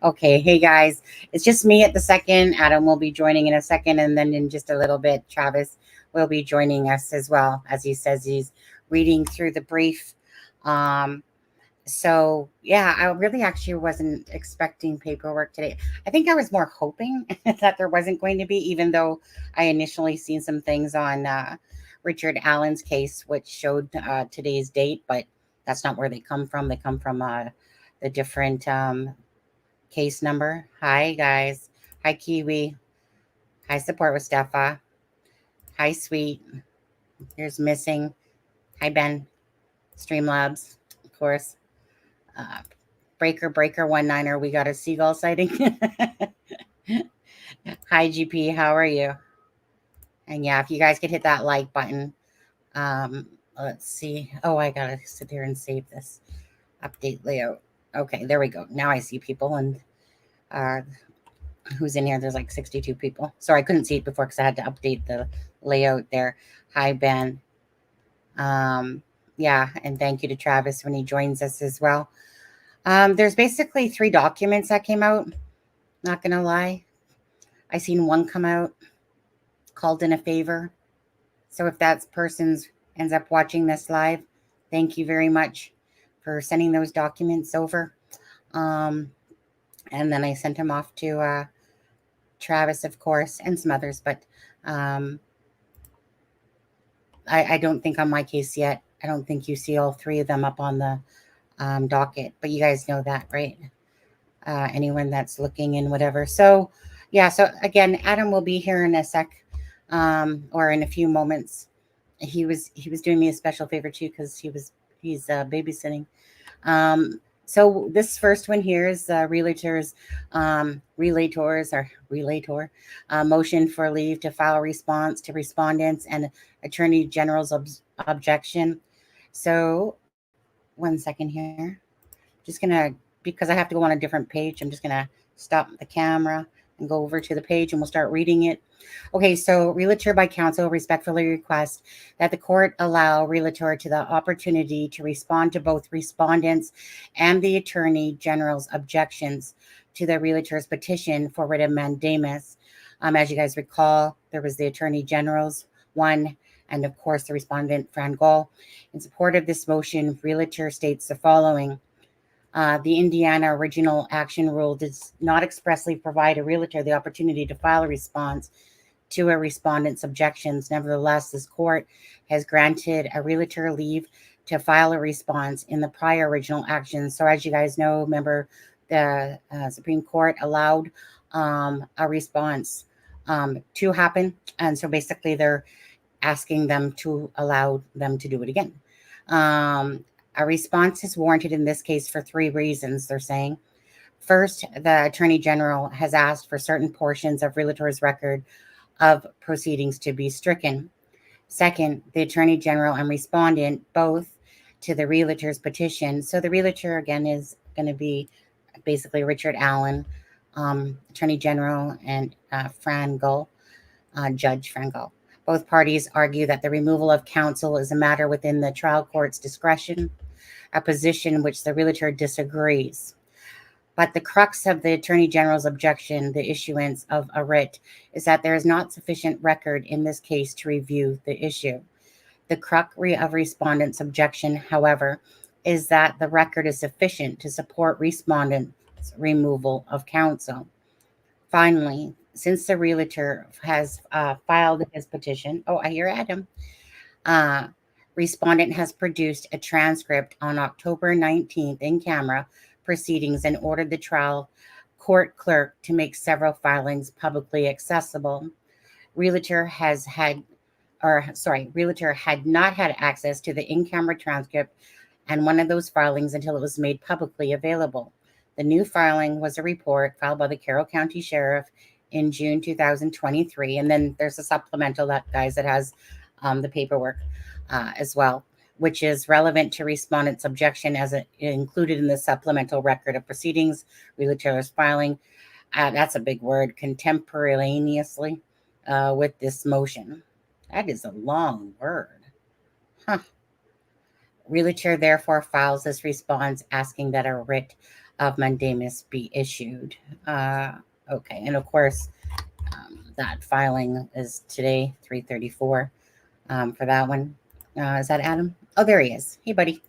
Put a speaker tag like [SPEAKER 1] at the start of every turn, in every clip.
[SPEAKER 1] Okay, hey guys, it's just me at the second. Adam will be joining in a second, and then in just a little bit, Travis will be joining us as well. As he says, he's reading through the brief. Um, so yeah, I really actually wasn't expecting paperwork today. I think I was more hoping that there wasn't going to be, even though I initially seen some things on Richard Allen's case, which showed today's date, but that's not where they come from. They come from the different case number. Hi, guys. Hi, Kiwi. Hi, support with Steffa. Hi, Sweet. Here's Missing. Hi, Ben. Streamlabs, of course. Uh, Breaker 19er. We got a seagull sighting. Hi, GP. How are you? And yeah, if you guys could hit that like button. Um, let's see. Oh, I gotta sit here and save this update layout. Okay, there we go. Now I see people and uh, who's in here. There's like 62 people. Sorry, I couldn't see it before because I had to update the layout there. Hi, Ben. Um, yeah, and thank you to Travis when he joins us as well. There's basically three documents that came out. Not gonna lie, I seen one come out called in a favor. So if that person's ends up watching this live, thank you very much for sending those documents over. Um, and then I sent them off to Travis, of course, and some others, but um, I don't think on my case yet. I don't think you see all three of them up on the docket, but you guys know that, right? Anyone that's looking in whatever. So, yeah. So again, Adam will be here in a sec, or in a few moments. He was doing me a special favor too because he's babysitting. So this first one here is relator motion for leave to file response to respondents and attorney general's objection. So one second here, just gonna, because I have to go on a different page, I'm just gonna stop the camera and go over to the page and we'll start reading it. Okay, so Realtor by counsel respectfully request that the court allow Realtor to the opportunity to respond to both respondents and the Attorney General's objections to the Realtor's petition for writ of mandamus. As you guys recall, there was the Attorney General's one, and of course the respondent, Fran Gall. In support of this motion, Realtor states the following. The Indiana Original Action Rule does not expressly provide a realtor the opportunity to file a response to a respondent's objections. Nevertheless, this court has granted a realtor leave to file a response in the prior original action. So, as you guys know, remember the Supreme Court allowed a response to happen. And so basically, they're asking them to allow them to do it again. Um, a response is warranted in this case for three reasons, they're saying. First, the Attorney General has asked for certain portions of Realtor's record of proceedings to be stricken. Second, the Attorney General and respondent both to the Realtor's petition. So the Realtor, again, is going to be basically Richard Allen, Attorney General, and Fran Gull, Judge Fran Gull. Both parties argue that the removal of counsel is a matter within the trial court's discretion, a position which the Realtor disagrees. But the crux of the Attorney General's objection, the issuance of a writ, is that there is not sufficient record in this case to review the issue. The crux of respondent's objection, however, is that the record is sufficient to support respondent's removal of counsel. Finally, since the realtor has filed his petition, oh, I hear Adam. Uh, Respondent has produced a transcript on October 19th in camera proceedings and ordered the trial court clerk to make several filings publicly accessible. Realtor has had, Realtor had not had access to the in-camera transcript and one of those filings until it was made publicly available. The new filing was a report filed by the Carroll County Sheriff in June 2023, and then there's a supplemental that guys that has the paperwork as well, which is relevant to respondent's objection as it included in the supplemental record of proceedings. Realtor's filing, that's a big word, contemporaneously with this motion. That is a long word. Huh. Realtor therefore files this response asking that a writ of mandamus be issued. Okay, and of course, that filing is today, 3:34, for that one. Is that Adam? Oh, there he is. Hey, buddy.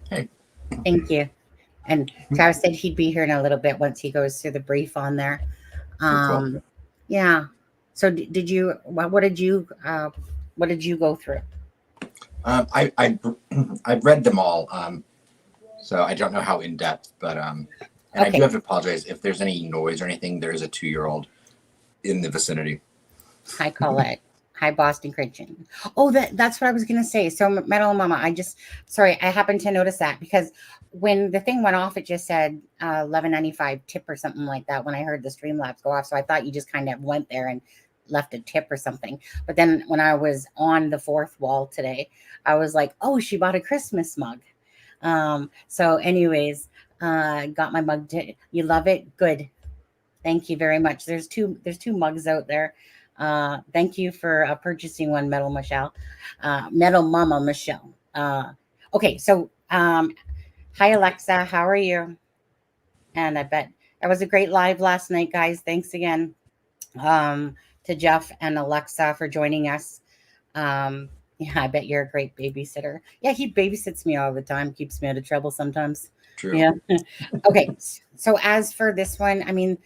[SPEAKER 2] Hey.
[SPEAKER 1] Thank you. And Travis said he'd be here in a little bit once he goes through the brief on there.
[SPEAKER 2] Cool.
[SPEAKER 1] Yeah. So did you? What did you go through?
[SPEAKER 2] I've read them all, so I don't know how in depth, but and okay. I do have to apologize if there's any noise or anything. There is a 2-year-old in the vicinity.
[SPEAKER 1] Hi, Colette. Hi, Boston Christian. Oh, that's what I was gonna say. So, Metal Mama, sorry, I happened to notice that because when the thing went off, it just said $11.95 tip or something like that. When I heard the Streamlabs go off, so I thought you just kind of went there and left a tip or something. But then when I was on the fourth wall today, I was like, oh, she bought a Christmas mug. So, anyways, got my mug. You love it? Good. Thank you very much. There's two mugs out there. Thank you for purchasing one, Metal Mama Michelle. Okay, so hi Alexa, how are you? And I bet that was a great live last night, guys. Thanks again to Jeff and Alexa for joining us. Yeah, I bet you're a great babysitter. Yeah, he babysits me all the time, keeps me out of trouble sometimes.
[SPEAKER 2] True.
[SPEAKER 1] Yeah. Okay, so as for this one, I mean,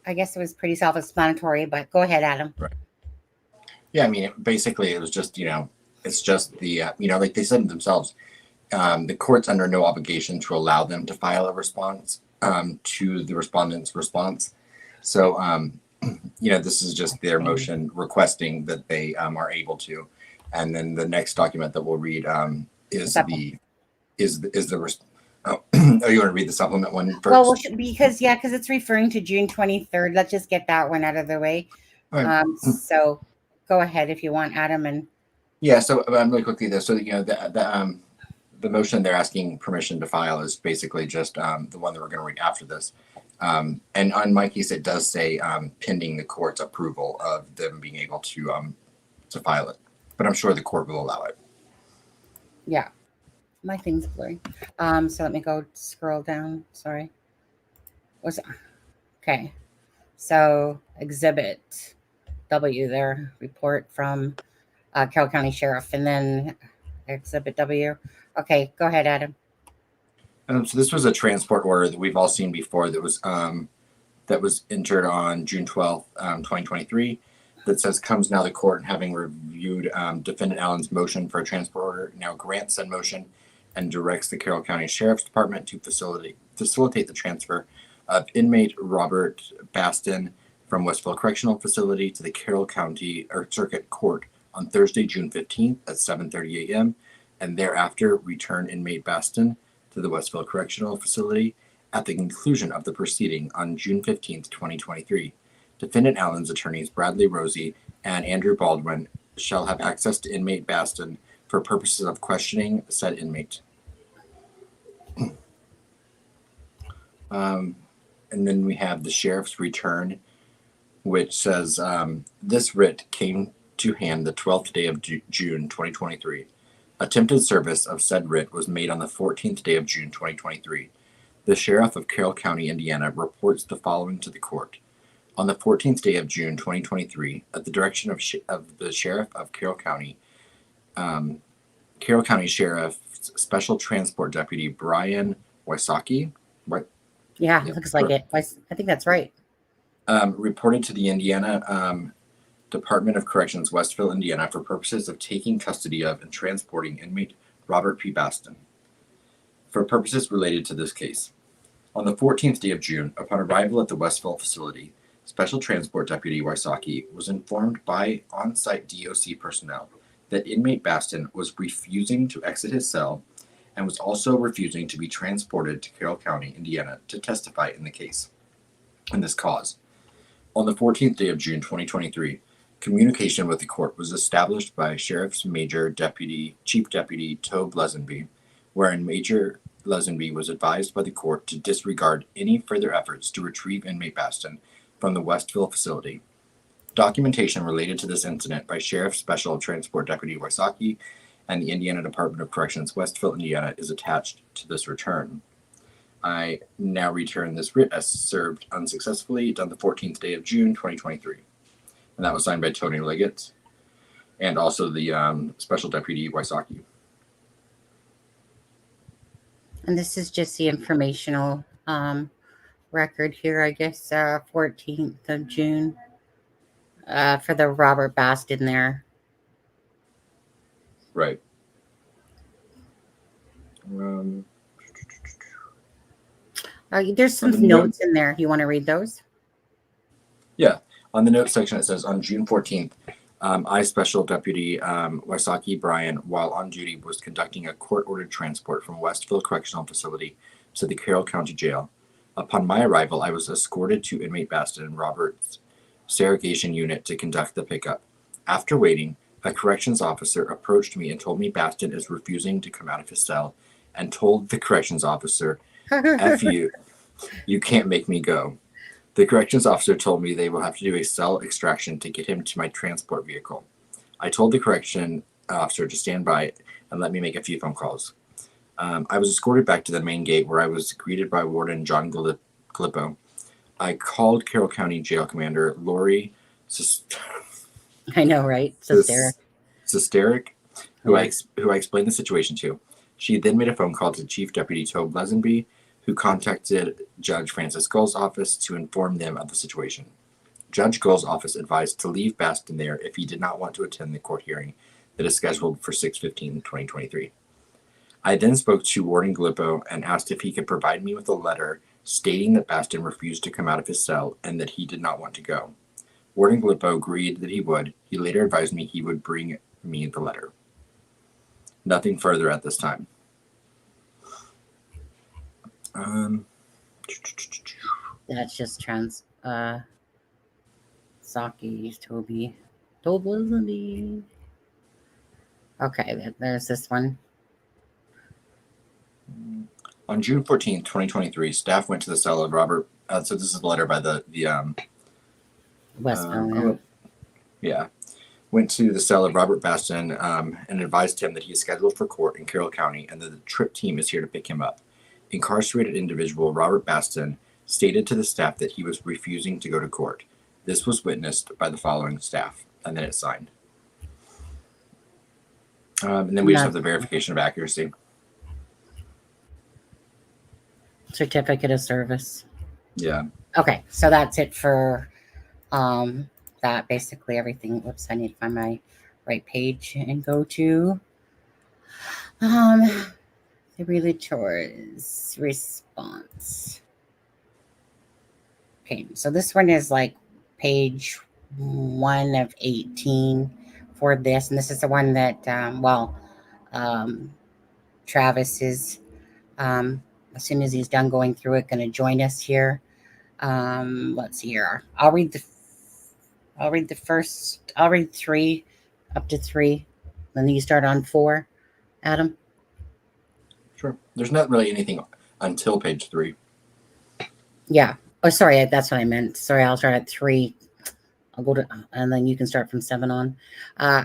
[SPEAKER 1] I guess it was pretty self-explanatory, but go ahead, Adam.
[SPEAKER 2] Right. Yeah, I mean, basically, it was just, it's just the, like they said themselves, the court's under no obligation to allow them to file a response to the respondent's response. So, this is just their motion requesting that they are able to. And then the next document that we'll read is the Oh, you want to read the supplement one first?
[SPEAKER 1] Well, because it's referring to June 23rd. Let's just get that one out of the way. Right. So go ahead if you want, Adam. And
[SPEAKER 2] yeah, so really quickly though, so the motion they're asking permission to file is basically just the one that we're going to read after this. And on my case, it does say pending the court's approval of them being able to file it, but I'm sure the court will allow it.
[SPEAKER 1] Yeah. My thing's blurry. So let me go scroll down. Sorry. Okay. So Exhibit W there, report from Carroll County Sheriff, and then Exhibit W. Okay, go ahead, Adam.
[SPEAKER 2] So this was a transport order that we've all seen before that was entered on June 12th, 2023. That says comes now the court, having reviewed defendant Allen's motion for a transport order, now grants said motion and directs the Carroll County Sheriff's Department to facilitate the transfer of inmate Robert Baston from Westville Correctional Facility to the Carroll County Circuit Court on Thursday, June 15th at 7:30 a.m. and thereafter return inmate Baston to the Westville Correctional Facility at the conclusion of the proceeding on June 15th, 2023. Defendant Allen's attorneys Bradley Rosie and Andrew Baldwin shall have access to inmate Baston for purposes of questioning said inmate. And then we have the sheriff's return, which says this writ came to hand the 12th day of June 2023. Attempted service of said writ was made on the 14th day of June 2023. The sheriff of Carroll County, Indiana, reports the following to the court. On the 14th day of June 2023, at the direction of the sheriff of Carroll County, Carroll County Sheriff's Special Transport Deputy Brian Wysocki, right?
[SPEAKER 1] Yeah, it looks like it. I think that's right.
[SPEAKER 2] Reported to the Indiana Department of Corrections, Westville, Indiana, for purposes of taking custody of and transporting inmate Robert P. Baston for purposes related to this case. On the 14th day of June, upon arrival at the Westville facility, Special Transport Deputy Wysocki was informed by on-site DOC personnel that inmate Baston was refusing to exit his cell and was also refusing to be transported to Carroll County, Indiana, to testify in the case, in this cause. On the 14th day of June 2023, communication with the court was established by Sheriff's Chief Deputy Tobe Lesenby, wherein Major Lesenby was advised by the court to disregard any further efforts to retrieve inmate Baston from the Westville facility. Documentation related to this incident by Sheriff Special Transport Deputy Wysocki and the Indiana Department of Corrections, Westville, Indiana, is attached to this return. I now return this writ as served unsuccessfully, done the 14th day of June, 2023. And that was signed by Tony Liggett and also the Special Deputy Wysocki.
[SPEAKER 1] And this is just the informational record here, I guess, 14th of June for the Robert Baston there.
[SPEAKER 2] Right.
[SPEAKER 1] There's some notes in there. You want to read those?
[SPEAKER 2] Yeah. On the notes section, it says, on June 14th, I, Special Deputy Wysocki Bryan, while on duty, was conducting a court-ordered transport from Westville Correctional Facility to the Carroll County Jail. Upon my arrival, I was escorted to inmate Baston and Robert's segregation unit to conduct the pickup. After waiting, a corrections officer approached me and told me Baston is refusing to come out of his cell, and told the corrections officer, F you, you can't make me go. The corrections officer told me they will have to do a cell extraction to get him to my transport vehicle. I told the correction officer to stand by and let me make a few phone calls. I was escorted back to the main gate where I was greeted by Warden John Glippo. I called Carroll County Jail Commander Lori
[SPEAKER 1] I know, right?
[SPEAKER 2] Sesteric, who I explained the situation to. She then made a phone call to Chief Deputy Tobe Lesenby, who contacted Judge Francis Gull's office to inform them of the situation. Judge Gull's office advised to leave Baston there if he did not want to attend the court hearing that is scheduled for 6/15/2023. I then spoke to Warden Glippo and asked if he could provide me with a letter stating that Baston refused to come out of his cell and that he did not want to go. Warden Glippo agreed that he would. He later advised me he would bring me the letter. Nothing further at this time.
[SPEAKER 1] That's just Saki, Toby Lesenby. Okay, there's this one.
[SPEAKER 2] On June 14th, 2023, staff went to the cell of Robert. So this is a letter by the
[SPEAKER 1] Westville.
[SPEAKER 2] Went to the cell of Robert Baston and advised him that he is scheduled for court in Carroll County and that the trip team is here to pick him up. Incarcerated individual Robert Baston stated to the staff that he was refusing to go to court. This was witnessed by the following staff, and then it's signed. And then we just have the verification of accuracy.
[SPEAKER 1] Certificate of service.
[SPEAKER 2] Yeah.
[SPEAKER 1] Okay, so that's it for that. Basically everything. Whoops, I need to find my right page and go to the relator's response. Okay, so this one is like page 1 of 18 for this, and this is the one that Travis is as soon as he's done going through it, going to join us here. Let's see here. I'll read 3 up to 3. Then you start on 4, Adam.
[SPEAKER 2] Sure. There's not really anything until page 3.
[SPEAKER 1] Yeah. Oh, sorry. That's what I meant. Sorry. I'll start at 3. I'll go to, and then you can start from 7 on.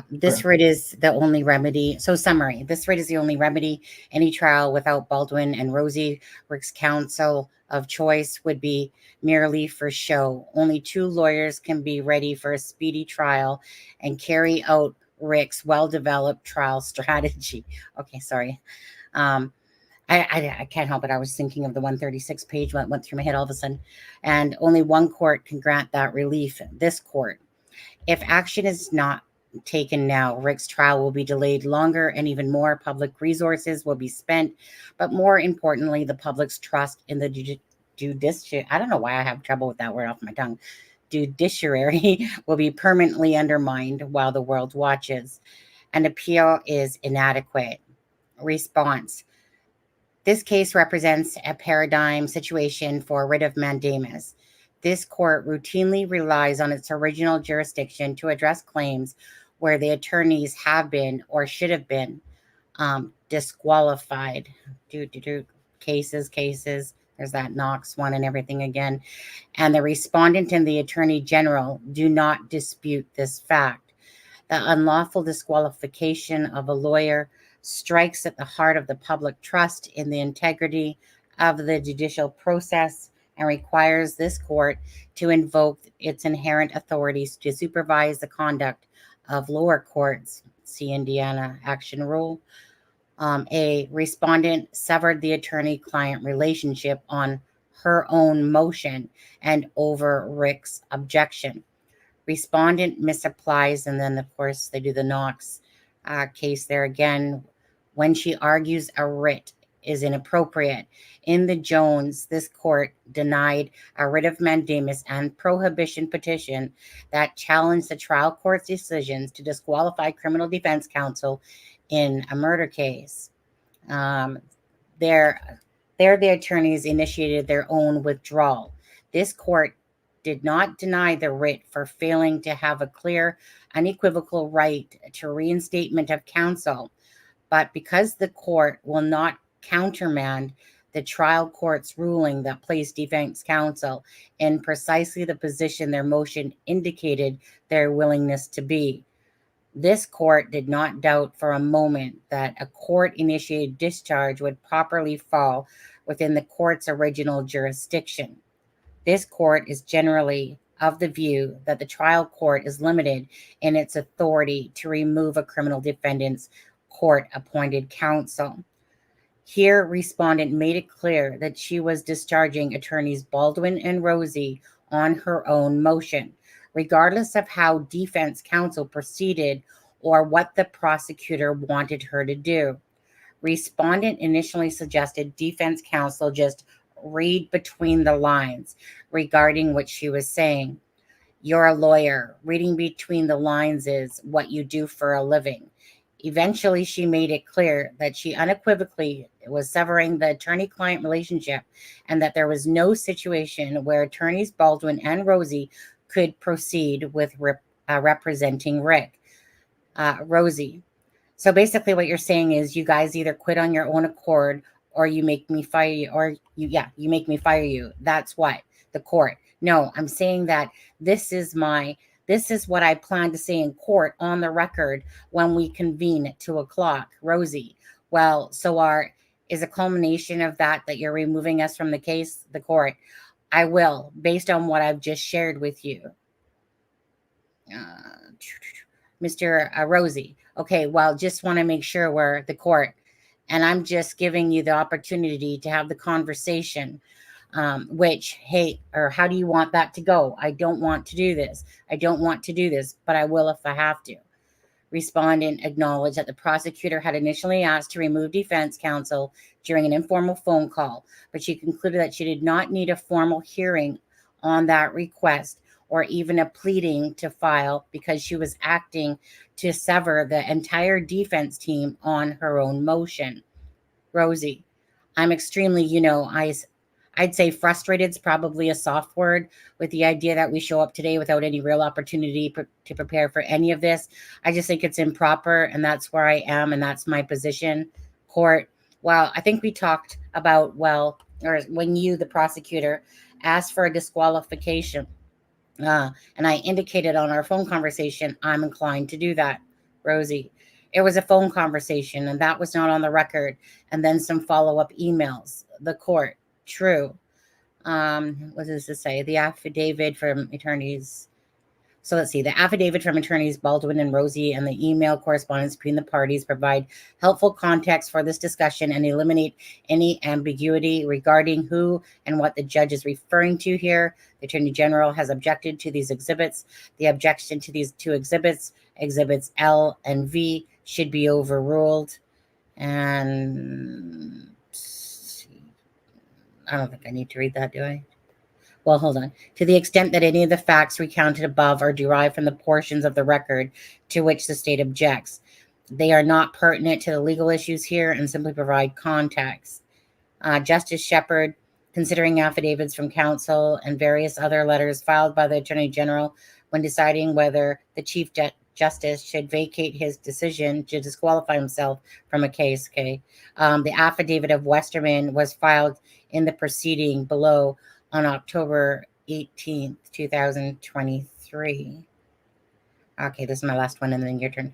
[SPEAKER 1] This writ is the only remedy. So summary, this writ is the only remedy. Any trial without Baldwin and Rosie Rick's counsel of choice would be merely for show. Only 2 lawyers can be ready for a speedy trial and carry out Rick's well-developed trial strategy. Okay, sorry. I can't help it. I was thinking of the 136 page went through my head all of a sudden. And only one court can grant that relief, this court. If action is not taken now, Rick's trial will be delayed longer and even more public resources will be spent. But more importantly, the public's trust in the judiciary, I don't know why I have trouble with that word off my tongue, judiciary will be permanently undermined while the world watches. An appeal is inadequate. Response. This case represents a paradigm situation for writ of mandamus. This court routinely relies on its original jurisdiction to address claims where the attorneys have been or should have been disqualified. Cases. There's that Knox one and everything again. And the respondent and the attorney general do not dispute this fact. The unlawful disqualification of a lawyer strikes at the heart of the public trust in the integrity of the judicial process and requires this court to invoke its inherent authorities to supervise the conduct of lower courts. See Indiana Action Rule. A respondent severed the attorney-client relationship on her own motion and over Rick's objection. Respondent misapplies, and then of course they do the Knox case there again. When she argues a writ is inappropriate. In the Jones, this court denied a writ of mandamus and prohibition petition that challenged the trial court's decisions to disqualify criminal defense counsel in a murder case. There, the attorneys initiated their own withdrawal. This court did not deny the writ for failing to have a clear, unequivocal right to reinstatement of counsel, but because the court will not countermand the trial court's ruling that placed defense counsel in precisely the position their motion indicated their willingness to be. This court did not doubt for a moment that a court-initiated discharge would properly fall within the court's original jurisdiction. This court is generally of the view that the trial court is limited in its authority to remove a criminal defendant's court-appointed counsel. Here, respondent made it clear that she was discharging attorneys Baldwin and Rosie on her own motion, regardless of how defense counsel proceeded or what the prosecutor wanted her to do. Respondent initially suggested defense counsel just read between the lines regarding what she was saying. You're a lawyer. Reading between the lines is what you do for a living. Eventually, she made it clear that she unequivocally was severing the attorney-client relationship and that there was no situation where attorneys Baldwin and Rosie could proceed with representing Rosie. So basically what you're saying is you guys either quit on your own accord or you make me fire you, or you make me fire you. That's what the court. No, I'm saying that this is what I plan to say in court on the record when we convene at 2:00, Rosie. Well, so is a culmination of that you're removing us from the case, the court. I will, based on what I've just shared with you. Mr. Rosie. Okay, well, just want to make sure we're the court. And I'm just giving you the opportunity to have the conversation, or how do you want that to go? I don't want to do this. But I will if I have to. Respondent acknowledged that the prosecutor had initially asked to remove defense counsel during an informal phone call, but she concluded that she did not need a formal hearing on that request or even a pleading to file because she was acting to sever the entire defense team on her own motion. Rosie, I'm extremely, I'd say frustrated is probably a soft word with the idea that we show up today without any real opportunity to prepare for any of this. I just think it's improper, and that's where I am, and that's my position. Court, well, I think we talked about, or when you, the prosecutor, asked for a disqualification, and I indicated on our phone conversation, I'm inclined to do that, Rosie. It was a phone conversation, and that was not on the record, and then some follow-up emails. The court, true. What does this say? The affidavit from attorneys. So let's see. The affidavit from attorneys Baldwin and Rosie and the email correspondence between the parties provide helpful context for this discussion and eliminate any ambiguity regarding who and what the judge is referring to here. The Attorney General has objected to these exhibits. The objection to these two exhibits, exhibits L and V, should be overruled. And I don't think I need to read that, do I? Well, hold on. To the extent that any of the facts recounted above are derived from the portions of the record to which the state objects, they are not pertinent to the legal issues here and simply provide context. Justice Shepard, considering affidavits from counsel and various other letters filed by the Attorney General when deciding whether the Chief Justice should vacate his decision to disqualify himself from a case. The affidavit of Westerman was filed in the proceeding below on October 18th, 2023. Okay, this is my last one, and then your turn.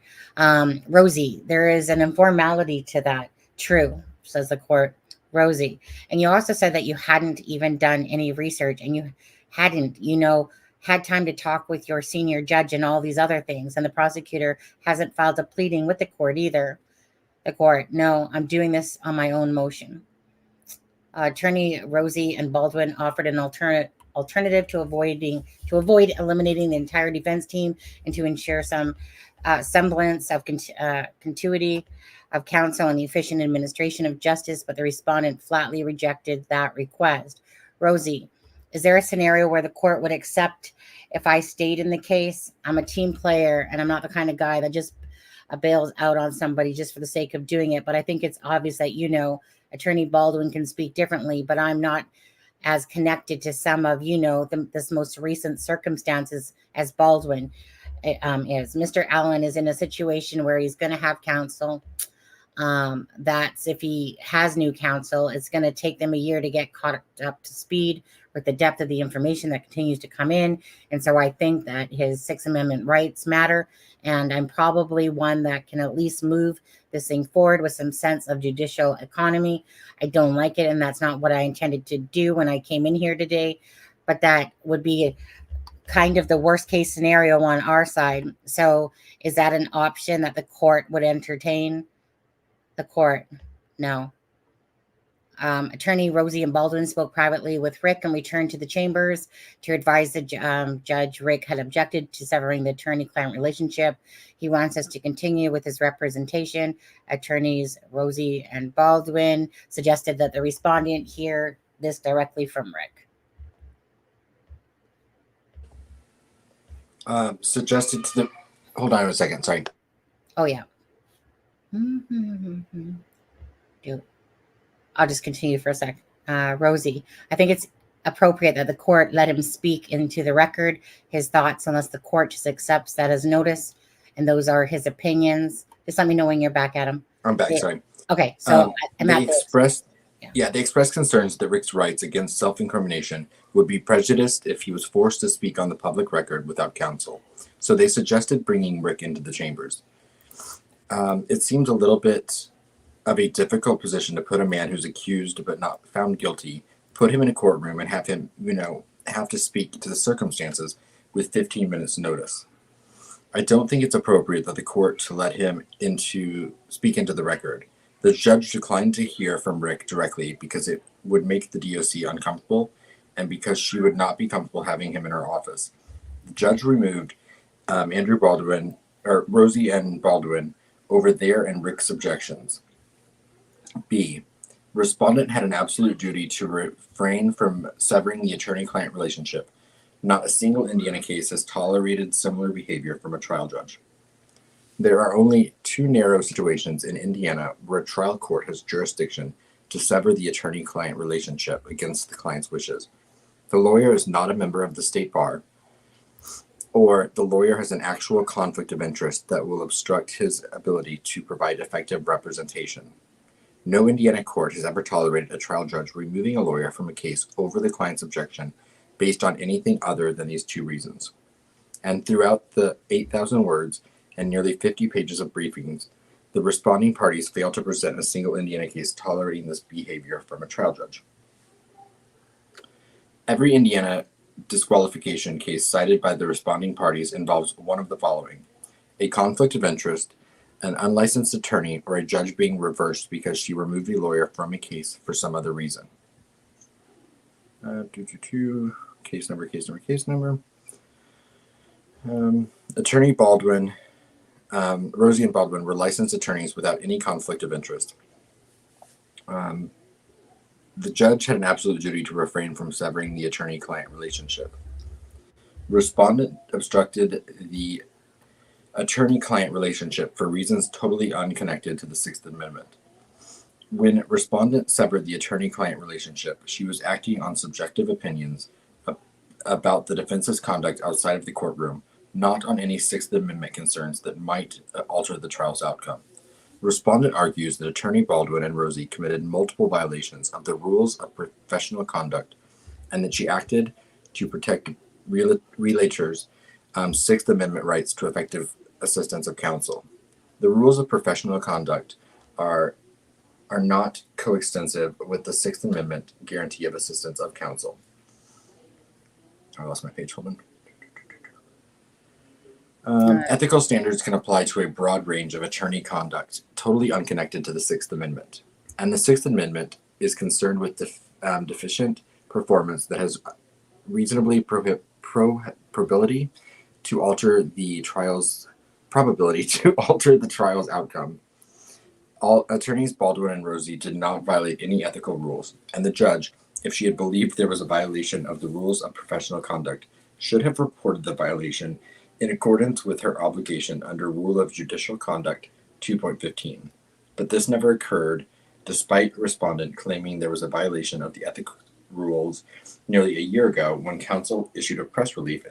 [SPEAKER 1] Rosie, there is an informality to that. True, says the court. Rosie. And you also said that you hadn't even done any research, and you hadn't, had time to talk with your senior judge and all these other things. And the prosecutor hasn't filed a pleading with the court either. The court, no, I'm doing this on my own motion. Attorney Rosie and Baldwin offered an alternative to avoid eliminating the entire defense team and to ensure some semblance of continuity of counsel and the efficient administration of justice, but the respondent flatly rejected that request. Rosie, is there a scenario where the court would accept if I stayed in the case? I'm a team player, and I'm not the kind of guy that just bails out on somebody just for the sake of doing it. But I think it's obvious that, Attorney Baldwin can speak differently, but I'm not as connected to some of, this most recent circumstances as Baldwin is. Mr. Allen is in a situation where he's going to have counsel. That's if he has new counsel, it's going to take them a year to get caught up to speed with the depth of the information that continues to come in. And so I think that his Sixth Amendment rights matter. And I'm probably one that can at least move this thing forward with some sense of judicial economy. I don't like it, and that's not what I intended to do when I came in here today. But that would be kind of the worst case scenario on our side. So is that an option that the court would entertain? The court, no. Attorney Rosie and Baldwin spoke privately with Rick and returned to the chambers to advise the judge. Rick had objected to severing the attorney-client relationship. He wants us to continue with his representation. Attorneys Rosie and Baldwin suggested that the respondent hear this directly from Rick.
[SPEAKER 2] Suggested to the... Hold on a second, sorry.
[SPEAKER 1] Oh, yeah. I'll just continue for a sec. Rosie, I think it's appropriate that the court let him speak into the record his thoughts, unless the court just accepts that as notice, and those are his opinions. Just let me know when you're back, Adam.
[SPEAKER 2] I'm back, sorry.
[SPEAKER 1] Okay, so
[SPEAKER 2] they expressed concerns that Rick's rights against self-incrimination would be prejudiced if he was forced to speak on the public record without counsel. So they suggested bringing Rick into the chambers. It seems a little bit of a difficult position to put a man who's accused but not found guilty, put him in a courtroom and have him, have to speak to the circumstances with 15 minutes notice. I don't think it's appropriate that the court to let him speak into the record. The judge declined to hear from Rick directly because it would make the DOC uncomfortable and because she would not be comfortable having him in her office. The judge removed Rosie and Baldwin over their and Rick's objections. B. Respondent had an absolute duty to refrain from severing the attorney-client relationship. Not a single Indiana case has tolerated similar behavior from a trial judge. There are only two narrow situations in Indiana where a trial court has jurisdiction to sever the attorney-client relationship against the client's wishes. The lawyer is not a member of the state bar, or the lawyer has an actual conflict of interest that will obstruct his ability to provide effective representation. No Indiana court has ever tolerated a trial judge removing a lawyer from a case over the client's objection based on anything other than these two reasons. And throughout the 8,000 words and nearly 50 pages of briefings, the responding parties failed to present a single Indiana case tolerating this behavior from a trial judge. Every Indiana disqualification case cited by the responding parties involves one of the following: a conflict of interest, an unlicensed attorney, or a judge being reversed because she removed a lawyer from a case for some other reason. Case number. Attorney Baldwin, Rosie and Baldwin were licensed attorneys without any conflict of interest. The judge had an absolute duty to refrain from severing the attorney-client relationship. Respondent obstructed the attorney-client relationship for reasons totally unconnected to the Sixth Amendment. When respondent severed the attorney-client relationship, she was acting on subjective opinions about the defense's conduct outside of the courtroom, not on any Sixth Amendment concerns that might alter the trial's outcome. Respondent argues that Attorney Baldwin and Rosie committed multiple violations of the rules of professional conduct and that she acted to protect relators' Sixth Amendment rights to effective assistance of counsel. The rules of professional conduct are are not coextensive with the Sixth Amendment guarantee of assistance of counsel. I lost my page, hold on. Ethical standards can apply to a broad range of attorney conduct, totally unconnected to the Sixth Amendment. And the Sixth Amendment is concerned with deficient performance that has reasonably probability to alter the trial's outcome. All attorneys Baldwin and Rosie did not violate any ethical rules, and the judge, if she had believed there was a violation of the rules of professional conduct, should have reported the violation in accordance with her obligation under Rule of Judicial Conduct 2.15. But this never occurred, despite respondent claiming there was a violation of the ethical rules nearly a year ago when counsel issued a press release.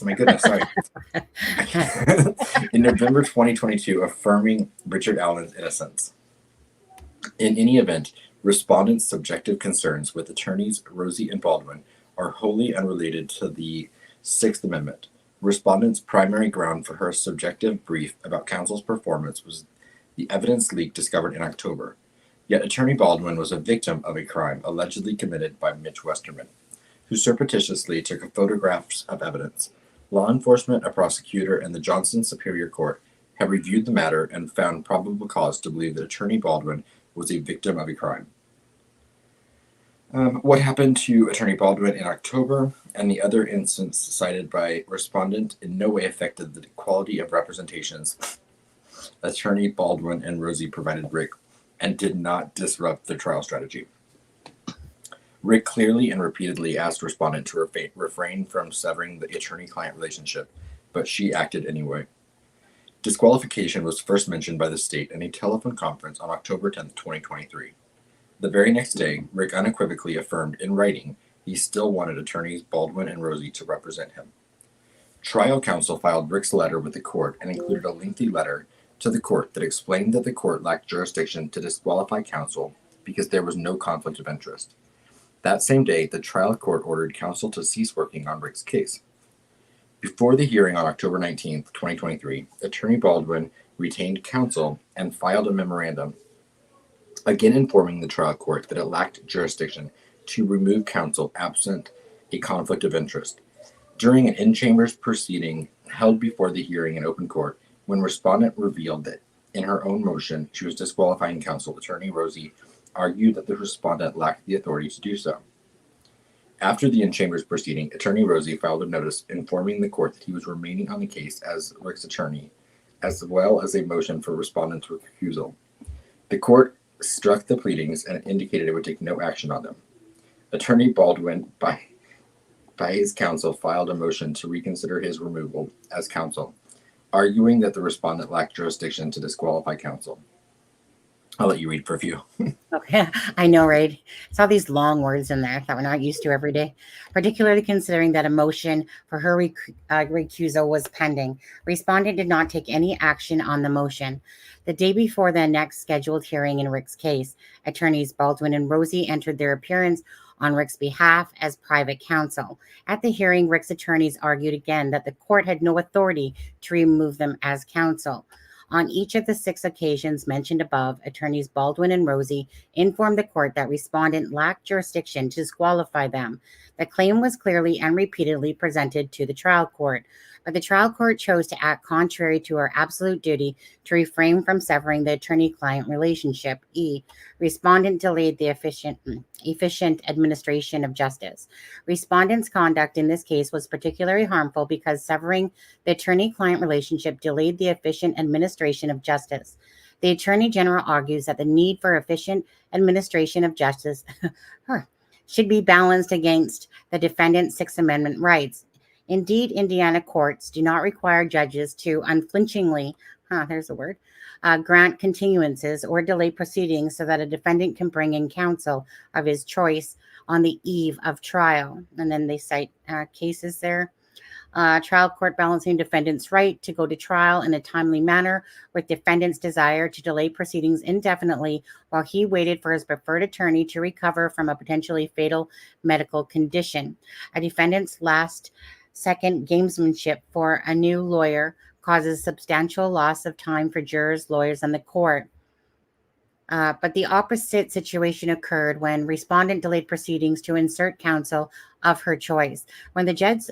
[SPEAKER 2] My goodness, sorry. In November 2022, affirming Richard Allen's innocence. In any event, respondents' subjective concerns with attorneys Rosie and Baldwin are wholly unrelated to the Sixth Amendment. Respondent's primary ground for her subjective brief about counsel's performance was the evidence leak discovered in October. Yet Attorney Baldwin was a victim of a crime allegedly committed by Mitch Westerman, who surreptitiously took photographs of evidence. Law enforcement, a prosecutor, and the Johnson Superior Court have reviewed the matter and found probable cause to believe that Attorney Baldwin was a victim of a crime. What happened to Attorney Baldwin in October and the other instance cited by respondent in no way affected the quality of representations Attorney Baldwin and Rosie provided Rick and did not disrupt the trial strategy. Rick clearly and repeatedly asked respondent to refrain from severing the attorney-client relationship, but she acted anyway. Disqualification was first mentioned by the state in a telephone conference on October 10, 2023. The very next day, Rick unequivocally affirmed in writing he still wanted attorneys Baldwin and Rosie to represent him. Trial counsel filed Rick's letter with the court and included a lengthy letter to the court that explained that the court lacked jurisdiction to disqualify counsel because there was no conflict of interest. That same day, the trial court ordered counsel to cease working on Rick's case. Before the hearing on October 19, 2023, Attorney Baldwin retained counsel and filed a memorandum, again informing the trial court that it lacked jurisdiction to remove counsel absent a conflict of interest. During an in-chambers proceeding held before the hearing in open court, when respondent revealed that in her own motion she was disqualifying counsel, Attorney Rosie argued that the respondent lacked the authority to do so. After the in-chambers proceeding, Attorney Rosie filed a notice informing the court that he was remaining on the case as Rick's attorney, as well as a motion for respondent's recusal. The court struck the pleadings and indicated it would take no action on them. Attorney Baldwin, by his counsel, filed a motion to reconsider his removal as counsel, arguing that the respondent lacked jurisdiction to disqualify counsel. I'll let you read for a few.
[SPEAKER 1] Okay, I know, right? It's all these long words in there that we're not used to every day, particularly considering that a motion for her recusal was pending. Respondent did not take any action on the motion. The day before the next scheduled hearing in Rick's case, attorneys Baldwin and Rosie entered their appearance on Rick's behalf as private counsel. At the hearing, Rick's attorneys argued again that the court had no authority to remove them as counsel. On each of the 6 occasions mentioned above, attorneys Baldwin and Rosie informed the court that respondent lacked jurisdiction to disqualify them. The claim was clearly and repeatedly presented to the trial court, but the trial court chose to act contrary to her absolute duty to refrain from severing the attorney-client relationship. Respondent delayed the efficient administration of justice. Respondent's conduct in this case was particularly harmful because severing the attorney-client relationship delayed the efficient administration of justice. The Attorney General argues that the need for efficient administration of justice should be balanced against the defendant's Sixth Amendment rights. Indeed, Indiana courts do not require judges to unflinchingly, grant continuances or delay proceedings so that a defendant can bring in counsel of his choice on the eve of trial. And then they cite cases there. Trial court balancing defendant's right to go to trial in a timely manner with defendant's desire to delay proceedings indefinitely while he waited for his preferred attorney to recover from a potentially fatal medical condition. A defendant's last-second gamesmanship for a new lawyer causes substantial loss of time for jurors, lawyers, and the court. But the opposite situation occurred when respondent delayed proceedings to insert counsel of her choice. When the judge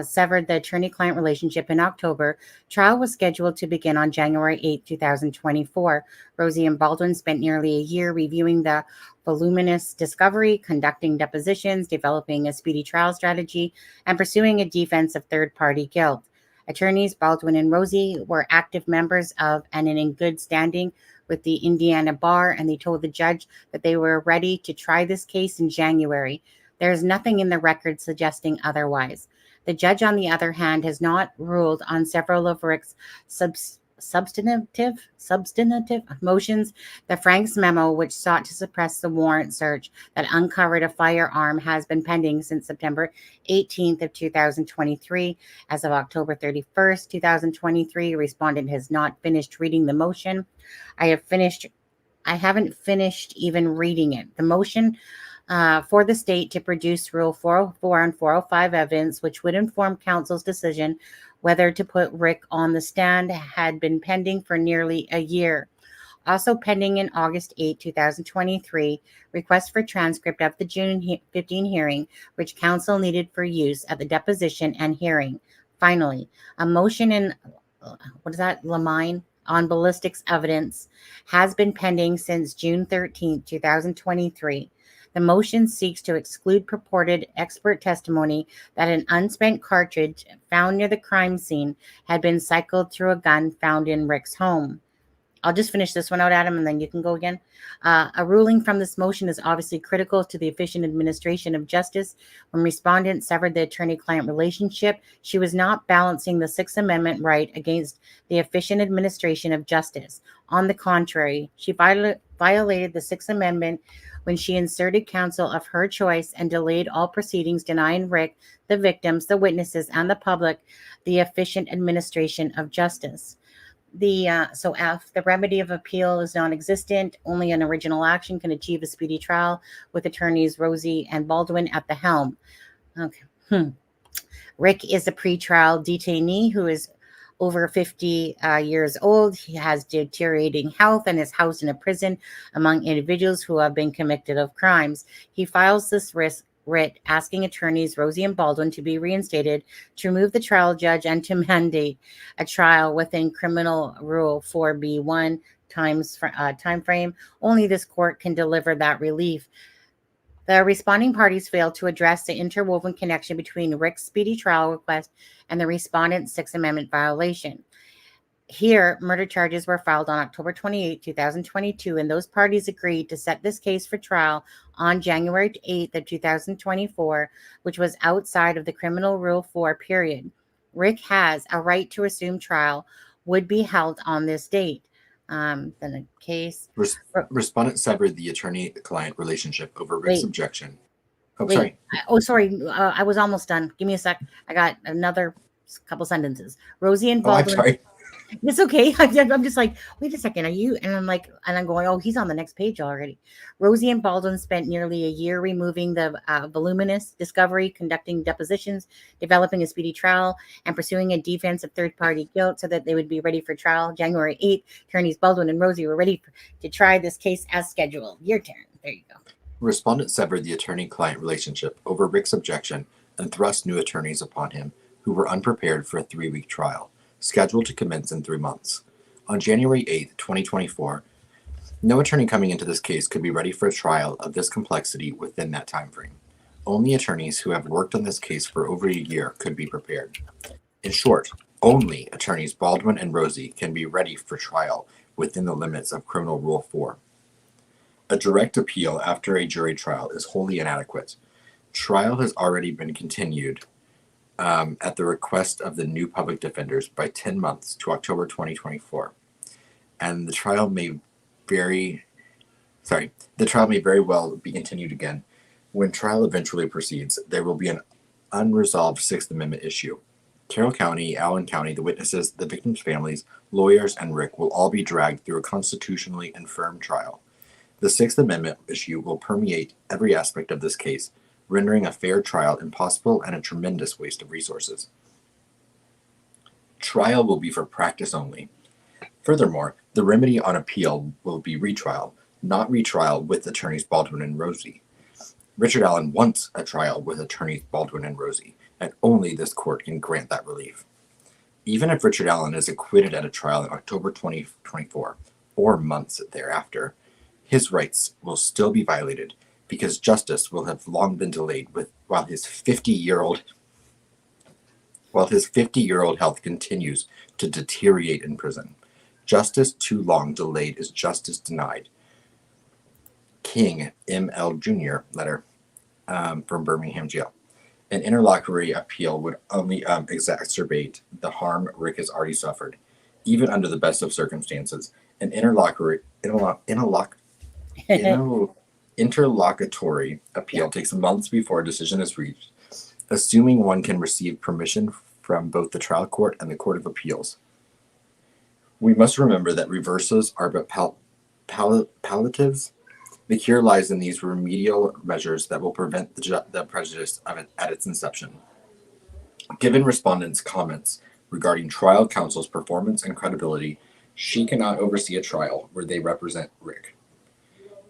[SPEAKER 1] severed the attorney-client relationship in October, trial was scheduled to begin on January 8, 2024. Rosie and Baldwin spent nearly a year reviewing the voluminous discovery, conducting depositions, developing a speedy trial strategy, and pursuing a defense of third-party guilt. Attorneys Baldwin and Rosie were active members of and in good standing with the Indiana Bar, and they told the judge that they were ready to try this case in January. There is nothing in the record suggesting otherwise. The judge, on the other hand, has not ruled on several of Rick's substantive motions. The Franks memo, which sought to suppress the warrant search that uncovered a firearm, has been pending since September 18th of 2023. As of October 31st, 2023, respondent has not finished reading the motion. I haven't finished even reading it. The motion for the state to produce Rule 404 and 405 evidence, which would inform counsel's decision whether to put Rick on the stand, had been pending for nearly a year. Also pending in August 8, 2023, request for transcript of the June 15 hearing, which counsel needed for use at the deposition and hearing. Finally, a motion in, Lamine, on ballistics evidence has been pending since June 13, 2023. The motion seeks to exclude purported expert testimony that an unspent cartridge found near the crime scene had been cycled through a gun found in Rick's home. I'll just finish this one out, Adam, and then you can go again. A ruling from this motion is obviously critical to the efficient administration of justice. When respondent severed the attorney-client relationship, she was not balancing the Sixth Amendment right against the efficient administration of justice. On the contrary, she violated the Sixth Amendment when she inserted counsel of her choice and delayed all proceedings, denying Rick, the victims, the witnesses, and the public the efficient administration of justice. So F, the remedy of appeal is non-existent. Only an original action can achieve a speedy trial with attorneys Rosie and Baldwin at the helm. Okay. Rick is a pretrial detainee who is over 50 years old. He has deteriorating health and is housed in a prison among individuals who have been convicted of crimes. He files this writ asking attorneys Rosie and Baldwin to be reinstated, to remove the trial judge, and to mandate a trial within Criminal Rule 4B1 time frame. Only this court can deliver that relief. The responding parties failed to address the interwoven connection between Rick's speedy trial request and the respondent's Sixth Amendment violation. Here, murder charges were filed on October 28, 2022, and those parties agreed to set this case for trial on January 8th of 2024, which was outside of the Criminal Rule 4 period. Rick has a right to assume trial would be held on this date. Then a case.
[SPEAKER 2] Respondent severed the attorney-client relationship over Rick's objection.
[SPEAKER 1] Sorry. I was almost done. Give me a sec. I got another couple sentences. Rosie and Baldwin.
[SPEAKER 2] I'm sorry.
[SPEAKER 1] It's okay. I'm just like, wait a second, are you? And I'm going, oh, he's on the next page already. Rosie and Baldwin spent nearly a year removing the voluminous discovery, conducting depositions, developing a speedy trial, and pursuing a defense of third-party guilt so that they would be ready for trial. January 8th, attorneys Baldwin and Rosie were ready to try this case as scheduled. Your turn. There you go.
[SPEAKER 2] Respondent severed the attorney-client relationship over Rick's objection and thrust new attorneys upon him who were unprepared for a 3-week trial, scheduled to commence in 3 months. On January 8, 2024, no attorney coming into this case could be ready for a trial of this complexity within that time frame. Only attorneys who have worked on this case for over a year could be prepared. In short, only attorneys Baldwin and Rosie can be ready for trial within the limits of Criminal Rule 4. A direct appeal after a jury trial is wholly inadequate. Trial has already been continued at the request of the new public defenders by 10 months to October 2024. And the trial may very well be continued again. When trial eventually proceeds, there will be an unresolved Sixth Amendment issue. Carroll County, Allen County, the witnesses, the victims' families, lawyers, and Rick will all be dragged through a constitutionally infirm trial. The Sixth Amendment issue will permeate every aspect of this case, rendering a fair trial impossible and a tremendous waste of resources. Trial will be for practice only. Furthermore, the remedy on appeal will be retrial, not retrial with attorneys Baldwin and Rosie. Richard Allen wants a trial with attorneys Baldwin and Rosie, and only this court can grant that relief. Even if Richard Allen is acquitted at a trial in October 2024 or months thereafter, his rights will still be violated because justice will have long been delayed while his 50-year-old health continues to deteriorate in prison. Justice too long delayed is justice denied. King M.L. Jr. letter from Birmingham jail. An interlocutory appeal would only exacerbate the harm Rick has already suffered, even under the best of circumstances. An interlocutory appeal takes months before a decision is reached, assuming one can receive permission from both the trial court and the Court of Appeals. We must remember that reversals are but palliatives. The cure lies in these remedial measures that will prevent the prejudice of it at its inception. Given respondents' comments regarding trial counsel's performance and credibility, she cannot oversee a trial where they represent Rick.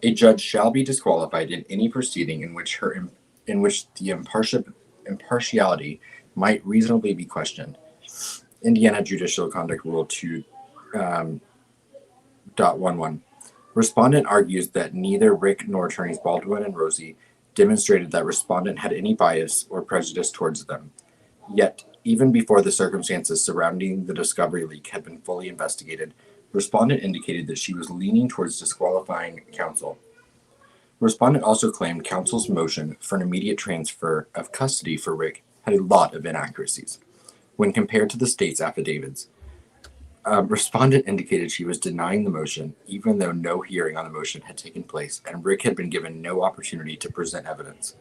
[SPEAKER 2] A judge shall be disqualified in any proceeding in which the impartiality might reasonably be questioned. Indiana Judicial Conduct Rule 2.11. Respondent argues that neither Rick nor attorneys Baldwin and Rosie demonstrated that respondent had any bias or prejudice towards them. Yet, even before the circumstances surrounding the discovery leak had been fully investigated, respondent indicated that she was leaning towards disqualifying counsel. Respondent also claimed counsel's motion for an immediate transfer of custody for Rick had a lot of inaccuracies. When compared to the state's affidavits, respondent indicated she was denying the motion, even though no hearing on the motion had taken place and Rick had been given no opportunity to present evidence.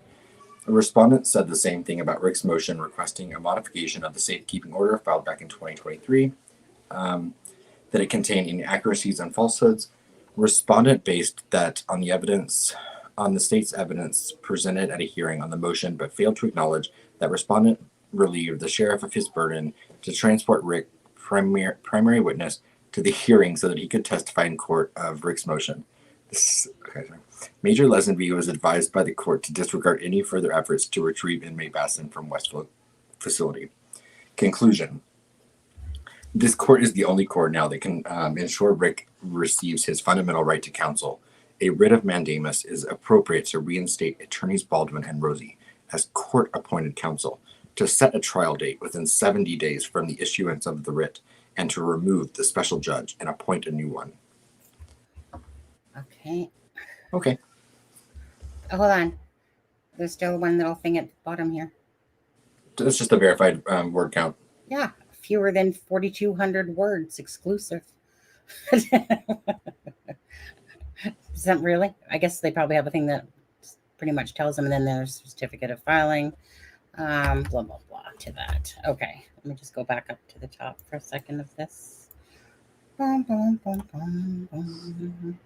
[SPEAKER 2] A respondent said the same thing about Rick's motion requesting a modification of the safekeeping order filed back in 2023, that it contained inaccuracies and falsehoods. Respondent based that on the state's evidence presented at a hearing on the motion, but failed to acknowledge that respondent relieved the sheriff of his burden to transport Rick, primary witness, to the hearing so that he could testify in court of Rick's motion. Major Lesenby was advised by the court to disregard any further efforts to retrieve inmate Basson from Westfield facility. Conclusion. This court is the only court now that can ensure Rick receives his fundamental right to counsel. A writ of mandamus is appropriate to reinstate attorneys Baldwin and Rosie as court-appointed counsel, to set a trial date within 70 days from the issuance of the writ, and to remove the special judge and appoint a new one. Okay.
[SPEAKER 1] Oh, hold on. There's still one little thing at the bottom here.
[SPEAKER 2] It's just a verified word count.
[SPEAKER 1] Yeah, fewer than 4,200 words exclusive. Isn't really? I guess they probably have a thing that pretty much tells them, and then there's certificate of filing. Blah, blah, blah to that. Okay, let me just go back up to the top for a second of this. Boom, boom, boom, boom, boom.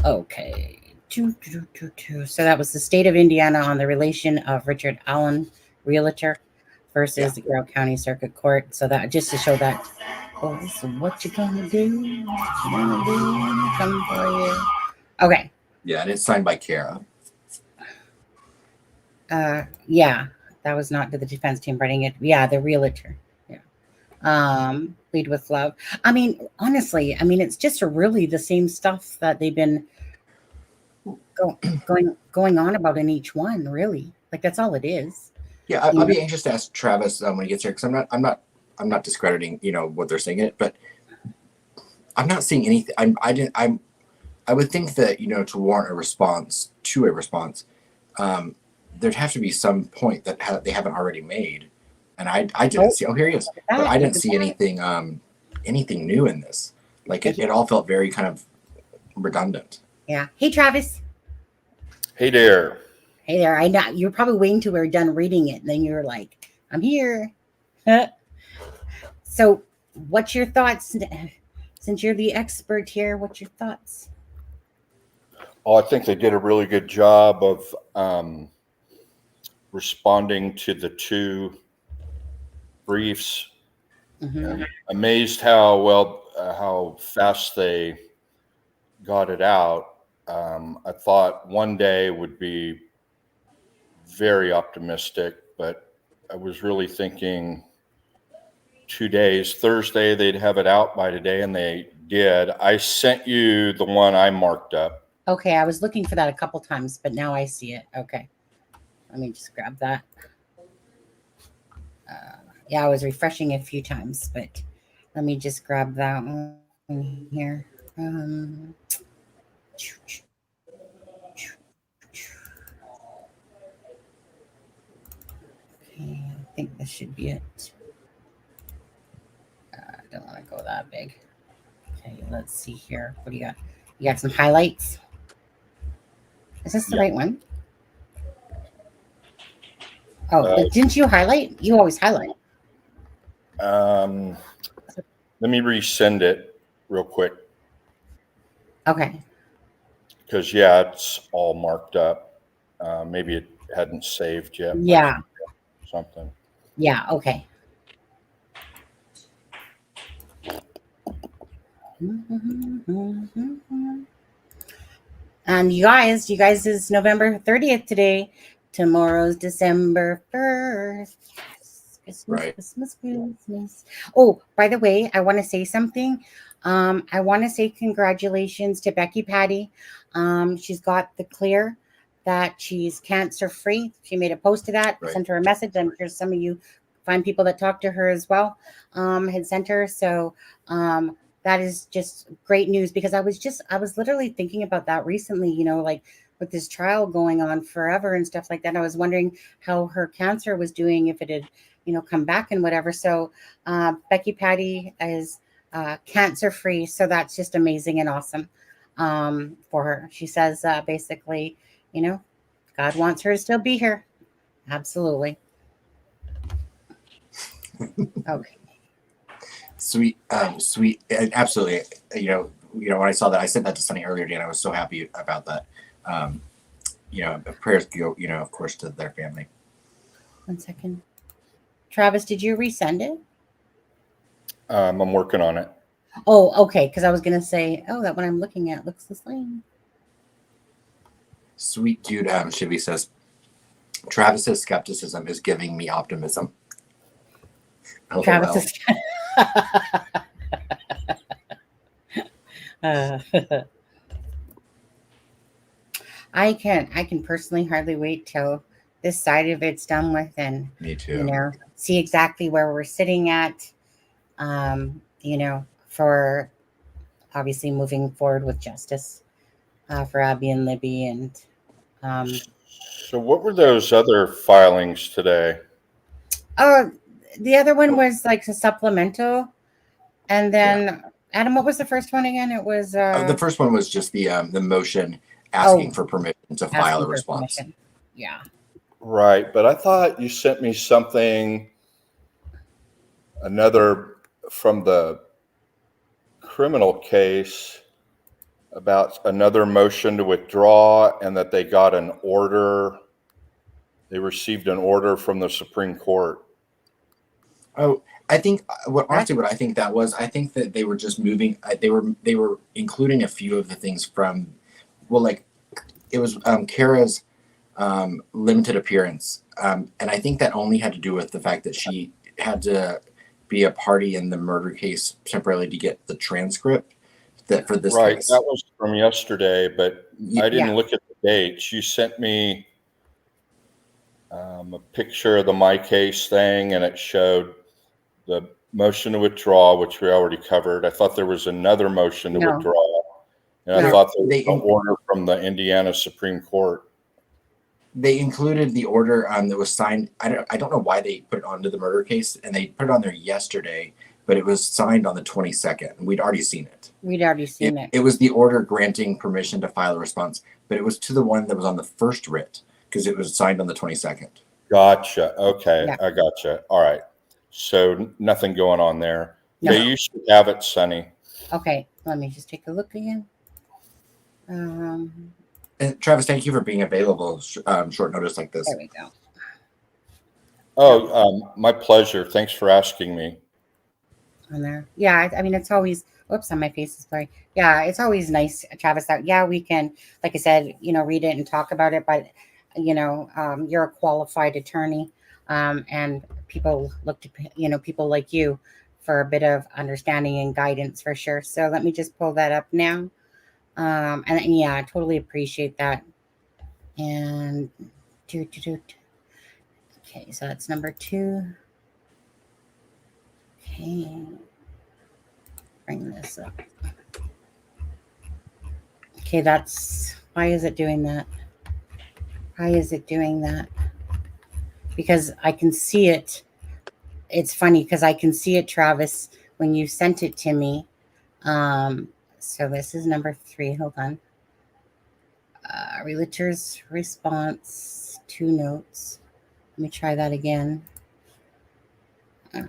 [SPEAKER 1] Okay. So that was the state of Indiana on the relation of Richard Allen, realtor, versus the Carroll County Circuit Court. So that just to show that, oh, this is what you gonna do? What you gonna do? Come for you. Okay.
[SPEAKER 2] Yeah, and it's signed by Kara.
[SPEAKER 1] Yeah, that was not the defense team writing it. Yeah, the realtor. Yeah. Lead with love. I mean, honestly, it's just really the same stuff that they've been going on about in each one, really. Like that's all it is.
[SPEAKER 2] Yeah, I'll be anxious to ask Travis when he gets here, because I'm not discrediting what they're saying in it, but I'm not seeing anything. I would think that to warrant a response, there'd have to be some point that they haven't already made, and I didn't see. Oh, here he is. But I didn't see anything new in this. Like it all felt very kind of redundant.
[SPEAKER 1] Yeah. Hey, Travis.
[SPEAKER 3] Hey there.
[SPEAKER 1] Hey there. I know you're probably waiting till we're done reading it, and then you're like, "I'm here." So, what's your thoughts? Since you're the expert here, what's your thoughts?
[SPEAKER 3] Oh, I think they did a really good job of responding to the two briefs
[SPEAKER 1] Mhm.
[SPEAKER 3] Amazed how fast they got it out. I thought one day would be very optimistic, but I was really thinking 2 days. Thursday, they'd have it out by today, and they did. I sent you the one I marked up.
[SPEAKER 1] Okay, I was looking for that a couple times, but now I see it. Okay, let me just grab that. Yeah, I was refreshing a few times, but let me just grab that one here. Okay, I think this should be it. I don't want to go that big. Okay, let's see here. What do you got? You got some highlights? Is this the
[SPEAKER 3] Yeah.
[SPEAKER 1] right one? Oh,
[SPEAKER 3] Uh,
[SPEAKER 1] but didn't you highlight? You always highlight.
[SPEAKER 3] Let me resend it real quick
[SPEAKER 1] Okay.
[SPEAKER 3] because it's all marked up. Maybe it hadn't saved yet.
[SPEAKER 1] Yeah.
[SPEAKER 3] Something.
[SPEAKER 1] Yeah. Okay. And you guys is November 30th today. Tomorrow's December 1st. Yes. Christmas,
[SPEAKER 2] Right.
[SPEAKER 1] Christmas, Christmas. Oh, by the way, I want to say something. I want to say congratulations to Becky Patty. She's got the clear that she's cancer free. She made a post to that,
[SPEAKER 2] Right.
[SPEAKER 1] sent her a message. I'm sure some of you find people that talk to her as well, had sent her. So that is just great news, because I was literally thinking about that recently, like with this trial going on forever and stuff like that. I was wondering how her cancer was doing, if it had, come back and whatever. So Becky Patty is cancer free. So that's just amazing and awesome for her. She says basically, God wants her to still be here. Absolutely. Okay.
[SPEAKER 2] Sweet, absolutely. When I saw that, I sent that to Sunny earlier today, and I was so happy about that. Prayers go, of course, to their family.
[SPEAKER 1] 1 second. Travis, did you resend it?
[SPEAKER 3] I'm working on it.
[SPEAKER 1] Oh, okay. Because I was gonna say, that one I'm looking at looks the same.
[SPEAKER 2] Sweet dude, Shivy says, Travis's skepticism is giving me optimism.
[SPEAKER 1] Travis is. I can personally hardly wait till this side of it's done with, and
[SPEAKER 2] Me too.
[SPEAKER 1] See exactly where we're sitting at. For obviously moving forward with justice for Abby and Libby, and
[SPEAKER 3] So what were those other filings today?
[SPEAKER 1] the other one was like a supplemental, and then Adam, what was the first one again? It was
[SPEAKER 2] the first one was just the motion asking for permission to file a response.
[SPEAKER 1] Yeah.
[SPEAKER 3] Right, but I thought you sent me another from the criminal case about another motion to withdraw, and that they got an order. They received an order from the Supreme Court.
[SPEAKER 2] Oh, I think what I think that was, I think that they were just moving. They were including a few of the things from, it was Kara's limited appearance, and I think that only had to do with the fact that she had to be a party in the murder case temporarily to get the transcript that for this
[SPEAKER 3] Right,
[SPEAKER 2] case.
[SPEAKER 3] that was from yesterday, but I didn't look at the dates. You sent me a picture of the My Case thing, and it showed the motion to withdraw, which we already covered. I thought there was another motion to withdraw, and I thought there was an order from the Indiana Supreme Court.
[SPEAKER 2] They included the order that was signed. I don't know why they put it onto the murder case, and they put it on there yesterday, but it was signed on the 22nd. We'd already seen it. It was the order granting permission to file a response, but it was to the one that was on the first writ, because it was signed on the 22nd.
[SPEAKER 3] Gotcha. Okay, I gotcha. All right. So nothing going on there.
[SPEAKER 1] No.
[SPEAKER 3] They used to have it, Sunny.
[SPEAKER 1] Okay, let me just take a look again.
[SPEAKER 2] And Travis, thank you for being available short notice like this.
[SPEAKER 1] There we go.
[SPEAKER 3] Oh, my pleasure. Thanks for asking me.
[SPEAKER 1] on there. Yeah, I mean, it's always, whoops, on my face is blurry. Yeah, it's always nice, Travis, that, yeah, we can, like I said, read it and talk about it, but, you're a qualified attorney, and people look to, people like you for a bit of understanding and guidance for sure. So let me just pull that up now. And yeah, I totally appreciate that. And okay, so that's number 2. Okay, bring this up. Okay, that's, why is it doing that? Why is it doing that? Because I can see it. It's funny because I can see it, Travis, when you sent it to me. Um, so this is number 3. Hold on. Realtor's response, 2 notes. Let me try that again. Uh,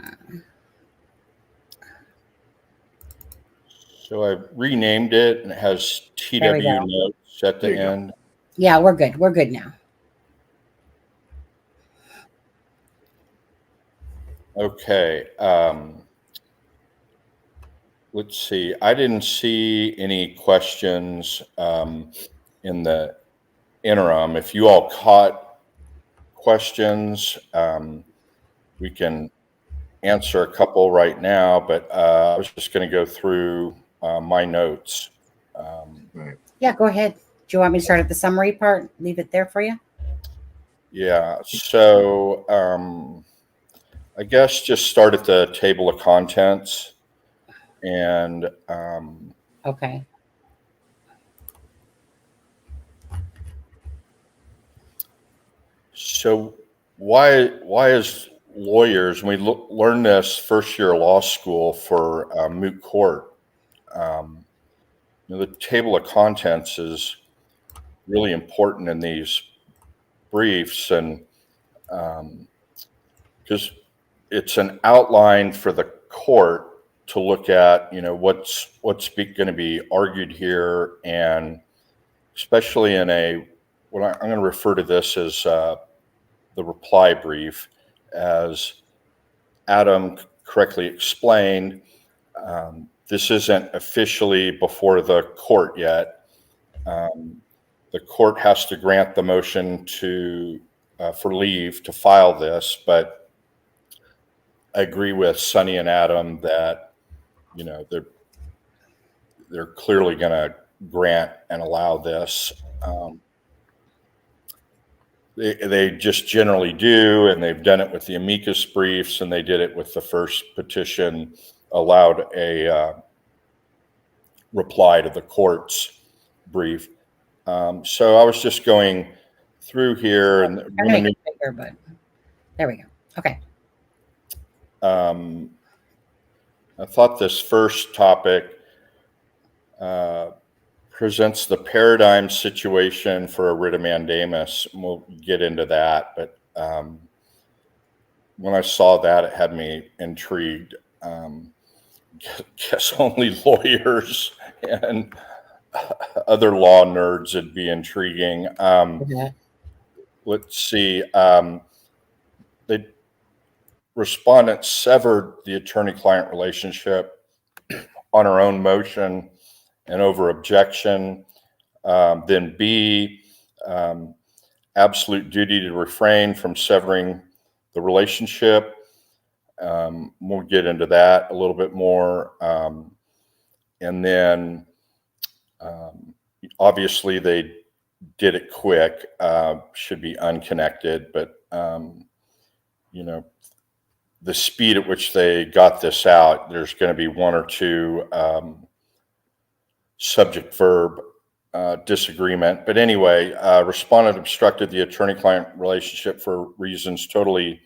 [SPEAKER 3] So I renamed it and it has
[SPEAKER 1] there we
[SPEAKER 3] TW
[SPEAKER 1] go.
[SPEAKER 3] notes at the
[SPEAKER 2] There you go.
[SPEAKER 3] end.
[SPEAKER 1] Yeah, we're good. We're good now.
[SPEAKER 3] Okay. Let's see. I didn't see any questions in the interim. If you all caught questions, we can answer a couple right now, but I was just going to go through my notes.
[SPEAKER 2] Right.
[SPEAKER 1] Yeah, go ahead. Do you want me to start at the summary part? Leave it there for you?
[SPEAKER 3] Yeah. So I guess just start at the table of contents and
[SPEAKER 1] Okay.
[SPEAKER 3] so why is lawyers, and we learned this first year of law school for moot court, um, the table of contents is really important in these briefs, and because it's an outline for the court to look at, what's going to be argued here, and especially in I'm going to refer to this as the reply brief, as Adam correctly explained. This isn't officially before the court yet. The court has to grant the motion for leave to file this, but I agree with Sonny and Adam that they're clearly going to grant and allow this. They just generally do, and they've done it with the amicus briefs, and they did it with the first petition, allowed a reply to the court's brief. So I was just going through here, and
[SPEAKER 1] I'm going to get bigger, but there we go. Okay.
[SPEAKER 3] I thought this first topic presents the paradigm situation for a writ of mandamus. We'll get into that, but when I saw that, it had me intrigued. Guess only lawyers and other law nerds would be intriguing. Let's see. The respondent severed the attorney-client relationship on her own motion and over objection. Then B, absolute duty to refrain from severing the relationship. We'll get into that a little bit more. And then obviously they did it quick, should be unconnected, but the speed at which they got this out, there's going to be one or two subject verb disagreement. But anyway, respondent obstructed the attorney-client relationship for reasons totally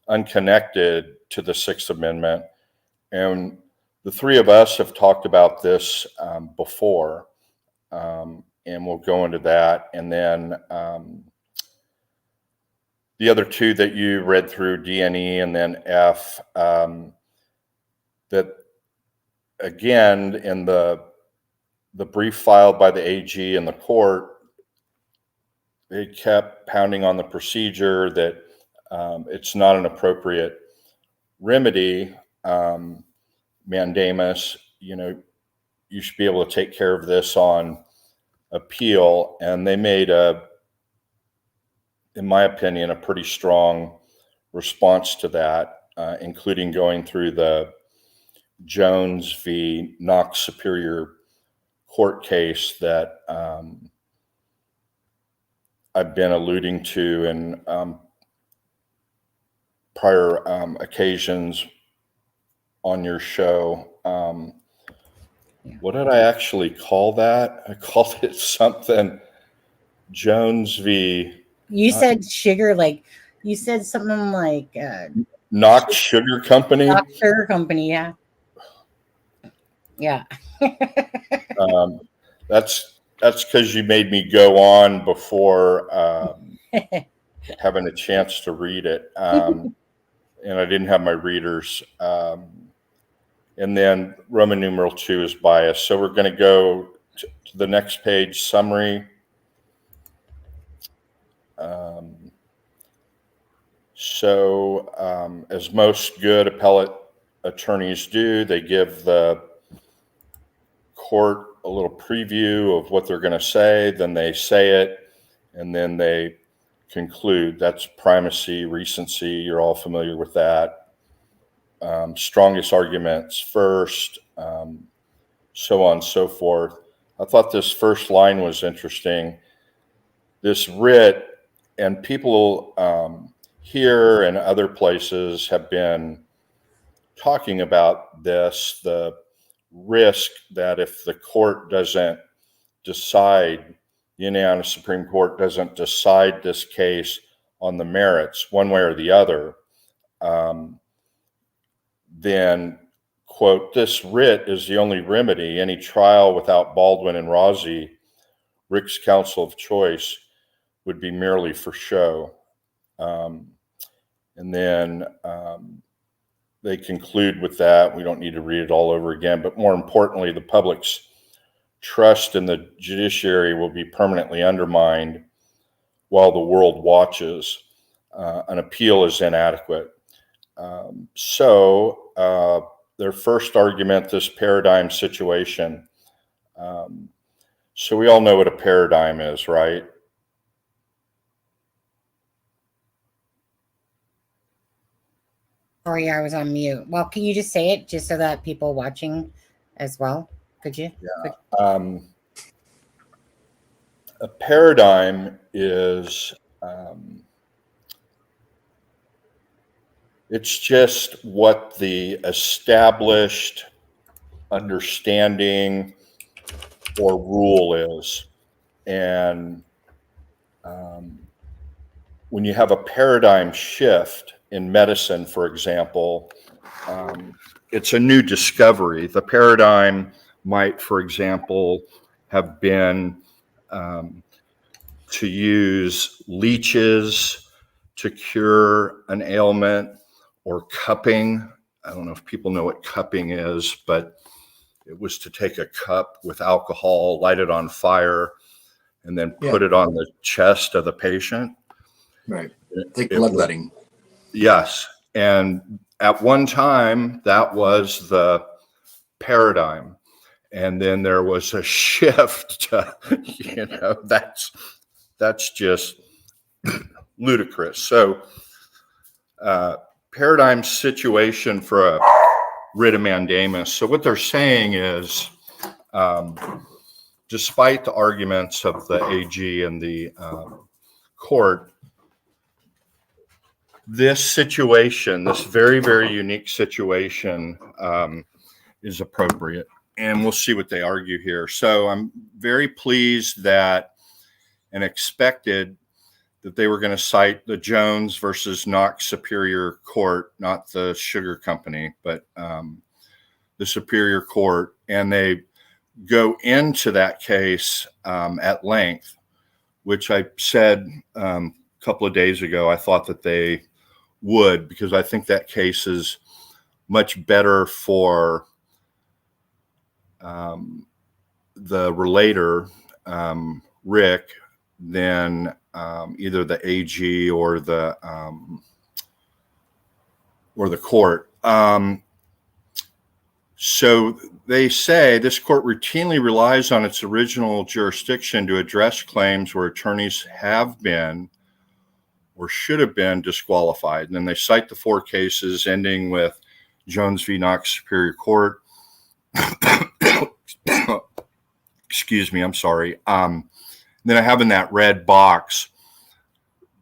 [SPEAKER 3] unconnected to the Sixth Amendment. And the three of us have talked about this before, and we'll go into that. And then the other two that you read through, D and E, and then F, that again, in the brief filed by the AG and the court, they kept pounding on the procedure that it's not an appropriate remedy mandamus, you should be able to take care of this on appeal. And they made in my opinion, a pretty strong response to that, including going through the Jones v. Knox Superior Court case that I've been alluding to in prior occasions on your show. What did I actually call that? I called it something Jones v.
[SPEAKER 1] You said sugar, like you said something like
[SPEAKER 3] Knox Sugar Company.
[SPEAKER 1] Knox Sugar Company, yeah. Yeah.
[SPEAKER 3] That's because you made me go on before having a chance to read it, and I didn't have my readers. And then Roman numeral 2 is bias. So we're going to go to the next page, summary. As most good appellate attorneys do, they give the court a little preview of what they're going to say, then they say it, and then they conclude. That's primacy, recency. You're all familiar with that. Strongest arguments first, so on and so forth. I thought this first line was interesting. This writ, and people here and other places have been talking about this, the risk that if the court doesn't decide, the Indiana Supreme Court doesn't decide this case on the merits one way or the other, then, quote, this writ is the only remedy. Any trial without Baldwin and Rossi, Rick's counsel of choice, would be merely for show. And then they conclude with that. We don't need to read it all over again, but more importantly, the public's trust in the judiciary will be permanently undermined while the world watches. An appeal is inadequate. Their first argument, this paradigm situation. So we all know what a paradigm is, right?
[SPEAKER 1] Sorry, I was on mute. Well, can you just say it just so that people watching as well? Could you?
[SPEAKER 3] Yeah. A paradigm is it's just what the established understanding or rule is. And when you have a paradigm shift in medicine, for example, it's a new discovery. The paradigm might, for example, have been to use leeches to cure an ailment, or cupping. I don't know if people know what cupping is, but it was to take a cup with alcohol, light it on fire, and then put it on the chest of the patient.
[SPEAKER 2] Right. Take bloodletting.
[SPEAKER 3] Yes. And at one time, that was the paradigm. And then there was a shift to, that's just ludicrous. So, paradigm situation for a writ of mandamus. So what they're saying is, despite the arguments of the AG and the court, this situation, this very, very unique situation, is appropriate. And we'll see what they argue here. So I'm very pleased that and expected that they were going to cite the Jones versus Knox Superior Court, not the sugar company, but the Superior Court. And they go into that case at length, which I said a couple of days ago, I thought that they would, because I think that case is much better for the relator, Rick, than either the AG or the court. So they say this court routinely relies on its original jurisdiction to address claims where attorneys have been or should have been disqualified. And then they cite the 4 cases ending with Jones v. Knox Superior Court. Excuse me, I'm sorry. Then I have in that red box,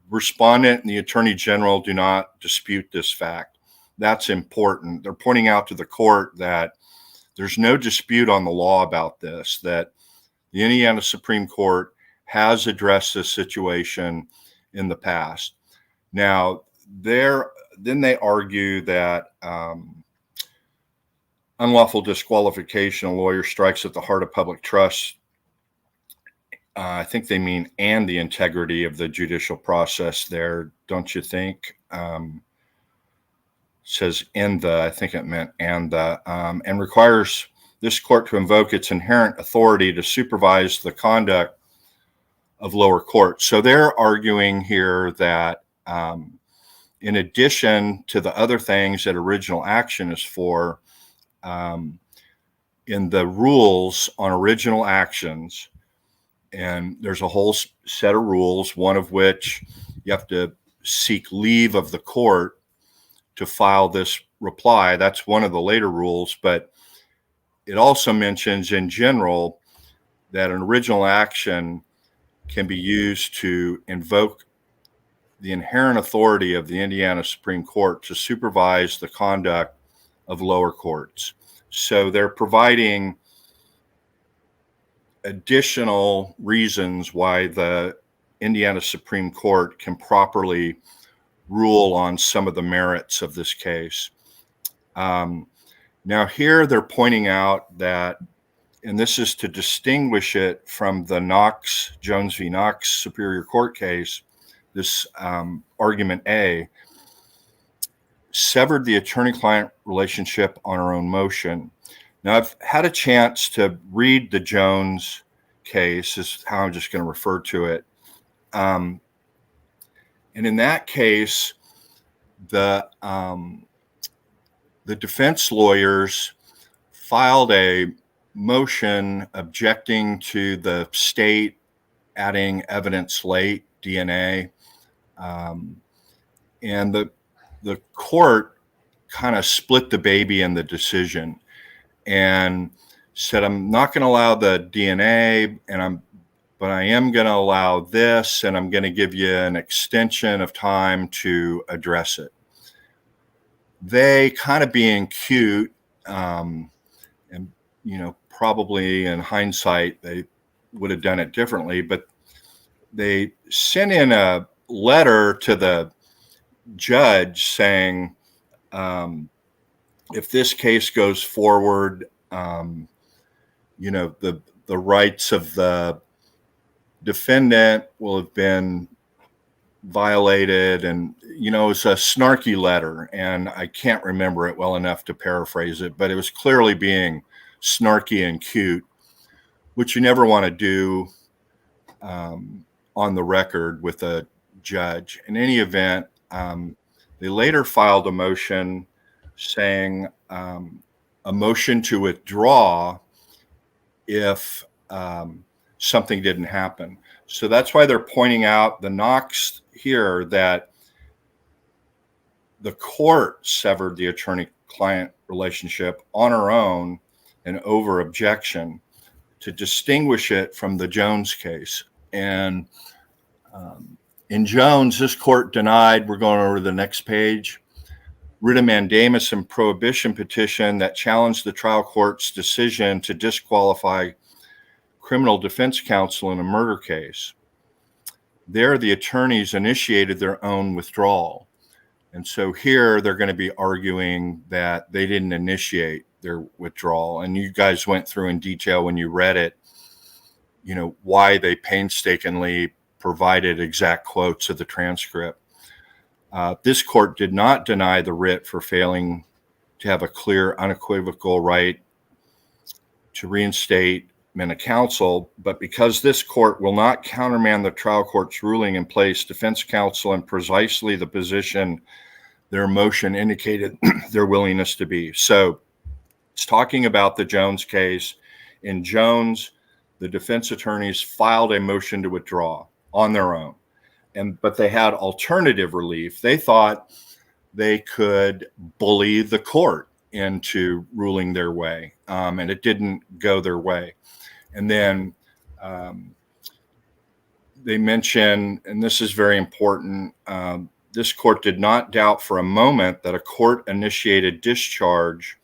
[SPEAKER 3] respondent and the attorney general do not dispute this fact. That's important. They're pointing out to the court that there's no dispute on the law about this, that the Indiana Supreme Court has addressed this situation in the past. Now, then they argue that unlawful disqualification, a lawyer strikes at the heart of public trust. I think they mean and the integrity of the judicial process there, don't you think? Says in the, I think it meant and the, and requires this court to invoke its inherent authority to supervise the conduct of lower courts. So they're arguing here that in addition to the other things that original action is for, in the rules on original actions, and there's a whole set of rules, one of which you have to seek leave of the court to file this reply. That's one of the later rules, but it also mentions in general that an original action can be used to invoke the inherent authority of the Indiana Supreme Court to supervise the conduct of lower courts. So they're providing additional reasons why the Indiana Supreme Court can properly rule on some of the merits of this case. Now here they're pointing out that, and this is to distinguish it from the Jones v. Knox Superior Court case, this argument A, severed the attorney-client relationship on her own motion. Now, I've had a chance to read the Jones case, is how I'm just going to refer to it. And in that case, the defense lawyers filed a motion objecting to the state adding evidence late, DNA. And the court kind of split the baby in the decision and said, I'm not going to allow the DNA, but I am going to allow this, and I'm going to give you an extension of time to address it. They, kind of being cute, and probably in hindsight they would have done it differently, but they sent in a letter to the judge saying, if this case goes forward, the rights of the defendant will have been violated. And, it's a snarky letter, and I can't remember it well enough to paraphrase it, but it was clearly being snarky and cute, which you never want to do on the record with a judge. In any event, they later filed a motion saying a motion to withdraw if something didn't happen. So that's why they're pointing out the Knox here that the court severed the attorney-client relationship on her own and over objection to distinguish it from the Jones case. And in Jones, this court denied, we're going over to the next page, writ of mandamus and prohibition petition that challenged the trial court's decision to disqualify criminal defense counsel in a murder case. There, the attorneys initiated their own withdrawal. And so here they're going to be arguing that they didn't initiate their withdrawal. And you guys went through in detail when you read it, why they painstakingly provided exact quotes of the transcript. This court did not deny the writ for failing to have a clear, unequivocal right to reinstate of counsel, but because this court will not countermand the trial court's ruling and place defense counsel in precisely the position their motion indicated their willingness to be. So It's talking about the Jones case. In Jones, the defense attorneys filed a motion to withdraw on their own, but they had alternative relief. They thought they could bully the court into ruling their way, and it didn't go their way. And then they mention, and this is very important, this court did not doubt for a moment that a court-initiated discharge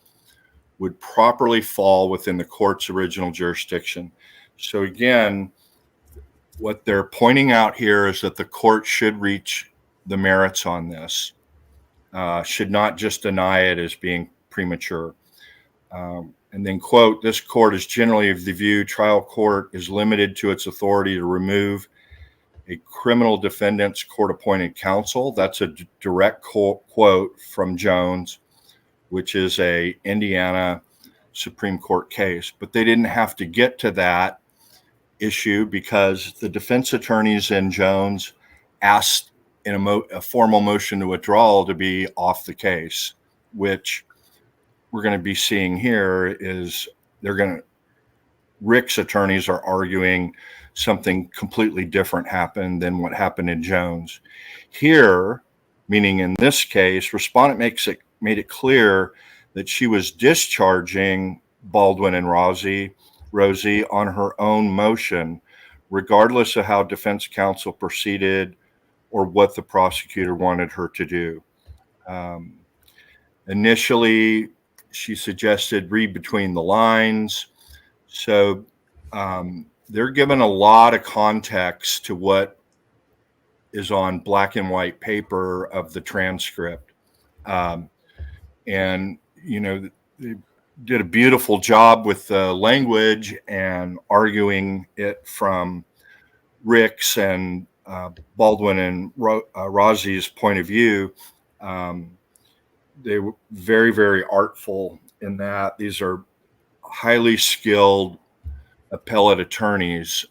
[SPEAKER 3] would properly fall within the court's original jurisdiction. So again, what they're pointing out here is that the court should reach the merits on this, should not just deny it as being premature. And then, quote, this court is generally of the view trial court is limited to its authority to remove a criminal defendant's court-appointed counsel. That's a direct quote from Jones, which is a Indiana Supreme Court case. But they didn't have to get to that issue because the defense attorneys in Jones asked in a formal motion to withdrawal to be off the case, which we're going to be seeing here is Rick's attorneys are arguing something completely different happened than what happened in Jones. Here, meaning in this case, respondent made it clear that she was discharging Baldwin and Rosie on her own motion, regardless of how defense counsel proceeded or what the prosecutor wanted her to do. Initially, she suggested read between the lines. So they're given a lot of context to what is on black and white paper of the transcript. And, they did a beautiful job with the language and arguing it from Rick's and Baldwin and Rosie's point of view. They were very, very artful in that. These are highly skilled appellate attorneys,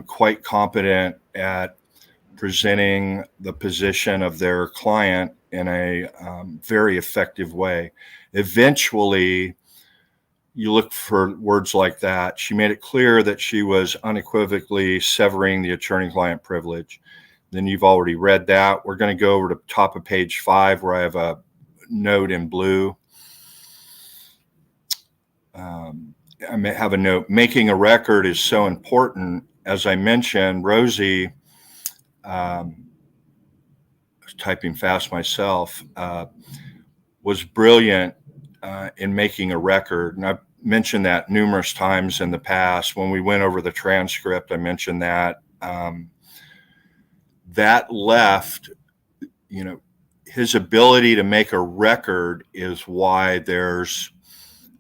[SPEAKER 3] quite competent at presenting the position of their client in a very effective way. Eventually, you look for words like that. She made it clear that she was unequivocally severing the attorney-client privilege. Then you've already read that. We're going to go over to the top of page 5 where I have a note in blue. I may have a note. Making a record is so important. As I mentioned, Rosie, typing fast myself, was brilliant in making a record. And I've mentioned that numerous times in the past. When we went over the transcript, I mentioned that. That left, his ability to make a record is why there's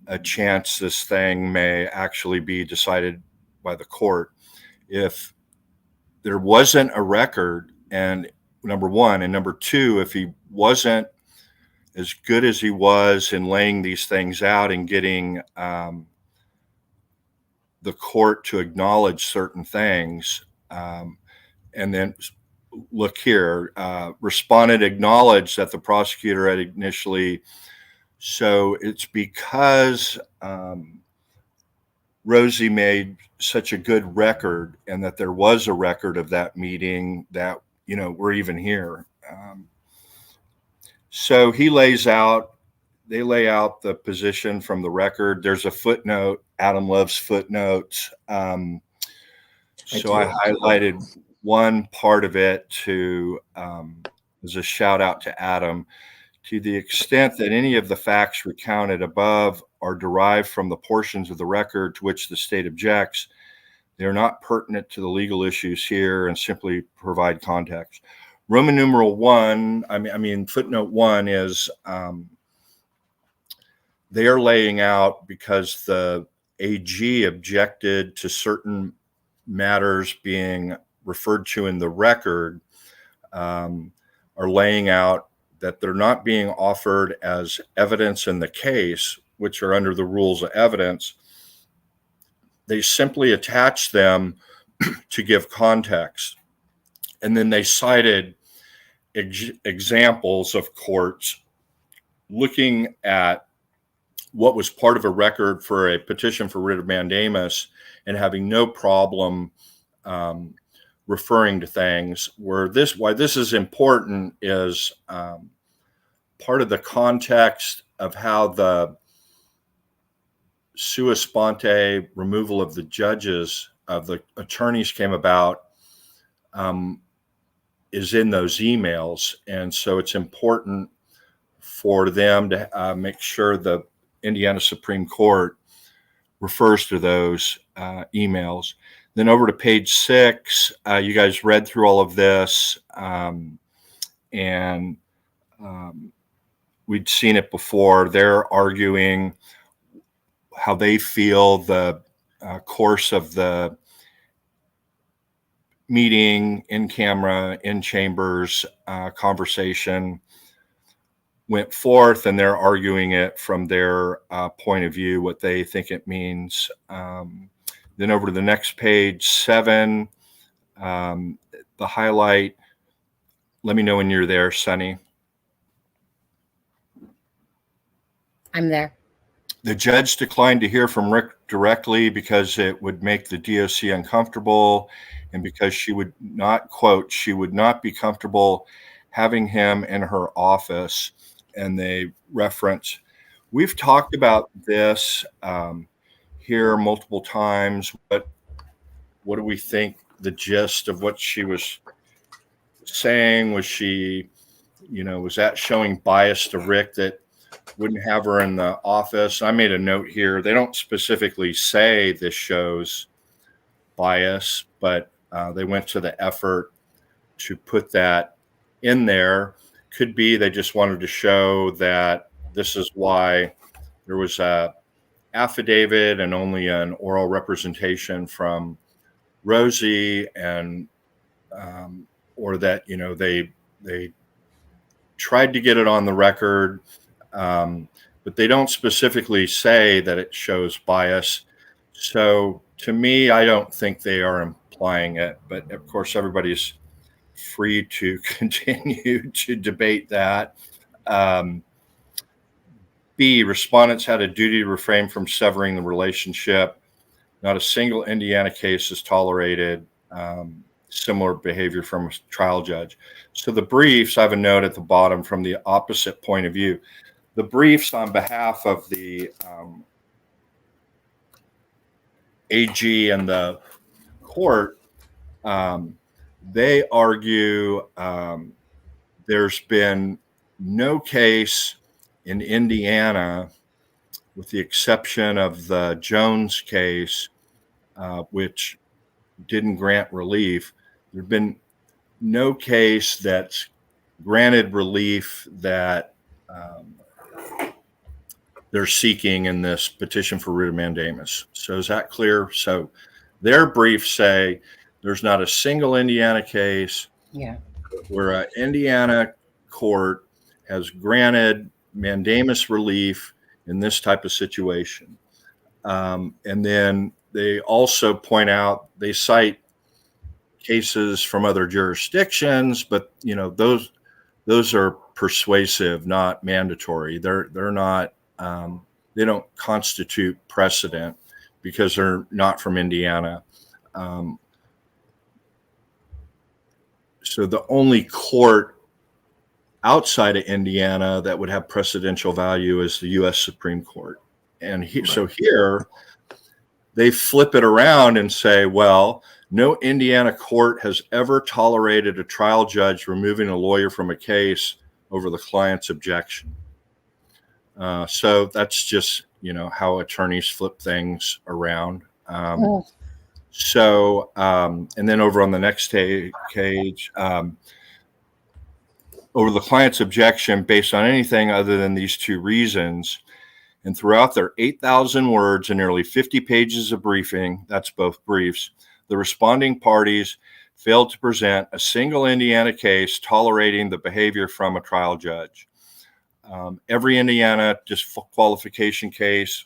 [SPEAKER 3] a chance this thing may actually be decided by the court. If there wasn't a record, and number one, and number two, if he wasn't as good as he was in laying these things out and getting the court to acknowledge certain things, and then look here, respondent acknowledged that the prosecutor had initially. So it's because Rosie made such a good record and that there was a record of that meeting that, we're even here. So they lay out the position from the record. There's a footnote. Adam loves footnotes. So I highlighted one part of it as a shout out to Adam. To the extent that any of the facts recounted above are derived from the portions of the record to which the state objects, they are not pertinent to the legal issues here and simply provide context. Roman numeral 1, footnote 1 is they are laying out because the AG objected to certain matters being referred to in the record, are laying out that they're not being offered as evidence in the case, which are under the rules of evidence. They simply attach them to give context. And then they cited examples of courts looking at what was part of a record for a petition for writ of mandamus and having no problem referring to things. Why this is important is part of the context of how the sua sponte removal of the judges, of the attorneys came about, is in those emails. And so it's important for them to make sure the Indiana Supreme Court refers to those emails. Then over to page 6, you guys read through all of this, and we'd seen it before. They're arguing how they feel the course of the meeting, in camera, in chambers, conversation went forth, and they're arguing it from their point of view, what they think it means. Then over to the next page, 7, the highlight. Let me know when you're there, Sunny.
[SPEAKER 1] I'm there.
[SPEAKER 3] The judge declined to hear from Rick directly because it would make the DOC uncomfortable, and because she would not, quote, she would not be comfortable having him in her office. And they reference, we've talked about this here multiple times. What do we think the gist of what she was saying? Was she, was that showing bias to Rick that wouldn't have her in the office? I made a note here. They don't specifically say this shows bias, but they went to the effort to put that in there. Could be they just wanted to show that this is why there was a affidavit and only an oral representation from Rosie, and or that they tried to get it on the record, but they don't specifically say that it shows bias. So to me, I don't think they are implying it, but of course everybody's free to continue to debate that. B, respondents had a duty to refrain from severing the relationship. Not a single Indiana case is tolerated similar behavior from a trial judge. So the briefs, I have a note at the bottom from the opposite point of view. The briefs on behalf of the AG and the court, they argue there's been no case in Indiana, with the exception of the Jones case, which didn't grant relief. There's been no case that's granted relief that they're seeking in this petition for writ of mandamus. So is that clear? So their briefs say there's not a single Indiana case where an Indiana court has granted mandamus relief in this type of situation. And then they also point out, they cite cases from other jurisdictions, but those are persuasive, not mandatory. They're not, they don't constitute precedent because they're not from Indiana. So the only court outside of Indiana that would have precedential value is the U.S. Supreme Court. And so here they flip it around and say, well, no Indiana court has ever tolerated a trial judge removing a lawyer from a case over the client's objection. So that's just, how attorneys flip things around. So, and then over on the next page, over the client's objection based on anything other than these two reasons, and throughout their 8,000 words and nearly 50 pages of briefing, that's both briefs, the responding parties failed to present a single Indiana case tolerating the behavior from a trial judge. Every Indiana disqualification case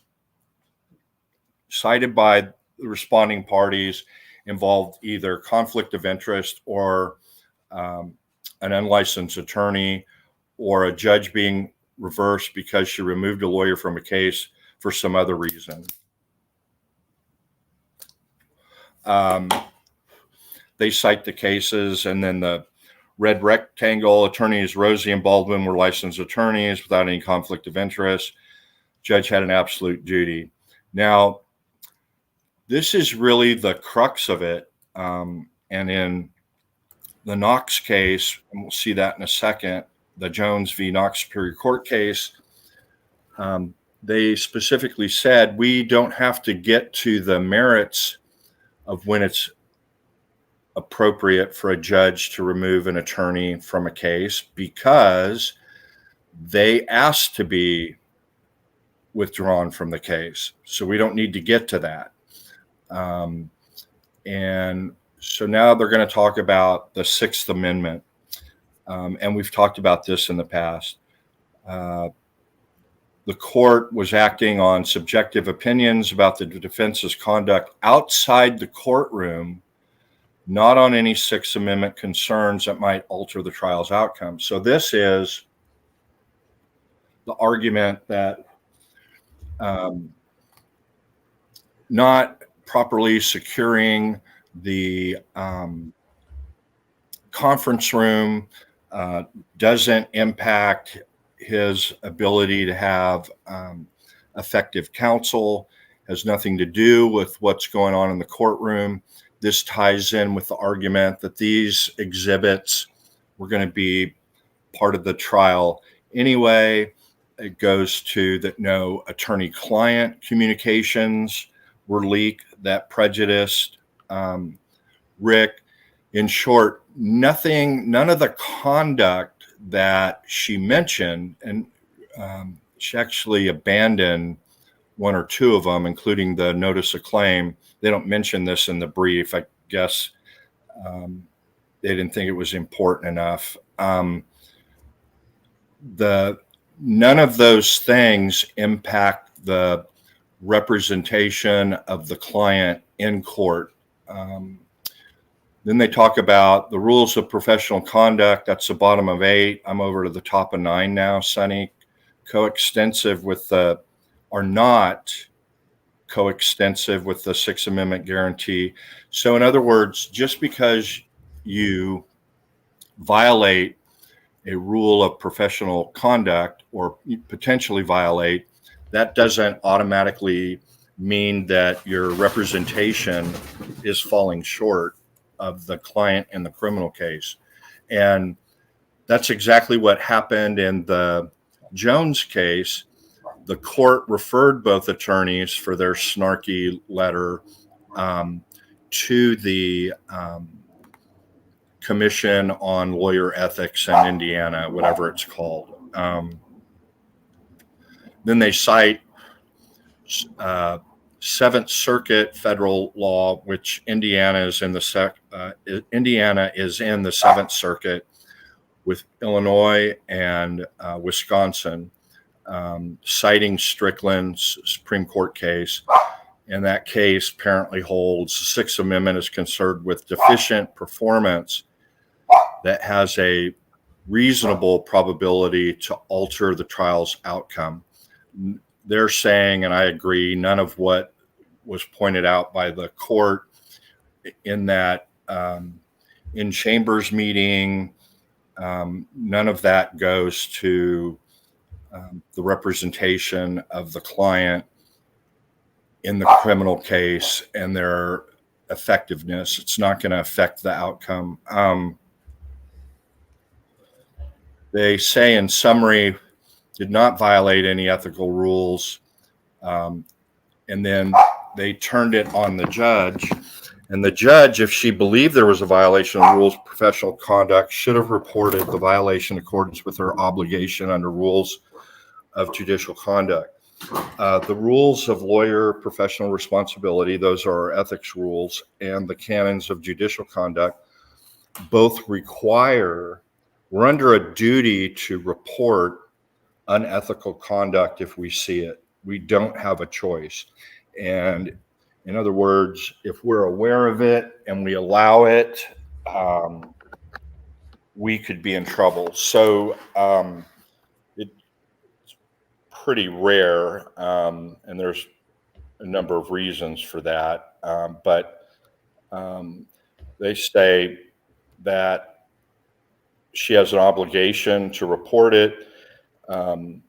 [SPEAKER 3] cited by the responding parties involved either conflict of interest or an unlicensed attorney, or a judge being reversed because she removed a lawyer from a case for some other reason. They cite the cases, and then the red rectangle attorneys Rosie and Baldwin were licensed attorneys without any conflict of interest. Judge had an absolute duty. Now, this is really the crux of it. And in the Knox case, and we'll see that in a second, the Jones v. Knox Superior Court case, they specifically said we don't have to get to the merits of when it's appropriate for a judge to remove an attorney from a case because they asked to be withdrawn from the case. So we don't need to get to that. And so now they're going to talk about the Sixth Amendment. And we've talked about this in the past. The court was acting on subjective opinions about the defense's conduct outside the courtroom, not on any Sixth Amendment concerns that might alter the trial's outcome. So this is the argument that not properly securing the conference room doesn't impact his ability to have effective counsel, has nothing to do with what's going on in the courtroom. This ties in with the argument that these exhibits were going to be part of the trial anyway. It goes to that no attorney-client communications were leaked that prejudiced Rick. In short, none of the conduct that she mentioned, and she actually abandoned one or two of them, including the notice of claim. They don't mention this in the brief. I guess they didn't think it was important enough. None of those things impact the representation of the client in court. Then they talk about the rules of professional conduct. That's the bottom of 8. I'm over to the top of 9 now, Sonny. Coextensive with the, are not coextensive with the Sixth Amendment guarantee. So in other words, just because you violate a rule of professional conduct or potentially violate, that doesn't automatically mean that your representation is falling short of the client in the criminal case. And that's exactly what happened in the Jones case. The court referred both attorneys for their snarky letter to the Commission on Lawyer Ethics in Indiana, whatever it's called. Then they cite Seventh Circuit federal law, which Indiana is in the Seventh Circuit with Illinois and Wisconsin, citing Strickland's Supreme Court case. And that case apparently holds the Sixth Amendment is concerned with deficient performance that has a reasonable probability to alter the trial's outcome. They're saying, and I agree, none of what was pointed out by the court in that in Chambers meeting, none of that goes to the representation of the client in the criminal case and their effectiveness. It's not going to affect the outcome. They say in summary, did not violate any ethical rules. And then they turned it on the judge. And the judge, if she believed there was a violation of rules of professional conduct, should have reported the violation in accordance with her obligation under rules of judicial conduct. The rules of lawyer professional responsibility, those are our ethics rules, and the canons of judicial conduct, both require, we're under a duty to report unethical conduct if we see it. We don't have a choice. And in other words, if we're aware of it and we allow it, we could be in trouble. So pretty rare, and there's a number of reasons for that. But they say that she has an obligation to report it, and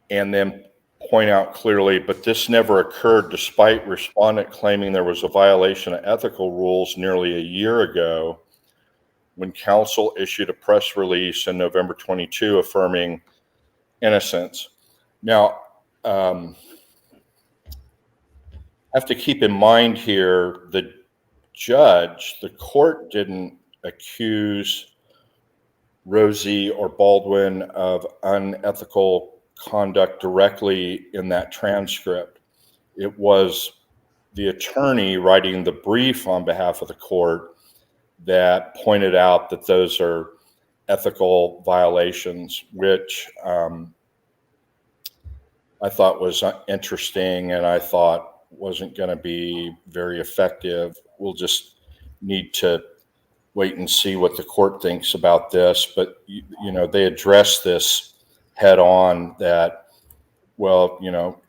[SPEAKER 3] then point out clearly, but this never occurred despite respondent claiming there was a violation of ethical rules nearly a year ago when counsel issued a press release in November 22 affirming innocence. Now, I have to keep in mind here, the court didn't accuse Rosie or Baldwin of unethical conduct directly in that transcript. It was the attorney writing the brief on behalf of the court that pointed out that those are ethical violations, which I thought was interesting and I thought wasn't going to be very effective. We'll just need to wait and see what the court thinks about this. But, you know, they address this head on that, well, you know,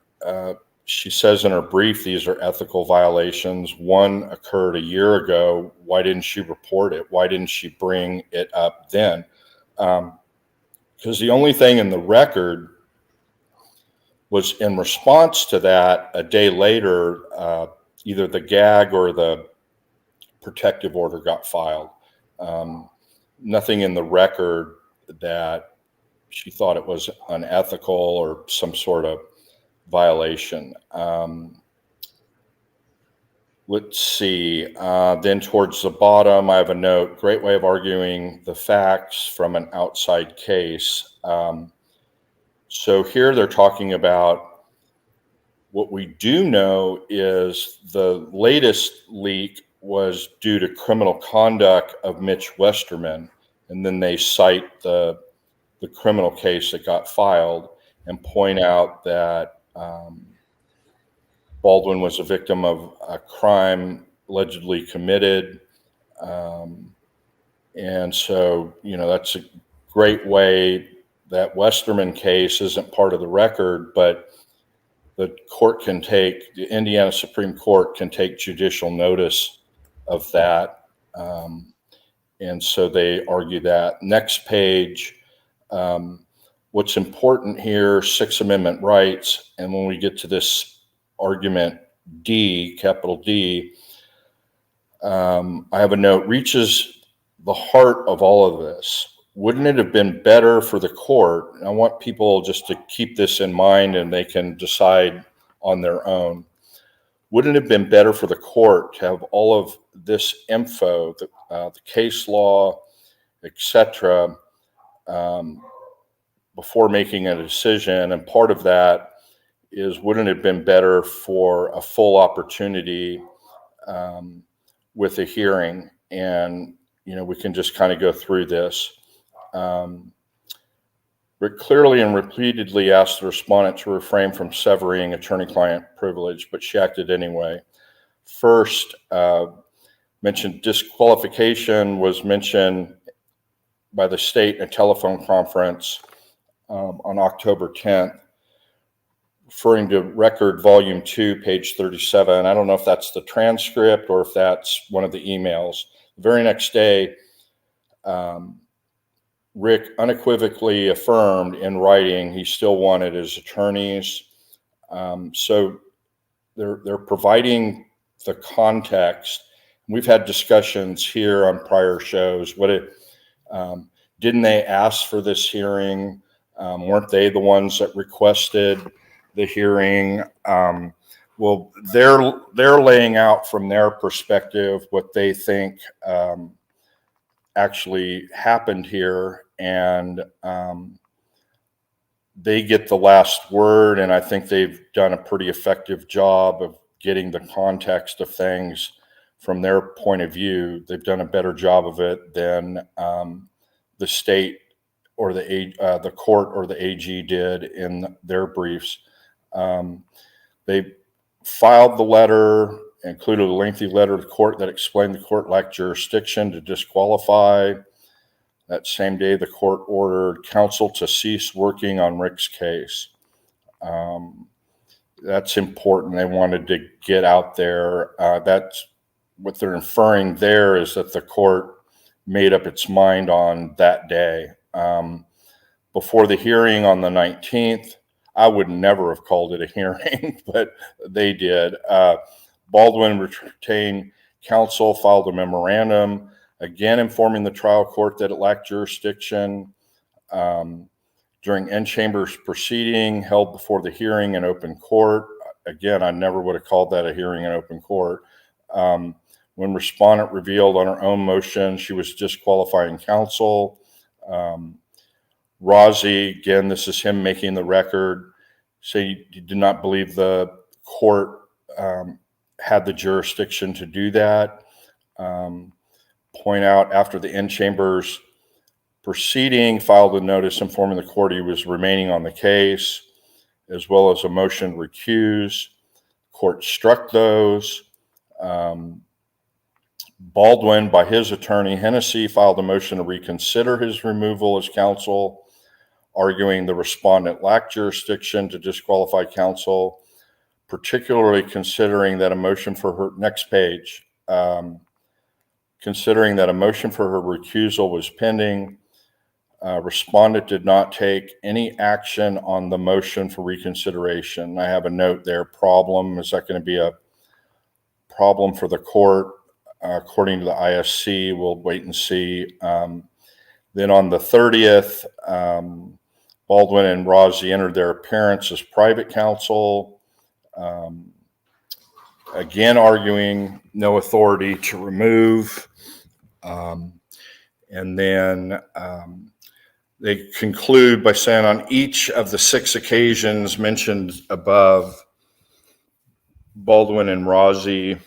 [SPEAKER 3] she says in her brief, these are ethical violations. One occurred a year ago. Why didn't she report it? Why didn't she bring it up then? Because the only thing in the record was in response to that, a day later, either the gag or the protective order got filed. Nothing in the record that she thought it was unethical or some sort of violation. Let's see. Then towards the bottom, I have a note, great way of arguing the facts from an outside case. So here they're talking about what we do know is the latest leak was due to criminal conduct of Mitch Westerman. And then they cite the criminal case that got filed and point out that Baldwin was a victim of a crime allegedly committed. And so, you know, that's a great way. That Westerman case isn't part of the record, but the Indiana Supreme Court can take judicial notice of that. And so they argue that. Next page, what's important here, Sixth Amendment rights. And when we get to this argument D, capital D, I have a note, reaches the heart of all of this. Wouldn't it have been better for the court? I want people just to keep this in mind and they can decide on their own. Wouldn't it have been better for the court to have all of this info, the case law, etc., before making a decision? And part of that is, wouldn't it have been better for a full opportunity with a hearing? And, you know, we can just kind of go through this. Rick clearly and repeatedly asked the respondent to refrain from severing attorney-client privilege, but she acted anyway. First, mentioned disqualification was mentioned by the state in a telephone conference on October 10th, referring to record volume 2, page 37. I don't know if that's the transcript or if that's one of the emails. The very next day, Rick unequivocally affirmed in writing he still wanted his attorneys. So they're providing the context. We've had discussions here on prior shows. Didn't they ask for this hearing? Weren't they the ones that requested the hearing? Well, they're laying out from their perspective what they think actually happened here, and they get the last word, and I think they've done a pretty effective job of getting the context of things from their point of view. They've done a better job of it than the state or the court or the AG did in their briefs. They filed the letter, included a lengthy letter to the court that explained the court lacked jurisdiction to disqualify. That same day, the court ordered counsel to cease working on Rick's case. That's important. They wanted to get out there. That's what they're inferring there, is that the court made up its mind on that day. Before the hearing on the 19th, I would never have called it a hearing, but they did. Baldwin retained counsel, filed a memorandum, again informing the trial court that it lacked jurisdiction. During in-chambers proceeding held before the hearing in open court, again, I never would have called that a hearing in open court. When respondent revealed on her own motion she was disqualifying counsel, Rozzi, again, this is him making the record, say he did not believe the court had the jurisdiction to do that. Point out after the in-chambers proceeding, filed a notice informing the court he was remaining on the case, as well as a motion to recuse. Court struck those. Baldwin, by his attorney Hennessy, filed a motion to reconsider his removal as counsel, arguing the respondent lacked jurisdiction to disqualify counsel, particularly considering that a motion for her, next page, considering that a motion for her recusal was pending. Respondent did not take any action on the motion for reconsideration. I have a note there, problem. Is that going to be a problem for the court? According to the ISC, we'll wait and see. Then on the 30th, Baldwin and Rozzi entered their appearance as private counsel, again arguing no authority to remove. And then they conclude by saying on each of the 6 occasions mentioned above, Baldwin and Rozzi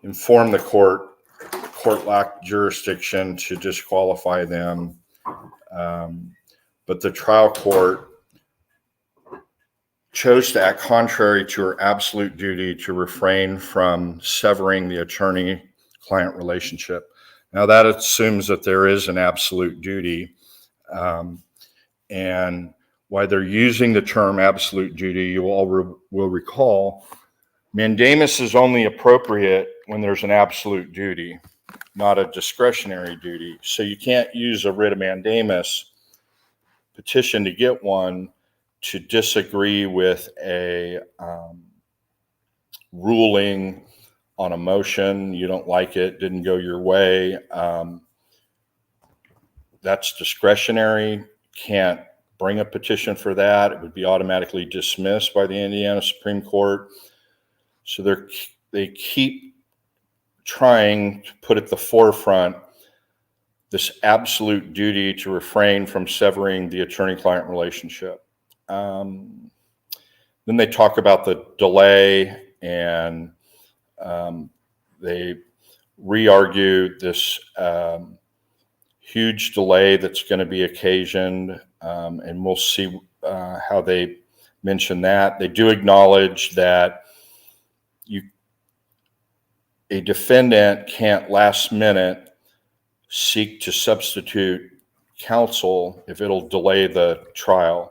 [SPEAKER 3] informed the court lacked jurisdiction to disqualify them. But the trial court chose to act contrary to her absolute duty to refrain from severing the attorney-client relationship. Now that assumes that there is an absolute duty. And why they're using the term absolute duty, you all will recall, mandamus is only appropriate when there's an absolute duty, not a discretionary duty. So you can't use a writ of mandamus petition to get one to disagree with a ruling on a motion. You don't like it, didn't go your way. That's discretionary. Can't bring a petition for that. It would be automatically dismissed by the Indiana Supreme Court. So they keep trying to put at the forefront this absolute duty to refrain from severing the attorney-client relationship. Then they talk about the delay, and they re-argue this huge delay that's going to be occasioned, and we'll see how they mention that. They do acknowledge that a defendant can't last minute seek to substitute counsel if it'll delay the trial.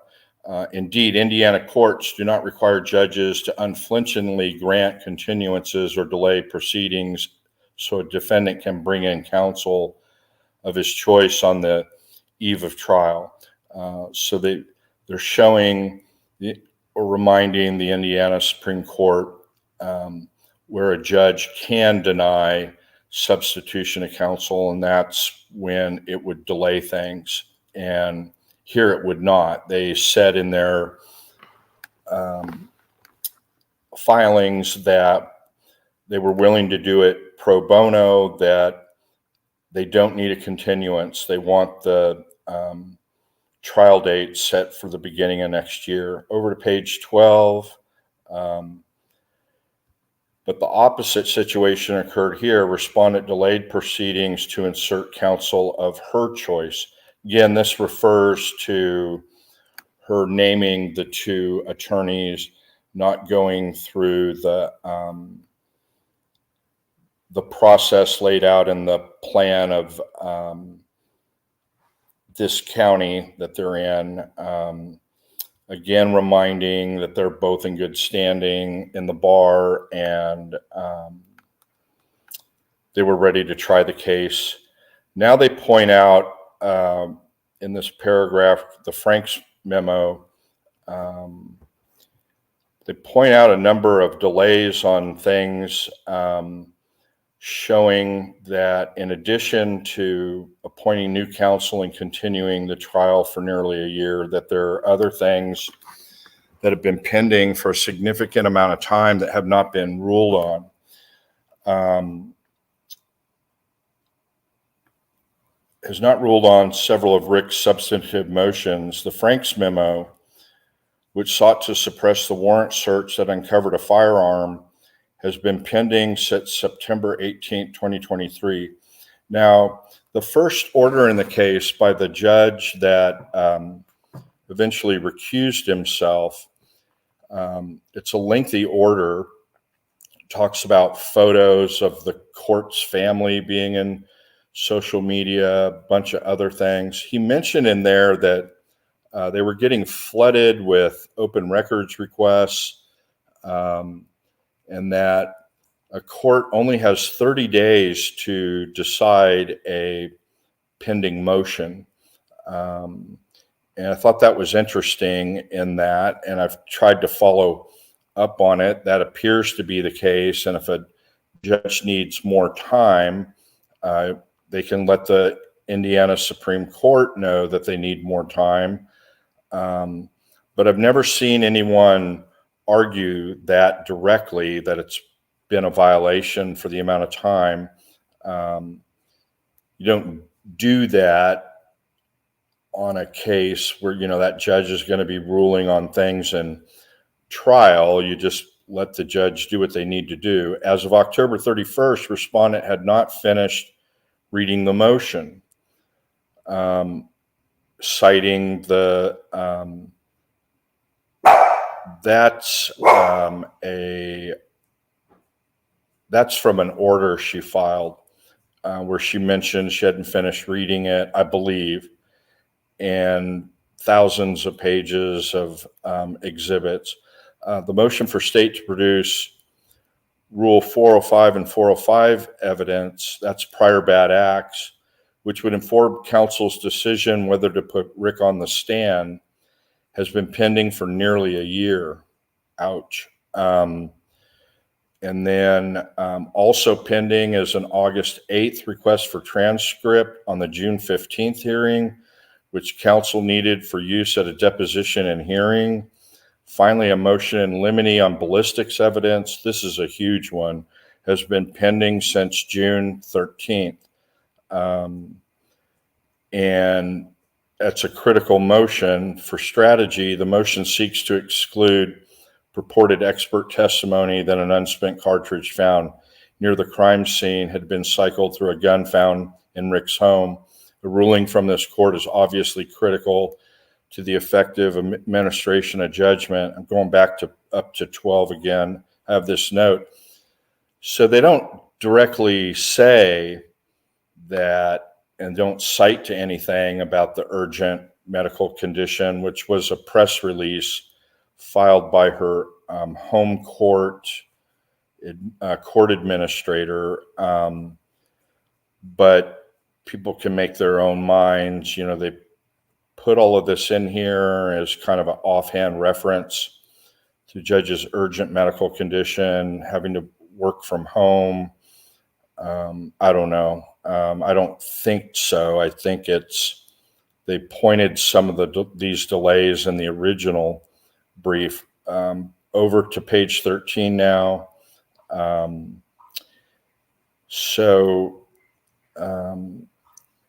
[SPEAKER 3] Indeed, Indiana courts do not require judges to unflinchingly grant continuances or delay proceedings so a defendant can bring in counsel of his choice on the eve of trial. So they're showing or reminding the Indiana Supreme Court where a judge can deny substitution of counsel, and that's when it would delay things. And here it would not. They said in their filings that they were willing to do it pro bono, that they don't need a continuance. They want the trial date set for the beginning of next year. Over to page 12. But the opposite situation occurred here. Respondent delayed proceedings to insert counsel of her choice. Again, this refers to her naming the 2 attorneys, not going through the the process laid out in the plan of this county that they're in. Again, reminding that they're both in good standing in the bar, and they were ready to try the case. Now they point out in this paragraph, the Franks memo, they point out a number of delays on things, showing that in addition to appointing new counsel and continuing the trial for nearly a year, that there are other things that have been pending for a significant amount of time that have not been ruled on. Has not ruled on several of Rick's substantive motions. The Franks memo, which sought to suppress the warrant search that uncovered a firearm, has been pending since September 18, 2023. Now, the first order in the case by the judge that eventually recused himself, it's a lengthy order, talks about photos of the court's family being in social media, a bunch of other things. He mentioned in there that they were getting flooded with open records requests, and that a court only has 30 days to decide a pending motion. And I thought that was interesting in that, and I've tried to follow up on it. That appears to be the case, and if a judge needs more time, they can let the Indiana Supreme Court know that they need more time. But I've never seen anyone argue that directly, that it's been a violation for the amount of time. You don't do that on a case where, that judge is going to be ruling on things in trial. You just let the judge do what they need to do. As of October 31st, respondent had not finished reading the motion, citing the that's from an order she filed, where she mentioned she hadn't finished reading it, I believe, and thousands of pages of exhibits. The motion for state to produce Rule 405 and 405 evidence, that's prior bad acts, which would inform counsel's decision whether to put Rick on the stand, has been pending for nearly a year. Ouch. And then also pending is an August 8th request for transcript on the June 15th hearing, which counsel needed for use at a deposition and hearing. Finally, a motion in limine on ballistics evidence, this is a huge one, has been pending since June 13th. And that's a critical motion for strategy. The motion seeks to exclude purported expert testimony that an unspent cartridge found near the crime scene had been cycled through a gun found in Rick's home. The ruling from this court is obviously critical to the effective administration of judgment. I'm going back to up to 12 again. I have this note. So they don't directly say that, and don't cite to anything about the urgent medical condition, which was a press release filed by her home court administrator. But people can make their own minds. They put all of this in here as kind of an offhand reference to judge's urgent medical condition, having to work from home. I don't know. I don't think so. I think they pointed some of these delays in the original brief. Over to page 13 now.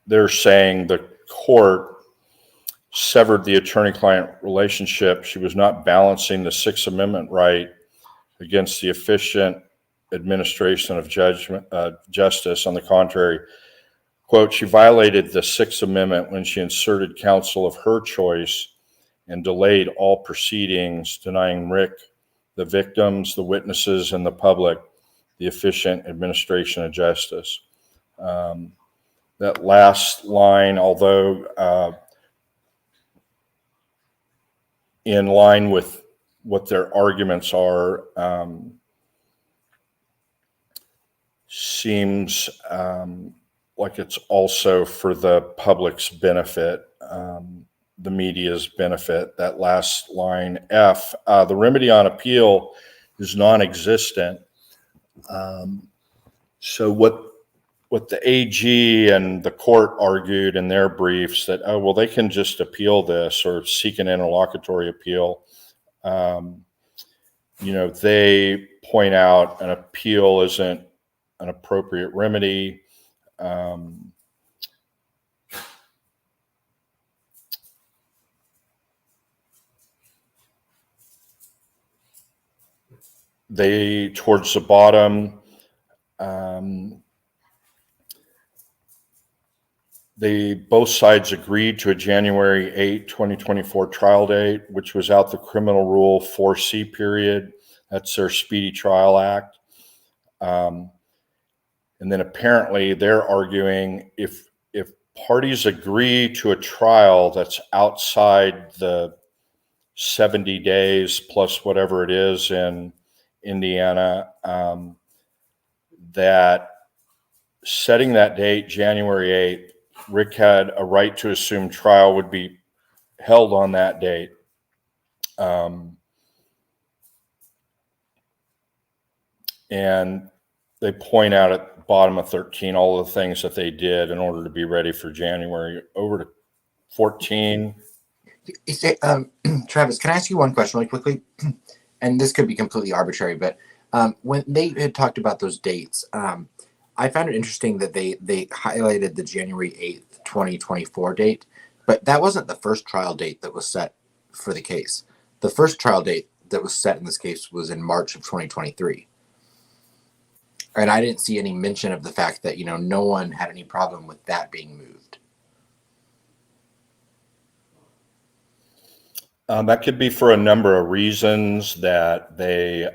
[SPEAKER 3] They're saying the court severed the attorney-client relationship. She was not balancing the Sixth Amendment right against the efficient administration of justice. On the contrary, quote, she violated the Sixth Amendment when she inserted counsel of her choice and delayed all proceedings, denying Rick, the victims, the witnesses, and the public the efficient administration of justice. That last line, although in line with what their arguments are, seems like it's also for the public's benefit, the media's benefit. That last line, F, the remedy on appeal is non-existent. So what the AG and the court argued in their briefs that, oh, well, they can just appeal this or seek an interlocutory appeal. They point out an appeal isn't an appropriate remedy. They, towards the bottom, both sides agreed to a January 8, 2024 trial date, which was out the criminal rule 4C period. That's their Speedy Trial Act. And then apparently they're arguing if parties agree to a trial that's outside the 70 days plus whatever it is in Indiana, that setting that date, January 8th, Rick had a right to assume trial would be held on that date. And they point out at the bottom of 13 all the things that they did in order to be ready for January. Over to 14.
[SPEAKER 2] Travis, can I ask you one question really quickly? And this could be completely arbitrary, but when they had talked about those dates, I found it interesting that they highlighted the January 8th, 2024 date, but that wasn't the first trial date that was set for the case. The first trial date that was set in this case was in March of 2023. And I didn't see any mention of the fact that, no one had any problem with that being moved.
[SPEAKER 3] That could be for a number of reasons, that they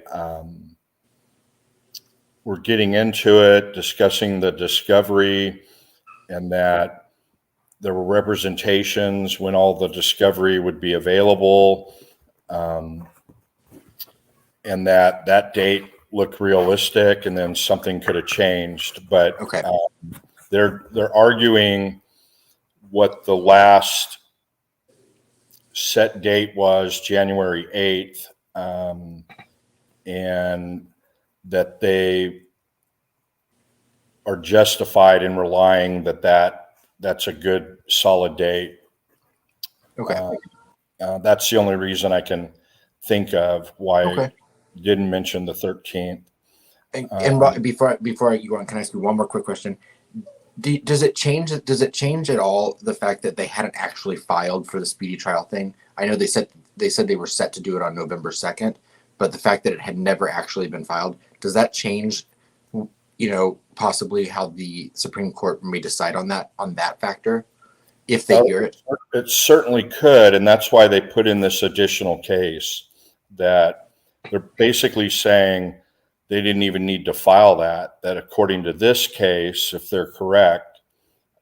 [SPEAKER 3] were getting into it, discussing the discovery, and that there were representations when all the discovery would be available, and that date looked realistic, and then something could have changed. But
[SPEAKER 2] okay.
[SPEAKER 3] They're arguing what the last set date was, January 8th, and that they are justified in relying that's a good solid date.
[SPEAKER 2] Okay.
[SPEAKER 3] That's the only reason I can think of why
[SPEAKER 2] Okay.
[SPEAKER 3] I didn't mention the 13th.
[SPEAKER 2] And before you go on, can I ask you one more quick question? Does it change at all the fact that they hadn't actually filed for the speedy trial thing? I know they said they were set to do it on November 2nd, but the fact that it had never actually been filed, does that change, possibly how the Supreme Court may decide on that factor if they hear it?
[SPEAKER 3] It certainly could, and that's why they put in this additional case, that they're basically saying they didn't even need to file that according to this case, if they're correct,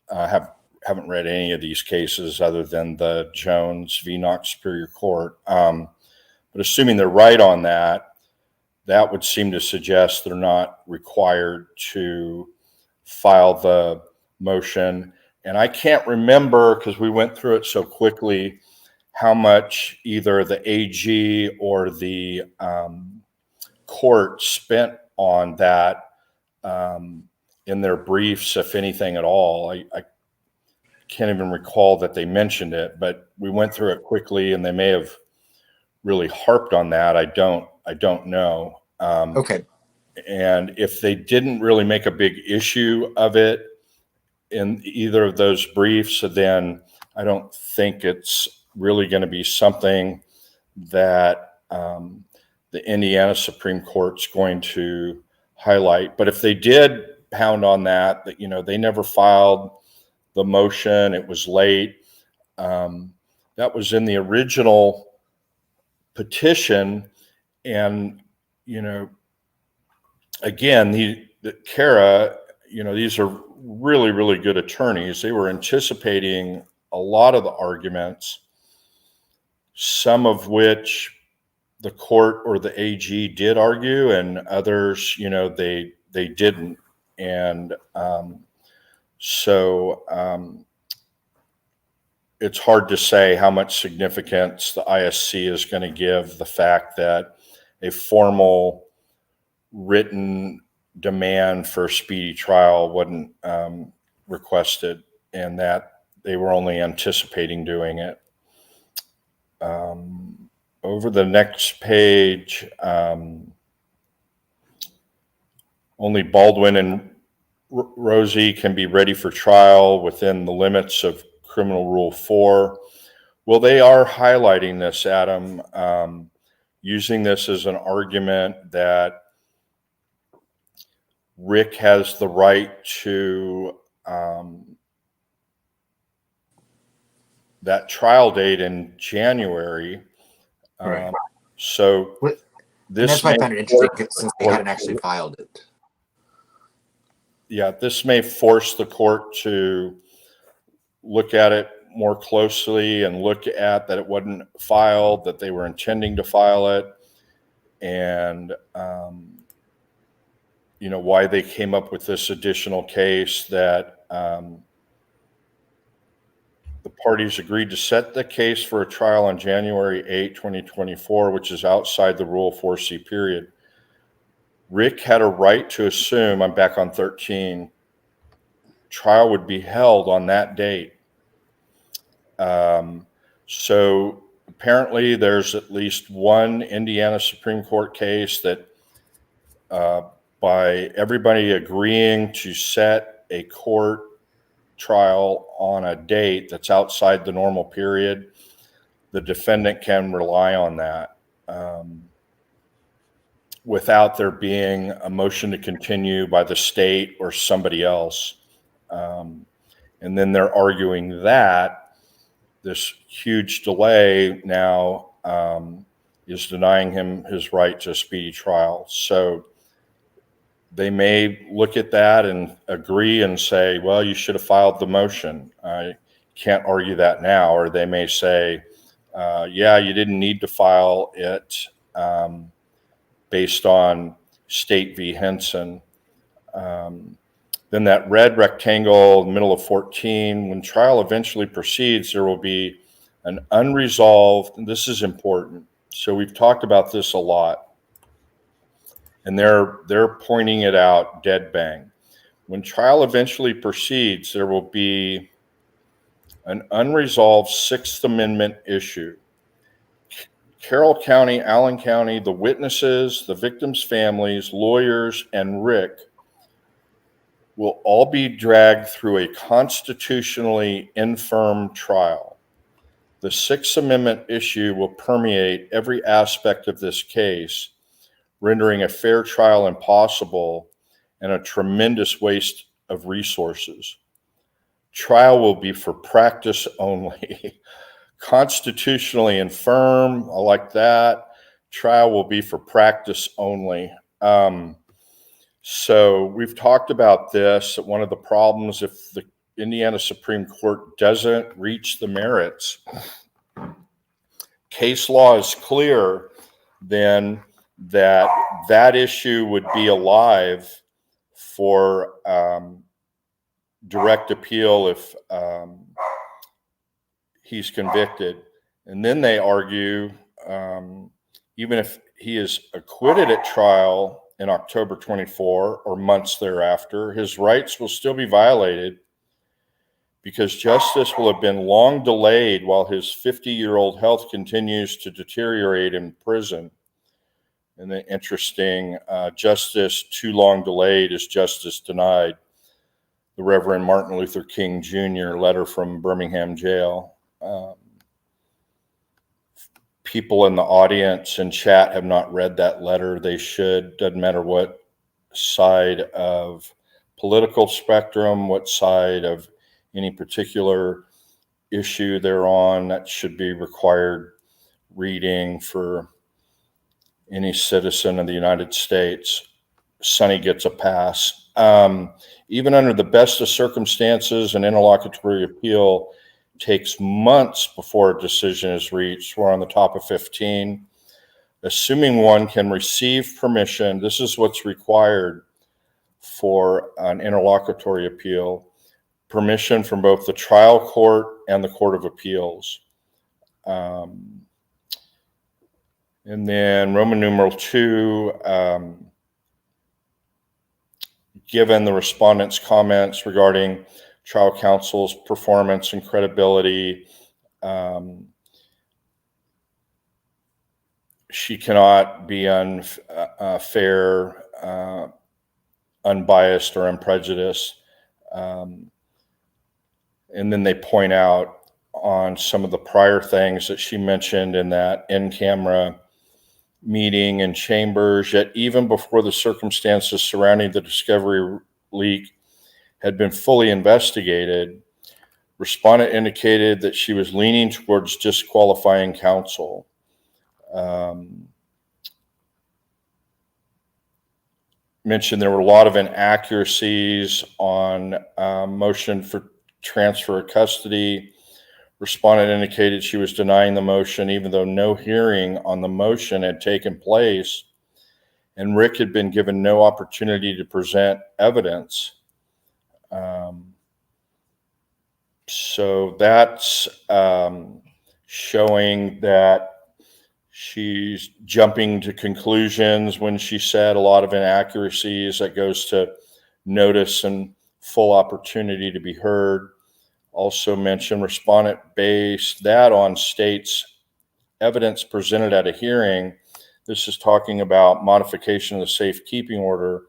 [SPEAKER 3] haven't read any of these cases other than the Jones v. Knox Superior Court. But assuming they're right on that would seem to suggest they're not required to file the motion. And I can't remember, because we went through it so quickly, how much either the AG or the court spent on that in their briefs, if anything at all. I can't even recall that they mentioned it, but we went through it quickly, and they may have really harped on that. I don't know.
[SPEAKER 2] Okay.
[SPEAKER 3] And if they didn't really make a big issue of it in either of those briefs, then I don't think it's really going to be something that the Indiana Supreme Court's going to highlight. But if they did pound on that they never filed the motion, it was late. That was in the original petition, and again, the Kara, these are really, really good attorneys. They were anticipating a lot of the arguments, some of which the court or the AG did argue, and others, they didn't. And so it's hard to say how much significance the ISC is going to give the fact that a formal written demand for a speedy trial wasn't requested, and that they were only anticipating doing it. Over the next page, only Baldwin and Rosie can be ready for trial within the limits of Criminal Rule 4. Well, they are highlighting this, Adam, using this as an argument that Rick has the right to that trial date in January.
[SPEAKER 2] Right.
[SPEAKER 3] So
[SPEAKER 2] And
[SPEAKER 3] this
[SPEAKER 2] that's why I found it interesting, since they hadn't actually filed it.
[SPEAKER 3] Yeah, this may force the court to look at it more closely and look at that it wasn't filed, that they were intending to file it, and why they came up with this additional case that the parties agreed to set the case for a trial on January 8, 2024, which is outside the Rule 4C period. Rick had a right to assume, I'm back on 13, trial would be held on that date. So apparently there's at least one Indiana Supreme Court case that by everybody agreeing to set a court trial on a date that's outside the normal period, the defendant can rely on that without there being a motion to continue by the state or somebody else. And then they're arguing that this huge delay now is denying him his right to a speedy trial. So they may look at that and agree and say, well, you should have filed the motion. I can't argue that now. Or they may say, yeah, you didn't need to file it based on State v. Henson. Then that red rectangle in the middle of 14, when trial eventually proceeds, there will be an unresolved, and this is important. So we've talked about this a lot, and they're pointing it out dead bang. When trial eventually proceeds, there will be an unresolved Sixth Amendment issue. Carroll County, Allen County, the witnesses, the victims' families, lawyers, and Rick will all be dragged through a constitutionally infirm trial. The Sixth Amendment issue will permeate every aspect of this case, rendering a fair trial impossible and a tremendous waste of resources. Trial will be for practice only. Constitutionally infirm, I like that. Trial will be for practice only. So we've talked about this, that one of the problems if the Indiana Supreme Court doesn't reach the merits, case law is clear, then that issue would be alive for direct appeal if he's convicted. And then they argue, even if he is acquitted at trial in October 24 or months thereafter, his rights will still be violated because justice will have been long delayed while his 50-year-old health continues to deteriorate in prison. And the interesting, justice too long delayed is justice denied. The Reverend Martin Luther King Jr. letter from Birmingham jail. People in the audience and chat have not read that letter. They should. Doesn't matter what side of political spectrum, what side of any particular issue they're on. That should be required reading for any citizen of the United States. Sonny gets a pass. Even under the best of circumstances, an interlocutory appeal takes months before a decision is reached. We're on the top of 15. Assuming one can receive permission, this is what's required for an interlocutory appeal: permission from both the trial court and the Court of Appeals. And then Roman numeral 2, given the respondent's comments regarding trial counsel's performance and credibility, she cannot be unfair, unbiased, or unprejudiced. And then they point out on some of the prior things that she mentioned in that in-camera meeting in chambers, yet even before the circumstances surrounding the discovery leak had been fully investigated, respondent indicated that she was leaning towards disqualifying counsel. Mentioned there were a lot of inaccuracies on motion for transfer of custody. Respondent indicated she was denying the motion even though no hearing on the motion had taken place, and Rick had been given no opportunity to present evidence. So that's showing that she's jumping to conclusions when she said a lot of inaccuracies. That goes to notice and full opportunity to be heard. Also mentioned respondent based that on state's evidence presented at a hearing. This is talking about modification of the safekeeping order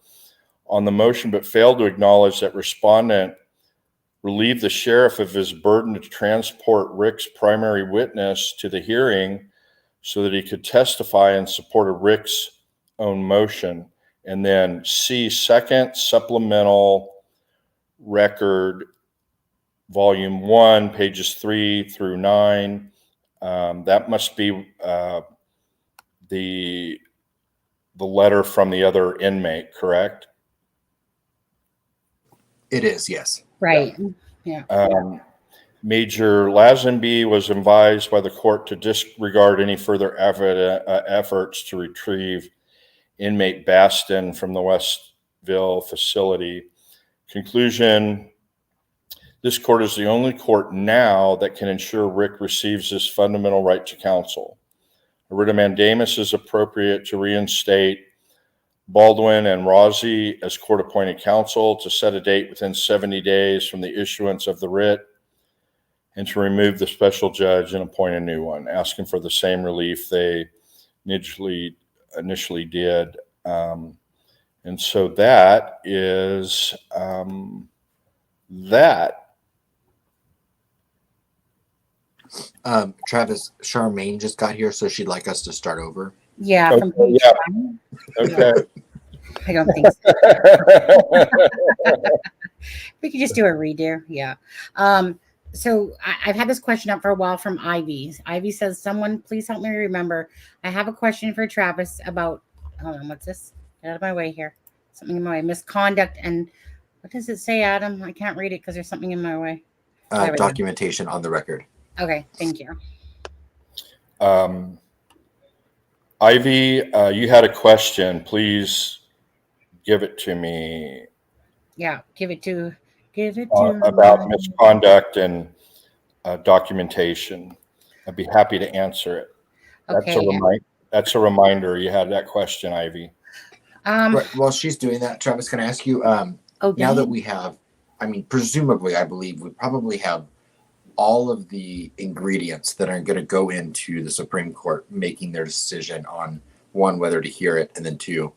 [SPEAKER 3] on the motion, but failed to acknowledge that respondent relieved the sheriff of his burden to transport Rick's primary witness to the hearing so that he could testify in support of Rick's own motion. And then C, second supplemental record, volume 1, pages 3 through 9. That must be the letter from the other inmate, correct?
[SPEAKER 2] It is, yes.
[SPEAKER 1] Right. Yeah.
[SPEAKER 3] Major Lazenby was advised by the court to disregard any further efforts to retrieve inmate Baston from the Westville facility. Conclusion: this court is the only court now that can ensure Rick receives his fundamental right to counsel. A writ of mandamus is appropriate to reinstate Baldwin and Rossi as court-appointed counsel, to set a date within 70 days from the issuance of the writ, and to remove the special judge and appoint a new one, asking for the same relief they initially did. And so that is that.
[SPEAKER 2] Travis, Charmaine just got here, so she'd like us to start over.
[SPEAKER 1] Yeah.
[SPEAKER 3] Okay,
[SPEAKER 1] From page
[SPEAKER 3] yeah.
[SPEAKER 1] 1.
[SPEAKER 3] Okay.
[SPEAKER 1] I don't think so. We could just do a redo. Yeah. So I've had this question up for a while from Ivy. Ivy says, someone please help me remember. I have a question for Travis about, hold on, what's this? Get out of my way here. Something in my way. Misconduct and, what does it say, Adam? I can't read it because there's something in my way.
[SPEAKER 2] Documentation on the record.
[SPEAKER 1] Okay, thank you.
[SPEAKER 3] Ivy, you had a question. Please give it to me.
[SPEAKER 1] Yeah, give it to
[SPEAKER 3] about misconduct and documentation. I'd be happy to answer it.
[SPEAKER 1] Okay.
[SPEAKER 3] That's a reminder. You had that question, Ivy.
[SPEAKER 2] Right. While she's doing that, Travis, can I ask you, now that we have, presumably, I believe we probably have all of the ingredients that are going to go into the Supreme Court making their decision on, one, whether to hear it, and then two,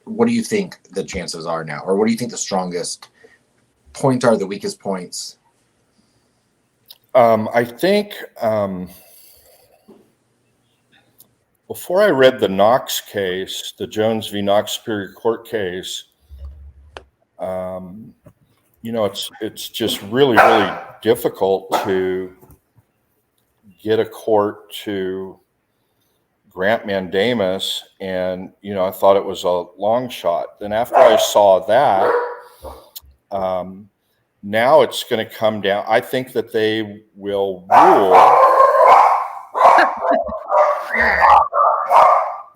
[SPEAKER 2] what do you think the chances are now? Or what do you think the strongest points are, the weakest points?
[SPEAKER 3] I think before I read the Knox case, the Jones v. Knox Superior Court case, it's just really, really difficult to get a court to grant mandamus, and I thought it was a long shot. Then after I saw that, now it's going to come down. I think that they will rule.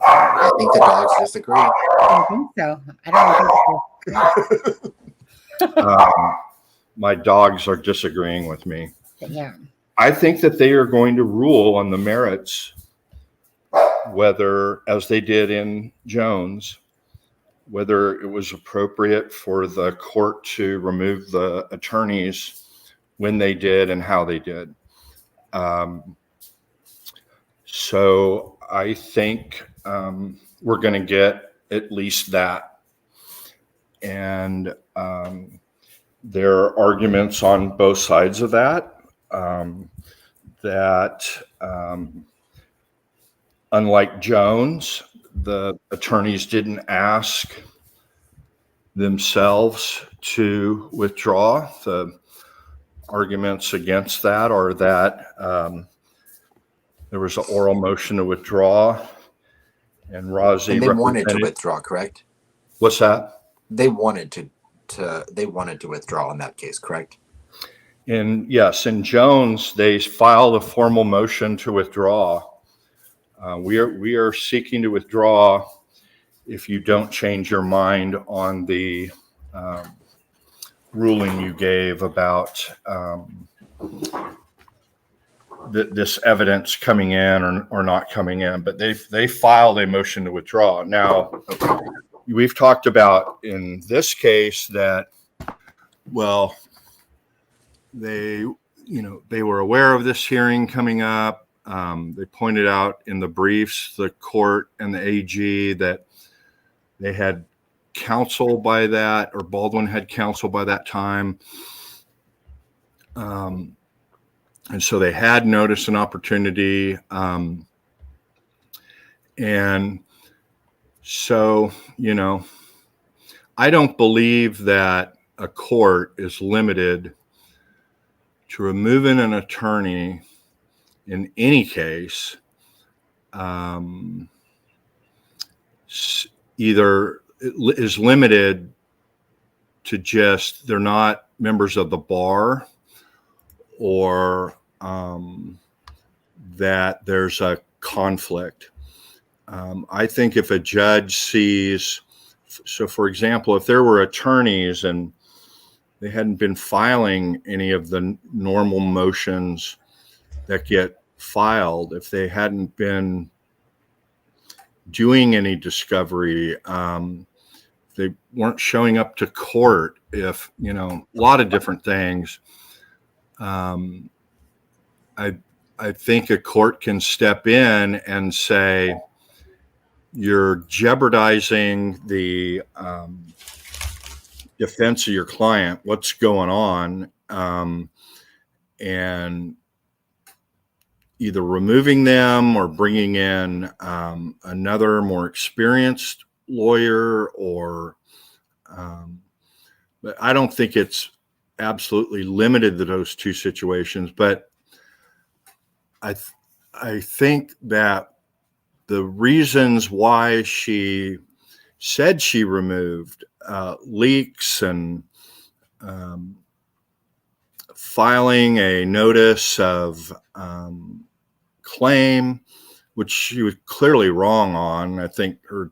[SPEAKER 2] I think the dogs disagree.
[SPEAKER 1] I don't think so. I don't think so.
[SPEAKER 3] My dogs are disagreeing with me.
[SPEAKER 1] Yeah.
[SPEAKER 3] I think that they are going to rule on the merits, whether, as they did in Jones, whether it was appropriate for the court to remove the attorneys when they did and how they did. So I think we're going to get at least that. And there are arguments on both sides of that, unlike Jones, the attorneys didn't ask themselves to withdraw. The arguments against that are that there was an oral motion to withdraw, and Rozzi
[SPEAKER 2] And they wanted to
[SPEAKER 3] represented.
[SPEAKER 2] withdraw, correct?
[SPEAKER 3] What's that?
[SPEAKER 2] They wanted to withdraw in that case, correct?
[SPEAKER 3] And yes, in Jones, they filed a formal motion to withdraw. We are seeking to withdraw if you don't change your mind on the ruling you gave about this evidence coming in or not coming in. But they filed a motion to withdraw. Now, we've talked about in this case that, well, they were aware of this hearing coming up. They pointed out in the briefs, the court and the AG, that they had counsel by that, or Baldwin had counsel by that time. And so they had notice and opportunity. And so, I don't believe that a court is limited to removing an attorney in any case, either is limited to just they're not members of the bar, or that there's a conflict. I think if a judge sees, so for example, if there were attorneys and they hadn't been filing any of the normal motions that get filed, if they hadn't been doing any discovery, they weren't showing up to court, if, a lot of different things, I think a court can step in and say, you're jeopardizing the defense of your client. What's going on? And either removing them or bringing in another more experienced lawyer, or but I don't think it's absolutely limited to those two situations. But I think that the reasons why she said she removed leaks and filing a notice of claim, which she was clearly wrong on. I think her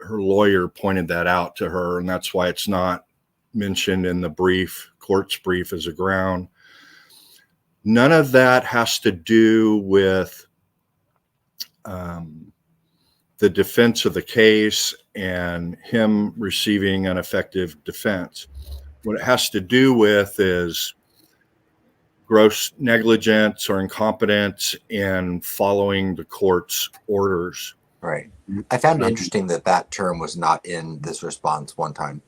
[SPEAKER 3] lawyer pointed that out to her, and that's why it's not mentioned in the court's brief as a ground. None of that has to do with the defense of the case and him receiving an effective defense. What it has to do with is gross negligence or incompetence in following the court's orders.
[SPEAKER 2] Right. I found it interesting that term was not in this response one time.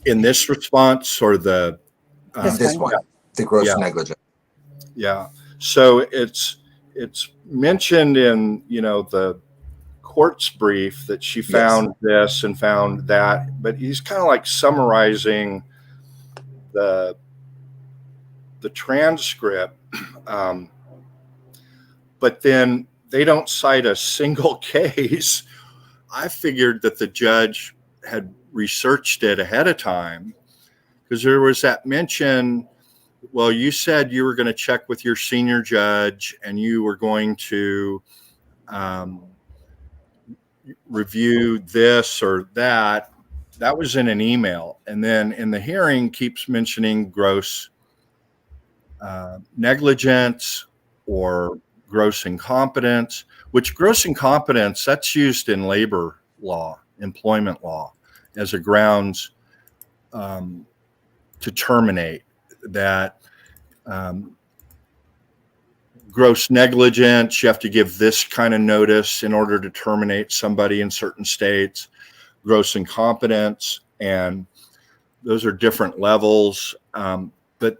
[SPEAKER 3] In this response, or the
[SPEAKER 2] this one, the gross negligence.
[SPEAKER 3] Yeah. So it's mentioned in the court's brief that she found this and found that, but he's kind of like summarizing the transcript. But then they don't cite a single case. I figured that the judge had researched it ahead of time, because there was that mention, well, you said you were going to check with your senior judge and you were going to review this or that. That was in an email. And then in the hearing keeps mentioning gross negligence or gross incompetence, which gross incompetence, that's used in labor law, employment law, as a grounds to terminate. That gross negligence, you have to give this kind of notice in order to terminate somebody in certain states. Gross incompetence, and those are different levels. But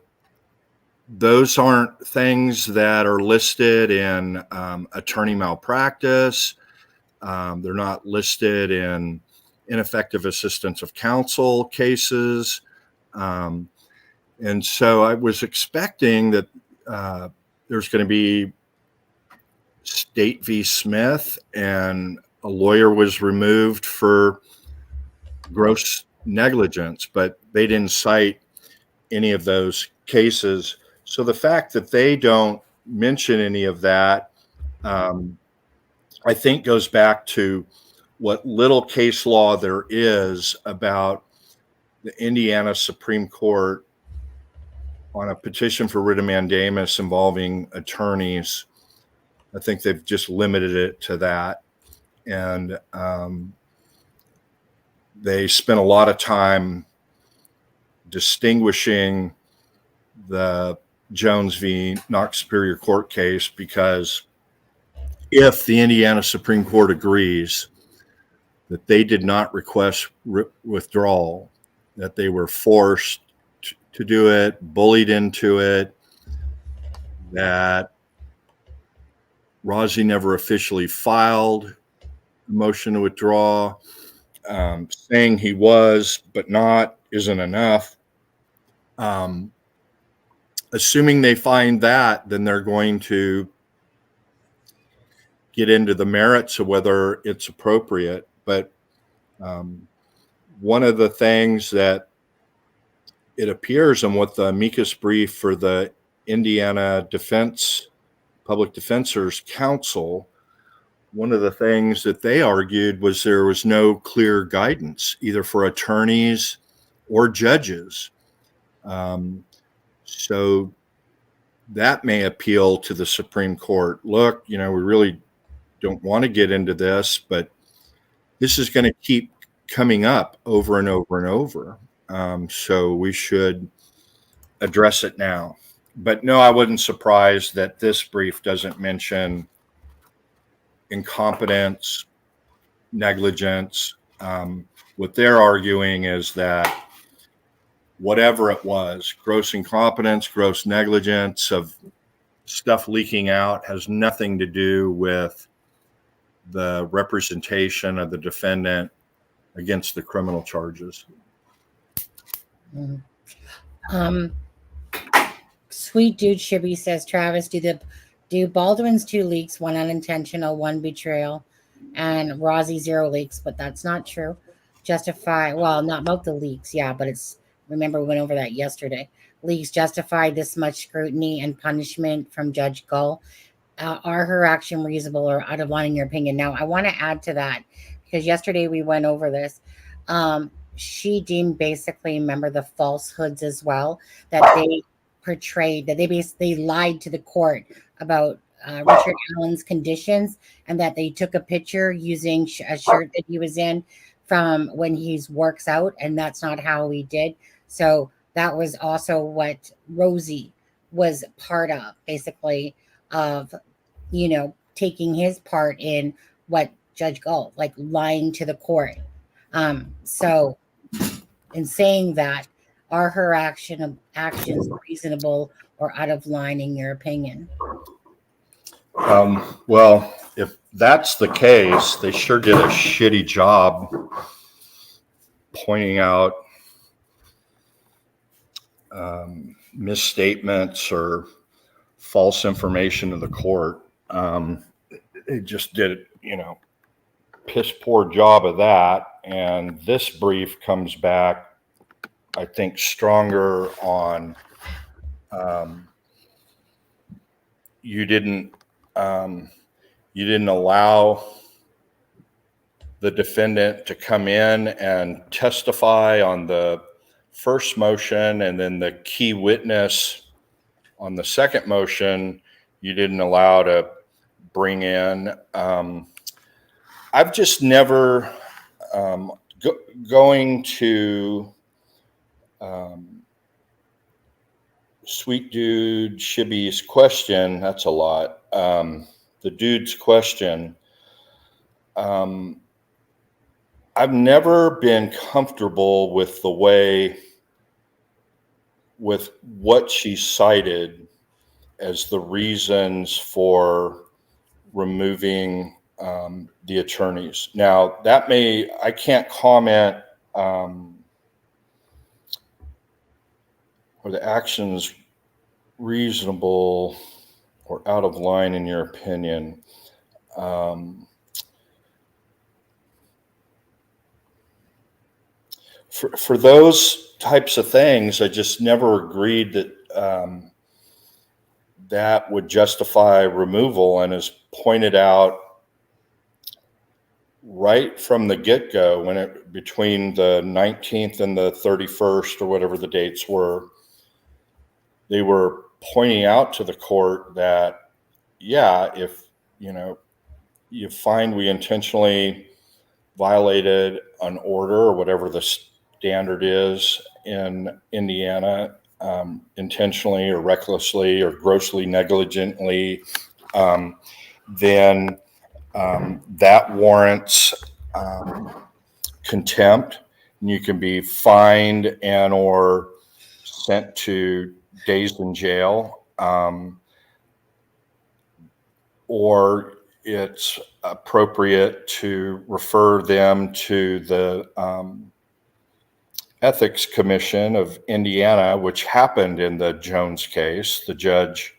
[SPEAKER 3] those aren't things that are listed in attorney malpractice. They're not listed in ineffective assistance of counsel cases. And so I was expecting that there's going to be State v. Smith, and a lawyer was removed for gross negligence, but they didn't cite any of those cases. So the fact that they don't mention any of that, I think goes back to what little case law there is about the Indiana Supreme Court on a petition for writ of mandamus involving attorneys. I think they've just limited it to that. And they spent a lot of time distinguishing the Jones v. Knox Superior Court case, because if the Indiana Supreme Court agrees that they did not request withdrawal, that they were forced to do it, bullied into it, that Rozzi never officially filed a motion to withdraw, saying he was but not isn't enough. Assuming they find that, then they're going to get into the merits of whether it's appropriate. But one of the things that it appears in what the amicus brief for the Indiana Public Defenders Council, one of the things that they argued was there was no clear guidance either for attorneys or judges. So that may appeal to the Supreme Court. Look, we really don't want to get into this, but this is going to keep coming up over and over and over. So we should address it now. But no, I wasn't surprised that this brief doesn't mention incompetence, negligence. What they're arguing is that whatever it was, gross incompetence, gross negligence of stuff leaking out, has nothing to do with the representation of the defendant against the criminal charges.
[SPEAKER 1] Sweet Dude Shibby says, Travis, do Baldwin's 2 leaks, 1 unintentional, 1 betrayal, and Rozzi 0 leaks? But that's not true. Justify, well, not about the leaks, yeah, but it's, remember we went over that yesterday. Leaks justify this much scrutiny and punishment from Judge Gull. Are her action reasonable or out of line in your opinion? Now, I want to add to that, because yesterday we went over this. She deemed basically, remember, the falsehoods as well, that they portrayed, that they basically lied to the court about Richard Allen's conditions, and that they took a picture using a shirt that he was in from when he works out, and that's not how he did. So that was also what Rosie was part of, basically, of, taking his part in what Judge Gull, like lying to the court. So in saying that, are her actions reasonable or out of line in your opinion?
[SPEAKER 3] Well, if that's the case, they sure did a shitty job pointing out misstatements or false information to the court. they just did, piss poor job of that. And this brief comes back, I think, stronger on you didn't allow the defendant to come in and testify on the first motion, and then the key witness on the second motion you didn't allow to bring in. I've just never going to Sweet Dude Shibby's question. That's a lot. The dude's question. I've never been comfortable with the way, with what she cited as the reasons for removing the attorneys. Now, I can't comment were the actions reasonable or out of line in your opinion. For those types of things, I just never agreed that that would justify removal, and as pointed out right from the get-go, between the 19th and the 31st or whatever the dates were, they were pointing out to the court that, yeah, if you find we intentionally violated an order or whatever the standard is in Indiana, intentionally or recklessly or grossly negligently, then that warrants contempt, and you can be fined and or sent to days in jail, or it's appropriate to refer them to the Ethics Commission of Indiana, which happened in the Jones case. The judge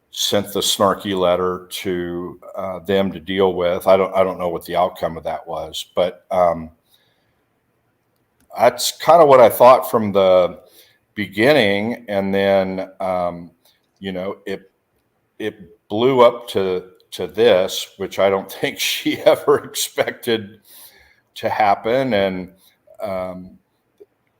[SPEAKER 3] sent the snarky letter to them to deal with. I don't know what the outcome of that was, but that's kind of what I thought from the beginning. And then it blew up to this, which I don't think she ever expected to happen. And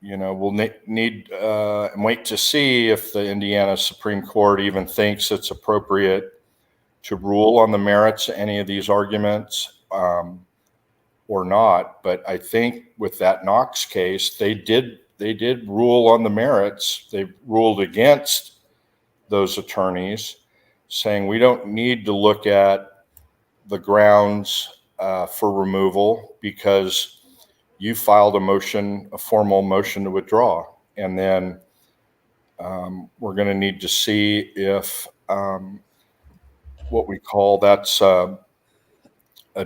[SPEAKER 3] we'll need and wait to see if the Indiana Supreme Court even thinks it's appropriate to rule on the merits of any of these arguments or not. But I think with that Knox case, they did rule on the merits. They ruled against those attorneys, saying we don't need to look at the grounds for removal because you filed a formal motion to withdraw. And then we're going to need to see if what we call that's a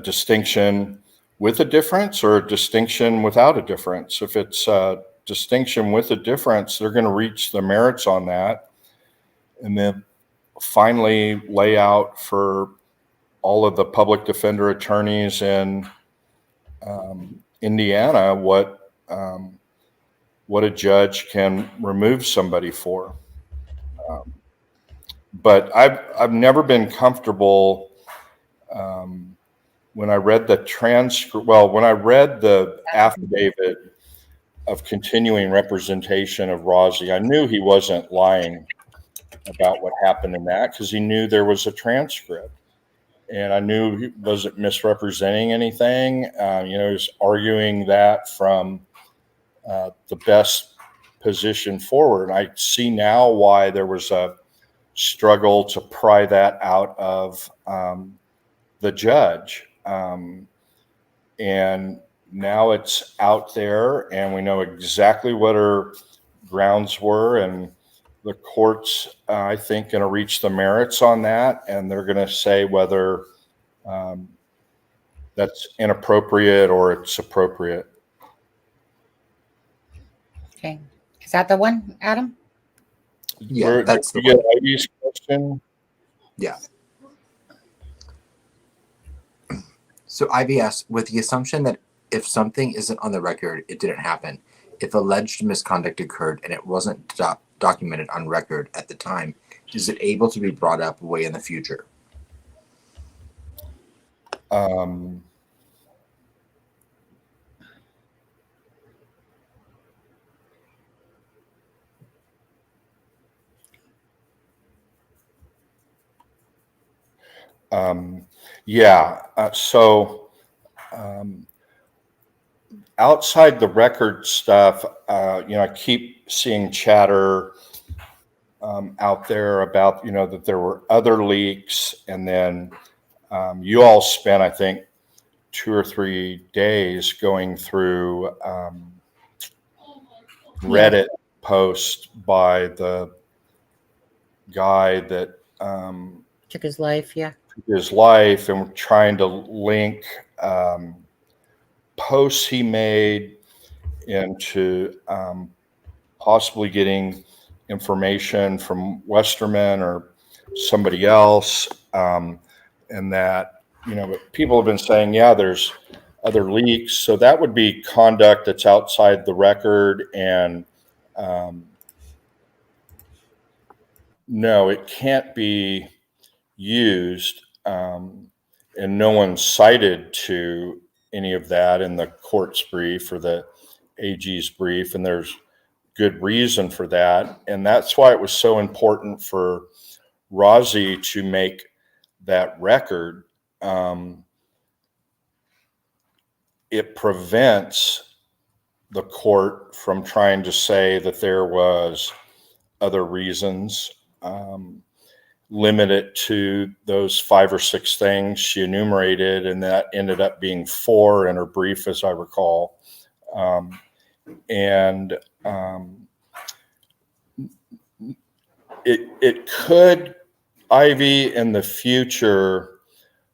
[SPEAKER 3] distinction with a difference or a distinction without a difference. If it's a distinction with a difference, they're going to reach the merits on that and then finally lay out for all of the public defender attorneys in Indiana what a judge can remove somebody for. But I've never been comfortable when I read the transcript. Well, when I read the affidavit of continuing representation of Rozzi, I knew he wasn't lying about what happened in that because he knew there was a transcript. And I knew he wasn't misrepresenting anything. He was arguing that from the best position forward. I see now why there was a struggle to pry that out of the judge. And now it's out there, and we know exactly what her grounds were. And the court's, I think, going to reach the merits on that, and they're going to say whether that's inappropriate or it's appropriate.
[SPEAKER 1] Okay. Is that the one, Adam?
[SPEAKER 2] Yeah, that's the
[SPEAKER 3] one.
[SPEAKER 2] one.
[SPEAKER 3] Ivy's question?
[SPEAKER 2] Yeah. So IVS, with the assumption that if something isn't on the record, it didn't happen. If alleged misconduct occurred and it wasn't documented on record at the time, is it able to be brought up way in the future?
[SPEAKER 3] Yeah. Outside the record stuff, I keep seeing chatter out there about, that there were other leaks. And then you all spent, I think, 2 or 3 days going through Reddit posts by the guy that
[SPEAKER 1] Took his life. Yeah.
[SPEAKER 3] his life, and trying to link posts he made into possibly getting information from Westerman or somebody else. And that, but people have been saying, yeah, there's other leaks. So that would be conduct that's outside the record. And no, it can't be used. And no one cited to any of that in the court's brief or the AG's brief. And there's good reason for that. And that's why it was so important for Rozzi to make that record. It prevents the court from trying to say that there was other reasons. Limit it to those 5 or 6 things she enumerated, and that ended up being 4 in her brief, as I recall. It could, Ivy, in the future,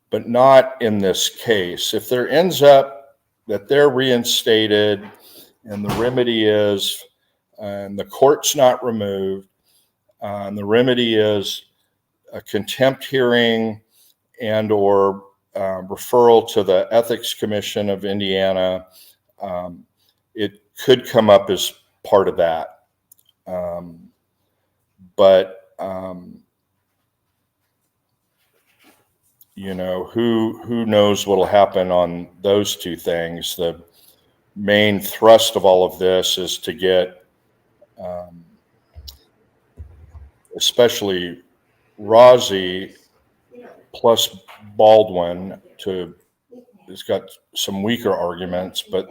[SPEAKER 3] but not in this case. If there ends up that they're reinstated and the remedy is, and the court's not removed, and the remedy is a contempt hearing and or referral to the Ethics Commission of Indiana, it could come up as part of that. But who knows what'll happen on those 2 things. The main thrust of all of this is to get especially Rozzi plus Baldwin it's got some weaker arguments, but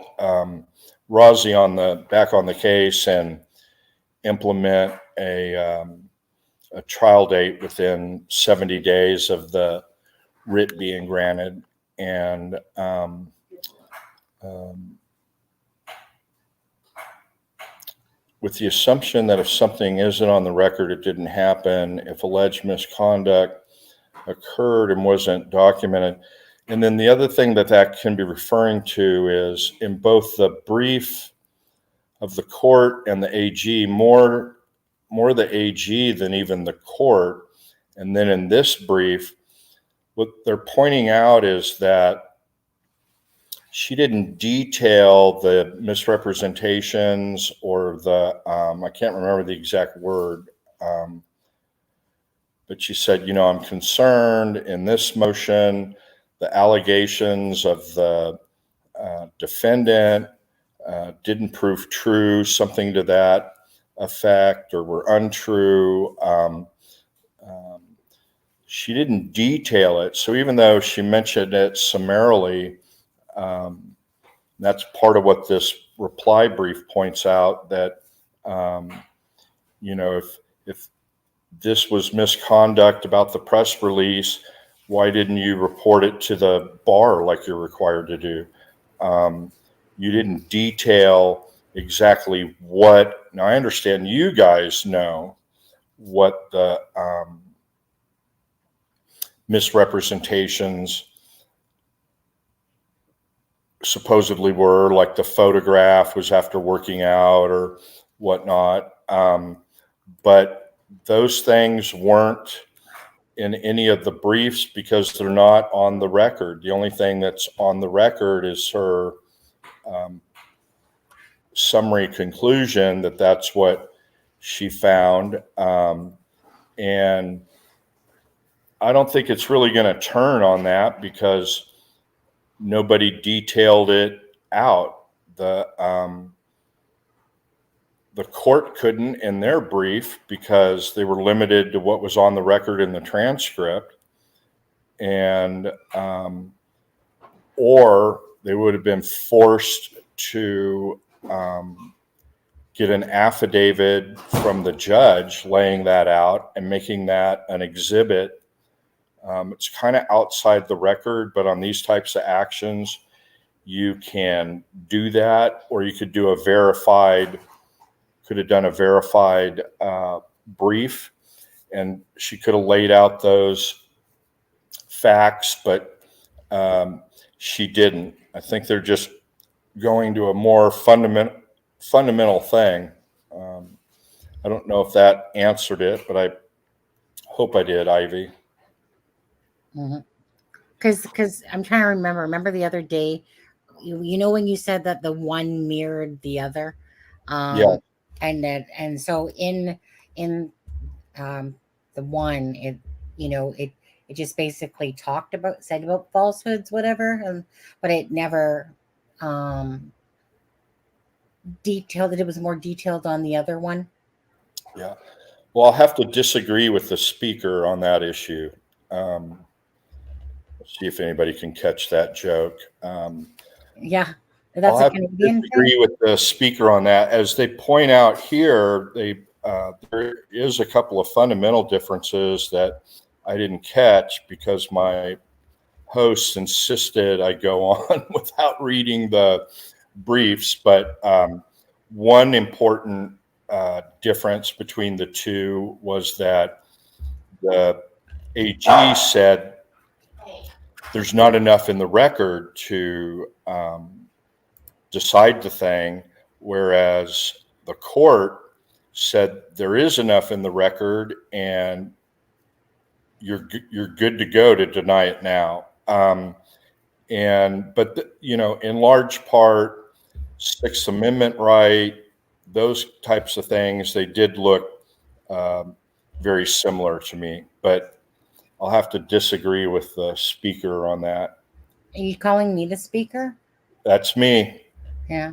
[SPEAKER 3] Rozzi back on the case and implement a trial date within 70 days of the writ being granted. And with the assumption that if something isn't on the record, it didn't happen, if alleged misconduct occurred and wasn't documented. And then the other thing that can be referring to is in both the brief of the court and the AG, more the AG than even the court. And then in this brief, what they're pointing out is that she didn't detail the misrepresentations or the, I can't remember the exact word, but she said, I'm concerned in this motion, the allegations of the defendant didn't prove true, something to that effect, or were untrue. She didn't detail it. So even though she mentioned it summarily, that's part of what this reply brief points out, that, if this was misconduct about the press release, why didn't you report it to the bar like you're required to do? You didn't detail exactly what. Now, I understand you guys know what the misrepresentations supposedly were, like the photograph was after working out or whatnot. But those things weren't in any of the briefs because they're not on the record. The only thing that's on the record is her summary conclusion that that's what she found. And I don't think it's really going to turn on that because nobody detailed it out. The court couldn't in their brief because they were limited to what was on the record in the transcript, and or they would have been forced to get an affidavit from the judge laying that out and making that an exhibit. It's kind of outside the record, but on these types of actions, you can do that, or you could do could have done a verified brief, and she could have laid out those facts, but she didn't. I think they're just going to a more fundamental thing. I don't know if that answered it, but I hope I did, Ivy.
[SPEAKER 1] Because I'm trying to remember the other day, you know, when you said that the one mirrored the other,
[SPEAKER 3] Yeah.
[SPEAKER 1] and so in the one, it just basically said about falsehoods, whatever, but it never detailed it. It was more detailed on the other one.
[SPEAKER 3] Yeah. Well, I'll have to disagree with the speaker on that issue. Let's see if anybody can catch that joke.
[SPEAKER 1] Yeah,
[SPEAKER 3] I'll
[SPEAKER 1] that's a
[SPEAKER 3] have to
[SPEAKER 1] Canadian
[SPEAKER 3] disagree
[SPEAKER 1] thing.
[SPEAKER 3] with the speaker on that. As they point out here, there is a couple of fundamental differences that I didn't catch because my hosts insisted I go on without reading the briefs. But one important difference between the two was that the AG said there's not enough in the record to decide the thing, whereas the court said there is enough in the record and you're good to go to deny it now. But in large part, Sixth Amendment right, those types of things, they did look very similar to me, but I'll have to disagree with the speaker on that.
[SPEAKER 1] Are you calling me the speaker?
[SPEAKER 3] That's me.
[SPEAKER 1] Yeah.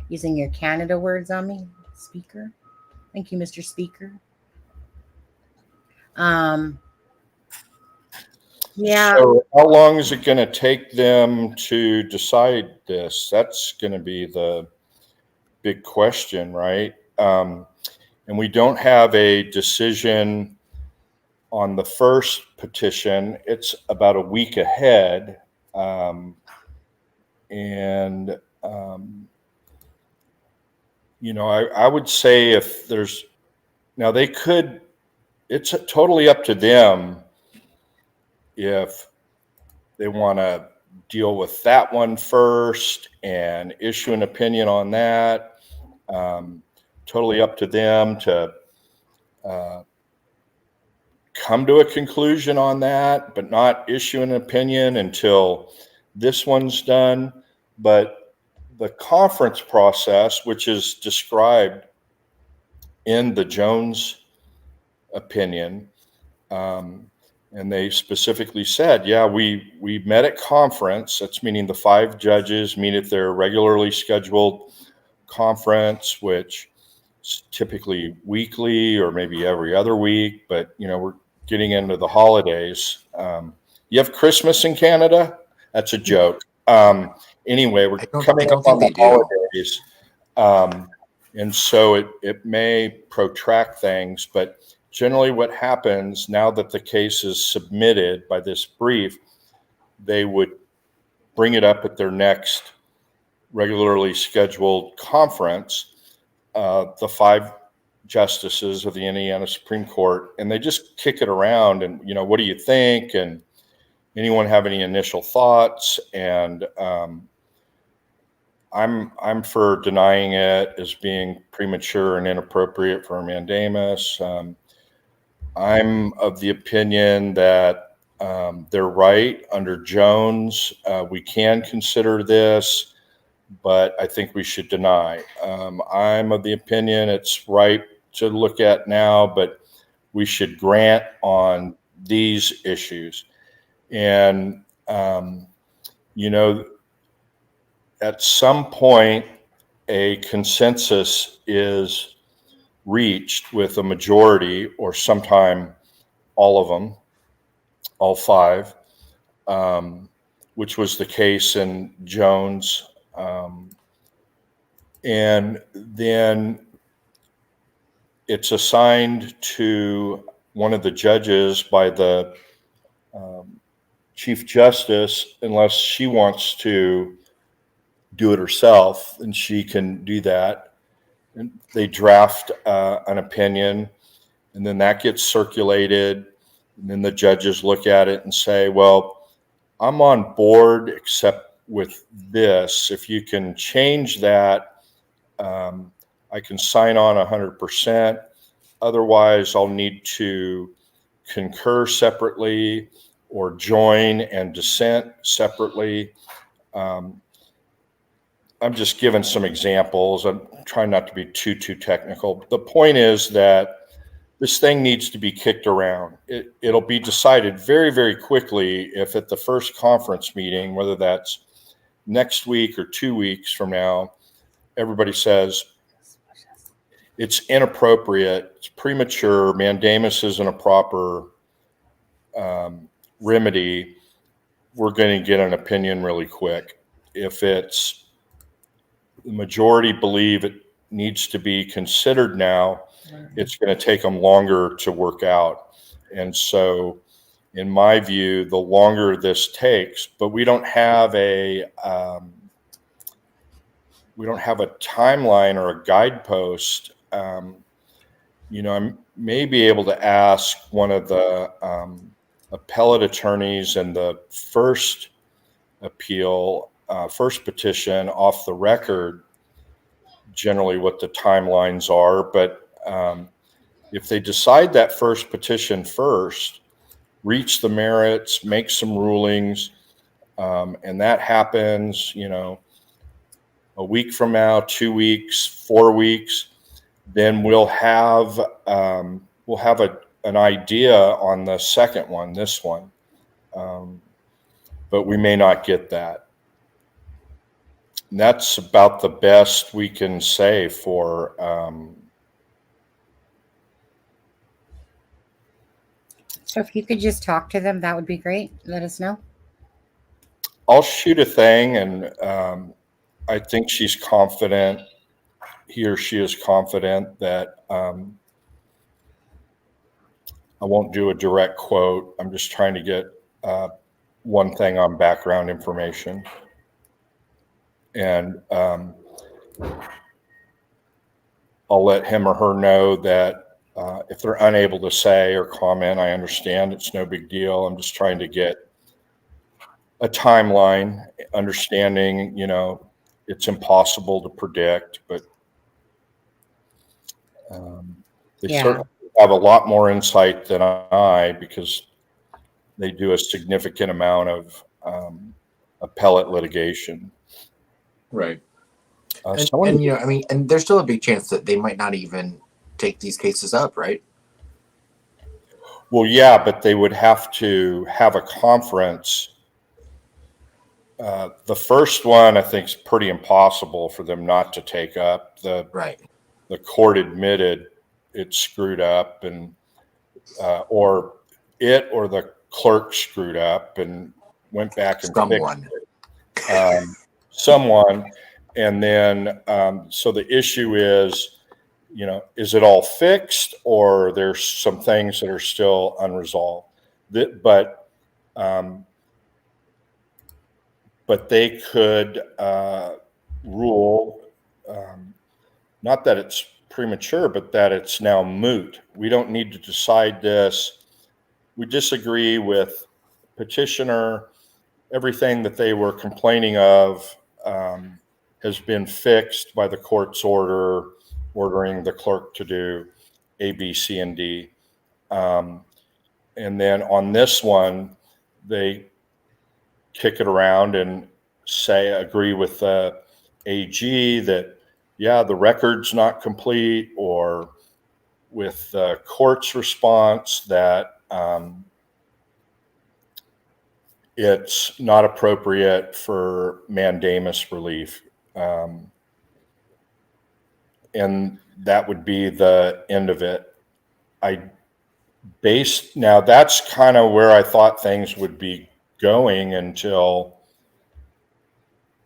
[SPEAKER 1] Using your Canada words on me, speaker. Thank you, Mr. Speaker. Yeah.
[SPEAKER 3] So how long is it going to take them to decide this? That's going to be the big question, right? And we don't have a decision on the first petition. It's about a week ahead. I would say if there's, now they could, it's totally up to them if they want to deal with that one first and issue an opinion on that. Totally up to them to come to a conclusion on that, but not issue an opinion until this one's done. But the conference process, which is described in the Jones opinion, and they specifically said, yeah, we met at conference. That's meaning the 5 judges meet at their regularly scheduled conference, which is typically weekly or maybe every other week. But, we're getting into the holidays. You have Christmas in Canada? That's a joke. Anyway, we're coming up on the holidays. And so it may protract things, but generally what happens now that the case is submitted by this brief, they would bring it up at their next regularly scheduled conference, the 5 justices of the Indiana Supreme Court, and they just kick it around and, what do you think? And anyone have any initial thoughts? And I'm for denying it as being premature and inappropriate for a mandamus. I'm of the opinion that they're right under Jones. We can consider this, but I think we should deny. I'm of the opinion it's right to look at now, but we should grant on these issues. And, you know, at some point, a consensus is reached with a majority, or sometime all of them, all five, which was the case in Jones. And then it's assigned to one of the judges by the Chief Justice, unless she wants to do it herself, and she can do that. And they draft an opinion, and then that gets circulated. And then the judges look at it and say, well, I'm on board except with this. If you can change that, I can sign on 100%. Otherwise, I'll need to concur separately or join and dissent separately. I'm just giving some examples. I'm trying not to be too technical. The point is that this thing needs to be kicked around. It'll be decided very, very quickly if at the first conference meeting, whether that's next week or 2 weeks from now, everybody says it's inappropriate, it's premature, mandamus isn't a proper remedy, we're going to get an opinion really quick. If it's the majority believe it needs to be considered now, it's going to take them longer to work out. And so, in my view, the longer this takes, but we don't have a timeline or a guidepost. You know, I may be able to ask one of the appellate attorneys in the first appeal, first petition off the record, generally what the timelines are. But if they decide that first petition first, reach the merits, make some rulings, and that happens, you know, a week from now, 2 weeks, 4 weeks, then we'll have an idea on the second one, this one, but we may not get that. And that's about the best we can say for.
[SPEAKER 1] So if you could just talk to them, that would be great. Let us know.
[SPEAKER 3] I'll shoot a thing, and I think she's confident. He or she is confident that I won't do a direct quote. I'm just trying to get one thing on background information. And I'll let him or her know that if they're unable to say or comment, I understand, it's no big deal. I'm just trying to get a timeline, understanding, you know, it's impossible to predict, but they certainly have a lot more insight than I, because they do a significant amount of appellate litigation.
[SPEAKER 2] Right. And you know, I mean, and there's still a big chance that they might not even take these cases up, right?
[SPEAKER 3] Well, yeah, but they would have to have a conference. The first one, I think, is pretty impossible for them not to take up. The court admitted it screwed up, and or the clerk screwed up and went back and fixed it. Someone. And then, so the issue is, you know, is it all fixed, or there's some things that are still unresolved? But they could rule, not that it's premature, but that it's now moot. We don't need to decide this. We disagree with petitioner. Everything that they were complaining of has been fixed by the court's order, ordering the clerk to do A, B, C, and D. And then on this one, they kick it around and agree with the AG that, yeah, the record's not complete, or with the court's response that it's not appropriate for mandamus relief. And that would be the end of it. Now that's kind of where I thought things would be going until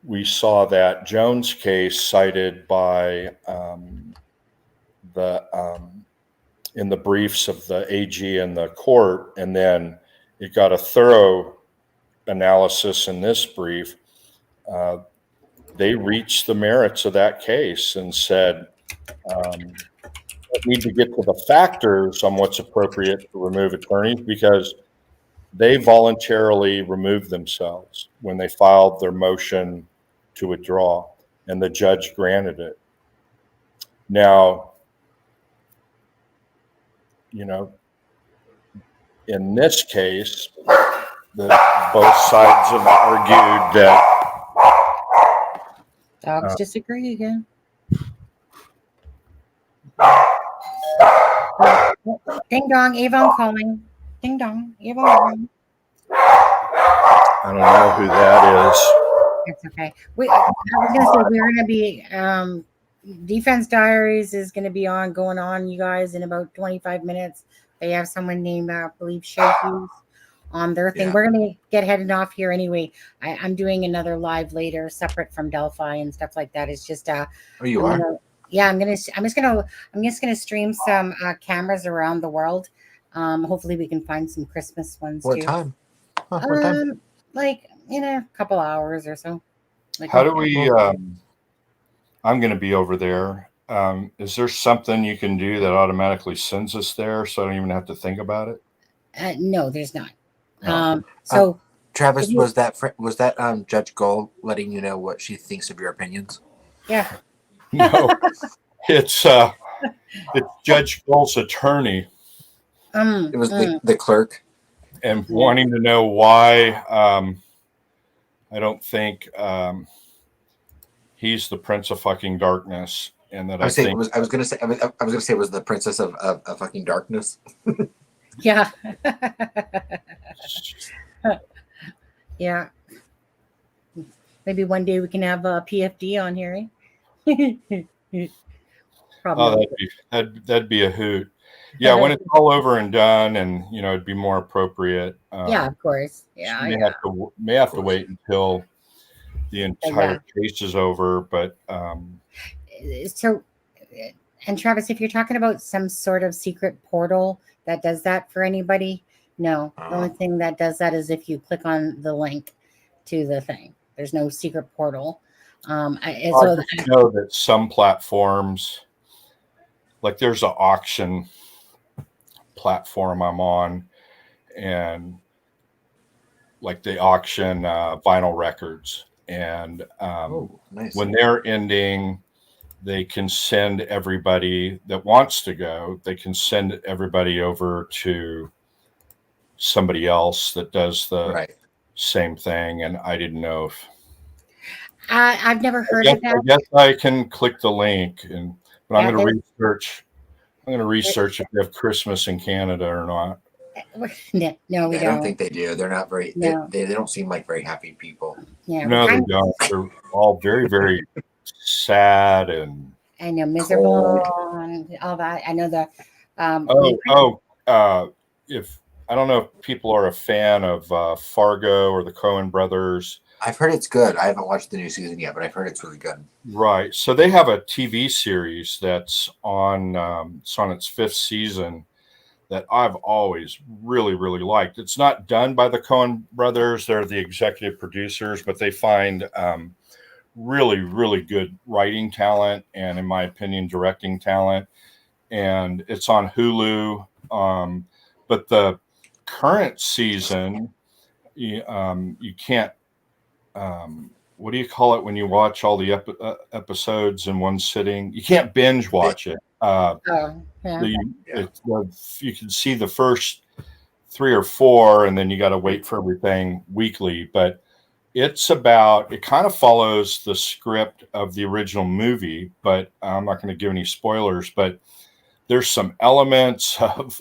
[SPEAKER 3] we saw that Jones case cited by in the briefs of the AG and the court, and then it got a thorough analysis in this brief. They reached the merits of that case and said, need to get to the factors on what's appropriate to remove attorneys, because they voluntarily removed themselves when they filed their motion to withdraw, and the judge granted it. Now, in this case, both sides have argued that
[SPEAKER 1] Dogs disagree again. Ding dong, Avon calling. Ding dong, Avon calling.
[SPEAKER 3] I don't know who that is.
[SPEAKER 1] It's okay. I was gonna say we're gonna be Defense Diaries is gonna be going on, you guys, in about 25 minutes. They have someone named I believe Shay Hughes on their thing.
[SPEAKER 2] Yeah.
[SPEAKER 1] We're gonna get headed off here anyway. I'm doing another live later, separate from Delphi and stuff like that. It's just
[SPEAKER 2] Oh, you are?
[SPEAKER 1] I'm just gonna stream some cameras around the world. Hopefully we can find some Christmas ones
[SPEAKER 2] What
[SPEAKER 1] too.
[SPEAKER 2] time? What time?
[SPEAKER 1] Like in a couple hours or so. Like,
[SPEAKER 3] How do we? I'm going to be over there. Is there something you can do that automatically sends us there, so I don't even have to think about it?
[SPEAKER 1] No, there's not.
[SPEAKER 3] No.
[SPEAKER 1] So
[SPEAKER 2] Travis, was that Judge Gold letting you know what she thinks of your opinions?
[SPEAKER 1] yeah.
[SPEAKER 3] No, it's Judge Gold's attorney,
[SPEAKER 2] It was the clerk.
[SPEAKER 3] and wanting to know why I don't think he's the Prince of fucking darkness, and that I was
[SPEAKER 2] gonna say it was the Princess of fucking darkness.
[SPEAKER 1] Yeah. Yeah. Maybe one day we can have a PFD on here. Eh? Probably.
[SPEAKER 3] Oh, that'd be a hoot. Yeah, when it's all over and done, and it'd be more appropriate.
[SPEAKER 1] Yeah, of course. Yeah,
[SPEAKER 3] may have to wait until the entire case is over, but
[SPEAKER 1] so. And Travis, if you're talking about some sort of secret portal that does that for anybody, no. The only thing that does that is if you click on the link to the thing. There's no secret portal.
[SPEAKER 3] I know that some platforms, like there's an auction platform I'm on, and like they auction vinyl records, and
[SPEAKER 2] nice.
[SPEAKER 3] When they're ending, they can send everybody that wants to go, they can send everybody over to somebody else that does the same thing. And I didn't know if
[SPEAKER 1] I've never heard of that.
[SPEAKER 3] I guess I can click the link, but I'm going to research if they have Christmas in Canada or not.
[SPEAKER 1] No, we don't.
[SPEAKER 2] I don't think they do. They're not very. No. They don't seem like very happy people.
[SPEAKER 1] Yeah,
[SPEAKER 3] no, they don't. They're all very, very sad and
[SPEAKER 1] I know miserable and all that. I know that.
[SPEAKER 3] If I don't know if people are a fan of Fargo or the Coen brothers.
[SPEAKER 2] I've heard it's good. I haven't watched the new season yet, but I've heard it's really good.
[SPEAKER 3] Right. So they have a TV series that's on. It's on its 5th season that I've always really, really liked. It's not done by the Coen brothers. They're the executive producers, but they find really, really good writing talent and, in my opinion, directing talent. And it's on Hulu. But the current season, you can't, what do you call it when you watch all the episodes in one sitting? You can't binge watch it.
[SPEAKER 1] Oh, yeah.
[SPEAKER 3] You can see the first 3 or 4, and then you got to wait for everything weekly. But it kind of follows the script of the original movie, but I'm not going to give any spoilers. But there's some elements of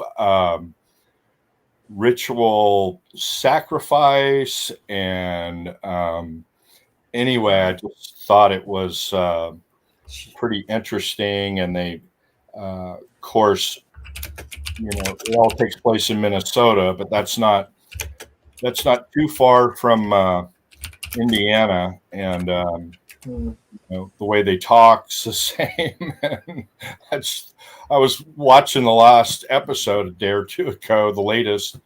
[SPEAKER 3] ritual sacrifice, and anyway, I just thought it was pretty interesting. And they, of course, it all takes place in Minnesota, but that's not too far from Indiana, and the way they talk's the same. And I was watching the last episode a day or two ago, the latest,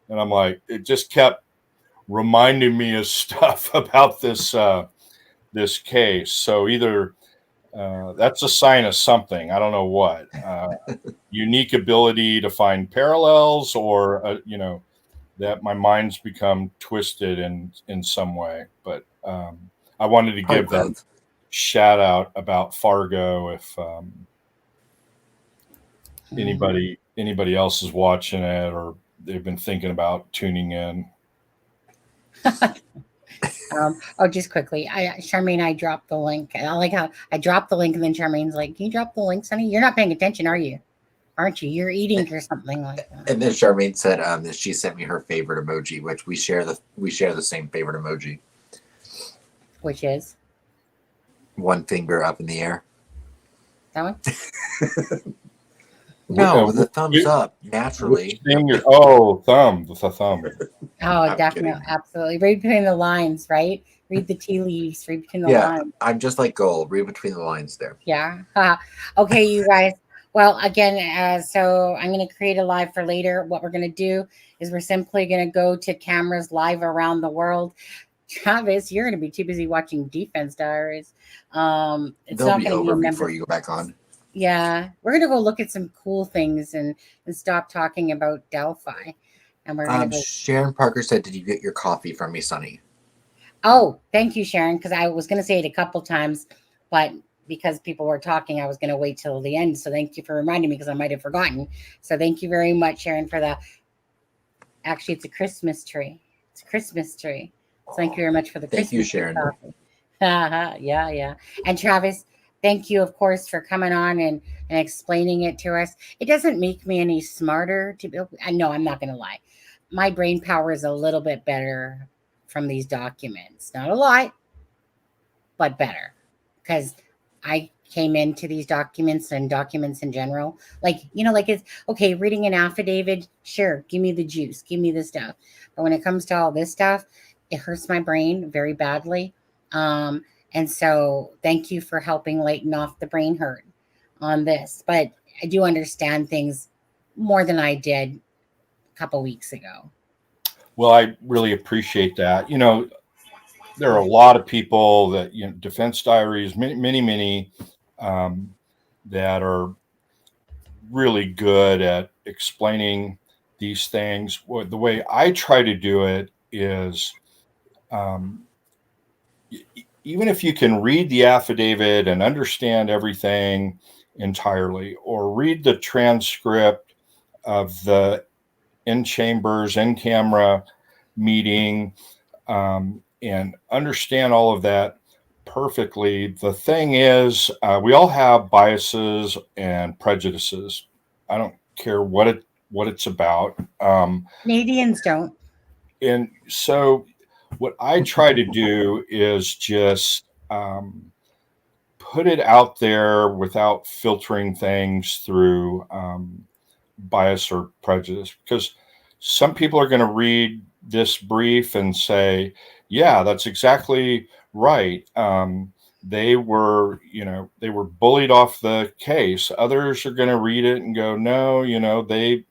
[SPEAKER 3] and I'm like, it just kept reminding me of stuff about this case. So either that's a sign of something. I don't know what. Unique ability to find parallels, or that my mind's become twisted in some way. But I wanted to give that shout out about Fargo if anybody else is watching it or they've been thinking about tuning in.
[SPEAKER 1] Just quickly, Charmaine, I dropped the link. I like how I dropped the link, and then Charmaine's like, "Can you drop the link, Sonny? You're not paying attention, are you? Aren't you? You're eating or something like that."
[SPEAKER 2] And then Charmaine said that she sent me her favorite emoji, which we share the same favorite emoji.
[SPEAKER 1] Which is
[SPEAKER 2] one finger up in the air.
[SPEAKER 1] That one?
[SPEAKER 2] No, the thumbs up naturally.
[SPEAKER 3] The thumb.
[SPEAKER 1] Oh, definitely, absolutely. Read between the lines, right? Read the tea leaves. Read between the lines.
[SPEAKER 2] I'm just like Gold. Read between the lines there.
[SPEAKER 1] Yeah. Okay, you guys. Well, again, so I'm going to create a live for later. What we're going to do is we're simply going to go to cameras live around the world. Travis, you're going to be too busy watching Defense Diaries. It's
[SPEAKER 2] They'll
[SPEAKER 1] not
[SPEAKER 2] be
[SPEAKER 1] going to be
[SPEAKER 2] over before you go back on.
[SPEAKER 1] Yeah, we're going to go look at some cool things and stop talking about Delphi. And we're going to go.
[SPEAKER 2] Sharon Parker said, "Did you get your coffee from me, Sonny?"
[SPEAKER 1] Oh, thank you, Sharon, because I was going to say it a couple times, but because people were talking, I was going to wait till the end. So thank you for reminding me, because I might have forgotten. So thank you very much, Sharon, for that. Actually, it's a Christmas tree. It's a Christmas tree. So thank you very much for the Christmas
[SPEAKER 2] tree. Thank you, Sharon.
[SPEAKER 1] Yeah. And Travis, thank you, of course, for coming on and explaining it to us. It doesn't make me any smarter. I know, I'm not going to lie. My brain power is a little bit better from these documents. Not a lot, but better. Because I came into these documents and documents in general. Like it's okay, reading an affidavit, sure, give me the juice, give me the stuff. But when it comes to all this stuff, it hurts my brain very badly. And so thank you for helping lighten off the brain hurt on this. But I do understand things more than I did a couple weeks ago.
[SPEAKER 3] Well, I really appreciate that. There are a lot of people that, Defense Diaries, many, that are really good at explaining these things. The way I try to do it is, even if you can read the affidavit and understand everything entirely, or read the transcript of the in-camera meeting, and understand all of that perfectly. The thing is, we all have biases and prejudices. I don't care what it's about.
[SPEAKER 1] Canadians don't.
[SPEAKER 3] And so what I try to do is just put it out there without filtering things through bias or prejudice, because some people are going to read this brief and say, yeah, that's exactly right. They were bullied off the case. Others are going to read it and go, no, they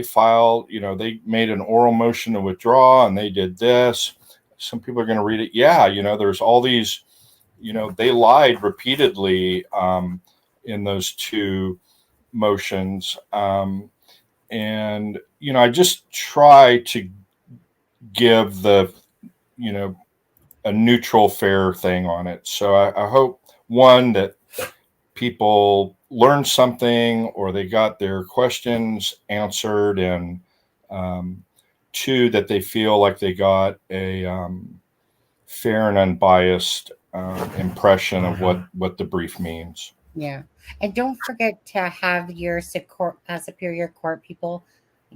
[SPEAKER 3] filed, they made an oral motion to withdraw and they did this. Some people are going to read it. Yeah. There's all these, they lied repeatedly in those 2 motions. And, I just try to give the, a neutral, fair thing on it. So I hope, one, that people learned something or they got their questions answered, and two, that they feel like they got a fair and unbiased impression of what the brief means.
[SPEAKER 1] Yeah. And don't forget to have your superior court people.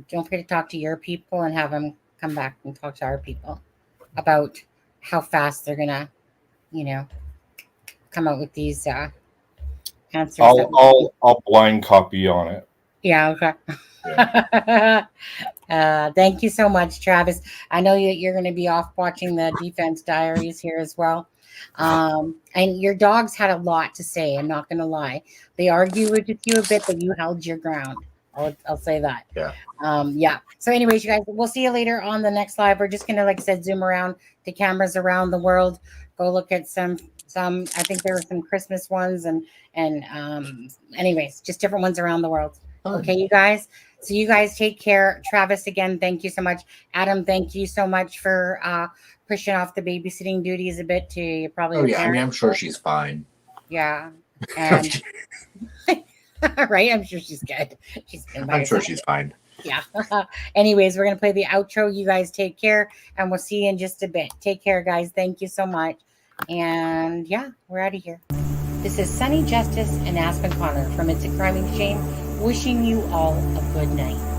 [SPEAKER 1] Don't forget to talk to your people and have them come back and talk to our people about how fast they're gonna, come out with these answers.
[SPEAKER 3] I'll blind copy on it.
[SPEAKER 1] Yeah. Okay.
[SPEAKER 2] Yeah.
[SPEAKER 1] Thank you so much, Travis. I know you're going to be off watching the Defense Diaries here as well. And your dogs had a lot to say. I'm not going to lie. They argued with you a bit, but you held your ground. I'll say that.
[SPEAKER 2] Yeah.
[SPEAKER 1] Yeah. So anyways, you guys, we'll see you later on the next live. We're just going to, like I said, zoom around to cameras around the world. Go look at some, I think there were some Christmas ones and anyways, just different ones around the world. Okay, you guys. So you guys take care. Travis, again, thank you so much. Adam, thank you so much for pushing off the babysitting duties a bit to you. Probably.
[SPEAKER 2] Oh yeah, I mean, I'm sure she's fine.
[SPEAKER 1] Yeah. And right, I'm sure she's good.
[SPEAKER 2] I'm sure she's fine.
[SPEAKER 1] Yeah. Anyways, we're gonna play the outro. You guys take care, and we'll see you in just a bit. Take care, guys. Thank you so much. And yeah, we're out of here. This is Sunny Justice and Aspen Connor from It's a Crime and Shame, wishing you all a good night.